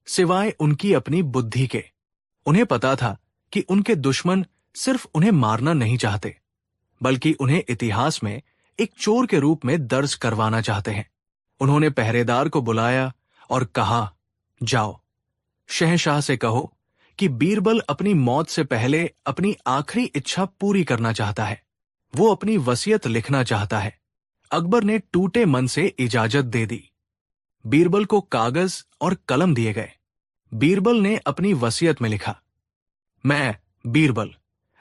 सिवाय उनकी अपनी बुद्धि के। उन्हें पता था कि उनके दुश्मन सिर्फ उन्हें मारना नहीं चाहते, बल्कि उन्हें इतिहास में एक चोर के रूप में दर्ज करवाना चाहते हैं। उन्होंने पहरेदार को बुलाया और कहा, जाओ, शहंशाह से कहो कि बीरबल अपनी मौत से पहले अपनी आखिरी इच्छा पूरी करना चाहता है। वो अपनी वसीयत लिखना चाहता है। अकबर ने टूटे मन से इजाजत दे दी। बीरबल को कागज और कलम दिए गए। बीरबल ने अपनी वसीयत में लिखा, मैं बीरबल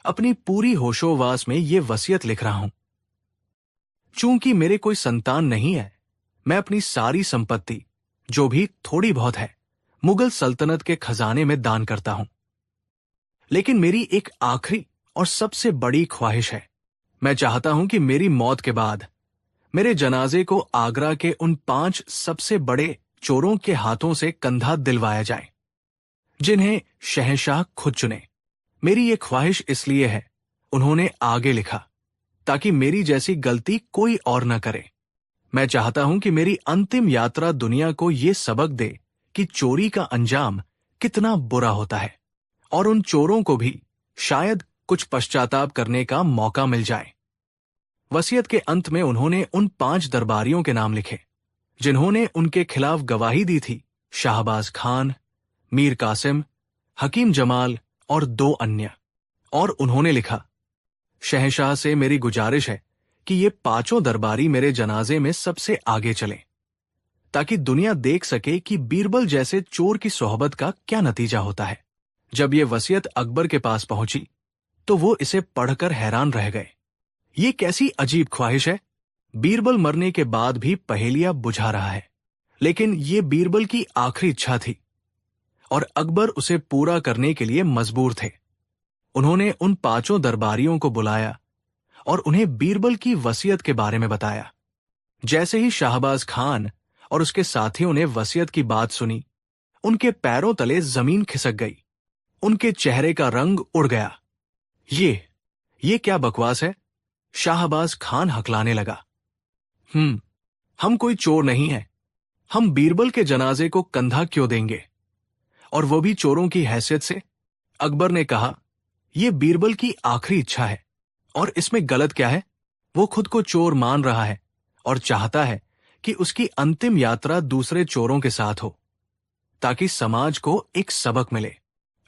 अपनी पूरी होशोवास में ये वसीयत लिख रहा हूं। चूंकि मेरे कोई संतान नहीं है, मैं अपनी सारी संपत्ति, जो भी थोड़ी बहुत है, मुगल सल्तनत के खजाने में दान करता हूं। लेकिन मेरी एक आखिरी और सबसे बड़ी ख्वाहिश है। मैं चाहता हूं कि मेरी मौत के बाद मेरे जनाजे को आगरा के उन 5 सबसे बड़े चोरों के हाथों से कंधा दिलवाया जाए, जिन्हें शहंशाह खुद चुने। मेरी ये ख्वाहिश इसलिए है, उन्होंने आगे लिखा, ताकि मेरी जैसी गलती कोई और न करे। मैं चाहता हूं कि मेरी अंतिम यात्रा दुनिया को ये सबक दे कि चोरी का अंजाम कितना बुरा होता है, और उन चोरों को भी शायद कुछ पश्चाताप करने का मौका मिल जाए। वसीयत के अंत में उन्होंने उन 5 दरबारियों के नाम लिखे जिन्होंने उनके खिलाफ गवाही दी थी, शाहबाज खान, मीर कासिम, हकीम जमाल और 2 अन्य। और उन्होंने लिखा, शहंशाह से मेरी गुजारिश है कि ये 5 दरबारी मेरे जनाजे में सबसे आगे चलें, ताकि दुनिया देख सके कि बीरबल जैसे चोर की सोहबत का क्या नतीजा होता है। जब ये वसीयत अकबर के पास पहुंची तो वो इसे पढ़कर हैरान रह गए। ये कैसी अजीब ख्वाहिश है, बीरबल मरने के बाद भी पहेलियां बुझा रहा है। लेकिन ये बीरबल की आखिरी इच्छा थी और अकबर उसे पूरा करने के लिए मजबूर थे। उन्होंने उन 5 दरबारियों को बुलाया और उन्हें बीरबल की वसीयत के बारे में बताया। जैसे ही शाहबाज खान और उसके साथियों ने वसीयत की बात सुनी, उनके पैरों तले जमीन खिसक गई, उनके चेहरे का रंग उड़ गया। ये क्या बकवास है? शाहबाज खान हकलाने लगा। हम कोई चोर नहीं है। हम बीरबल के जनाजे को कंधा क्यों देंगे, और वो भी चोरों की हैसियत से? अकबर ने कहा, यह बीरबल की आखिरी इच्छा है और इसमें गलत क्या है? वो खुद को चोर मान रहा है और चाहता है कि उसकी अंतिम यात्रा दूसरे चोरों के साथ हो, ताकि समाज को एक सबक मिले।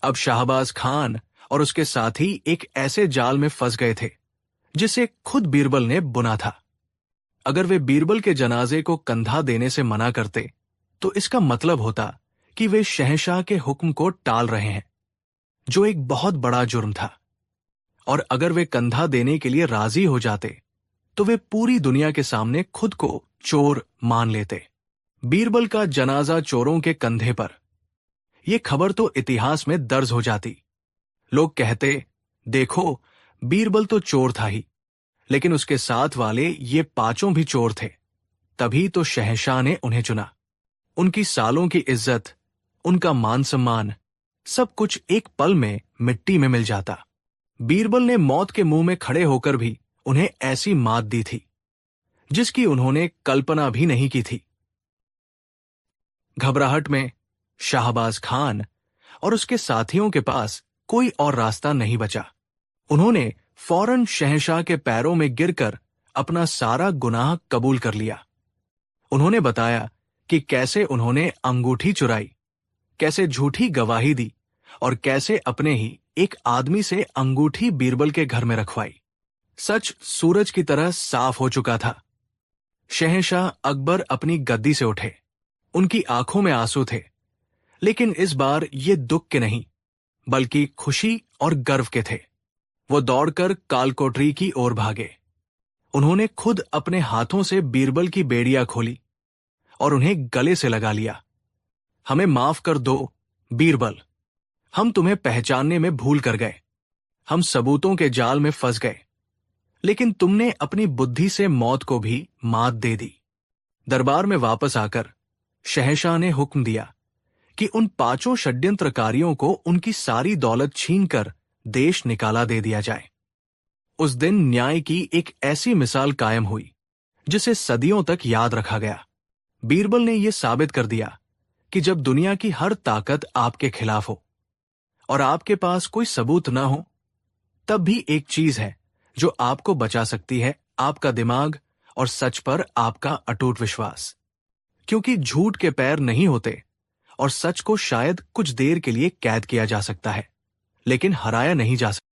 अब शाहबाज खान और उसके साथी एक ऐसे जाल में फंस गए थे जिसे खुद बीरबल ने बुना था। अगर वे बीरबल के जनाजे को कंधा देने से मना करते तो इसका मतलब होता कि वे शहंशाह के हुक्म को टाल रहे हैं, जो एक बहुत बड़ा जुर्म था। और अगर वे कंधा देने के लिए राजी हो जाते तो वे पूरी दुनिया के सामने खुद को चोर मान लेते। बीरबल का जनाजा चोरों के कंधे पर, यह खबर तो इतिहास में दर्ज हो जाती। लोग कहते, देखो बीरबल तो चोर था ही, लेकिन उसके साथ वाले ये 5 भी चोर थे। तभी तो शहंशाह ने उन्हें चुना। उनकी सालों की इज्जत, उनका मान सम्मान, सब कुछ एक पल में मिट्टी में मिल जाता। बीरबल ने मौत के मुंह में खड़े होकर भी उन्हें ऐसी मात दी थी जिसकी उन्होंने कल्पना भी नहीं की थी। घबराहट में शाहबाज खान और उसके साथियों के पास कोई और रास्ता नहीं बचा। उन्होंने फौरन शहंशाह के पैरों में गिरकर अपना सारा गुनाह कबूल कर लिया। उन्होंने बताया कि कैसे उन्होंने अंगूठी चुराई, कैसे झूठी गवाही दी और कैसे अपने ही एक आदमी से अंगूठी बीरबल के घर में रखवाई। सच सूरज की तरह साफ हो चुका था। शहंशाह अकबर अपनी गद्दी से उठे। उनकी आंखों में आंसू थे, लेकिन इस बार ये दुख के नहीं बल्कि खुशी और गर्व के थे। वो दौड़कर कालकोठरी की ओर भागे। उन्होंने खुद अपने हाथों से बीरबल की बेड़ियां खोली और उन्हें गले से लगा लिया। हमें माफ कर दो बीरबल, हम तुम्हें पहचानने में भूल कर गए। हम सबूतों के जाल में फंस गए, लेकिन तुमने अपनी बुद्धि से मौत को भी मात दे दी। दरबार में वापस आकर शहंशाह ने हुक्म दिया कि उन 5 षड्यंत्रकारियों को उनकी सारी दौलत छीनकर देश निकाला दे दिया जाए। उस दिन न्याय की एक ऐसी मिसाल कायम हुई जिसे सदियों तक याद रखा गया। बीरबल ने यह साबित कर दिया कि जब दुनिया की हर ताकत आपके खिलाफ हो और आपके पास कोई सबूत ना हो, तब भी एक चीज है जो आपको बचा सकती है, आपका दिमाग और सच पर आपका अटूट विश्वास। क्योंकि झूठ के पैर नहीं होते और सच को शायद कुछ देर के लिए कैद किया जा सकता है, लेकिन हराया नहीं जा सकता।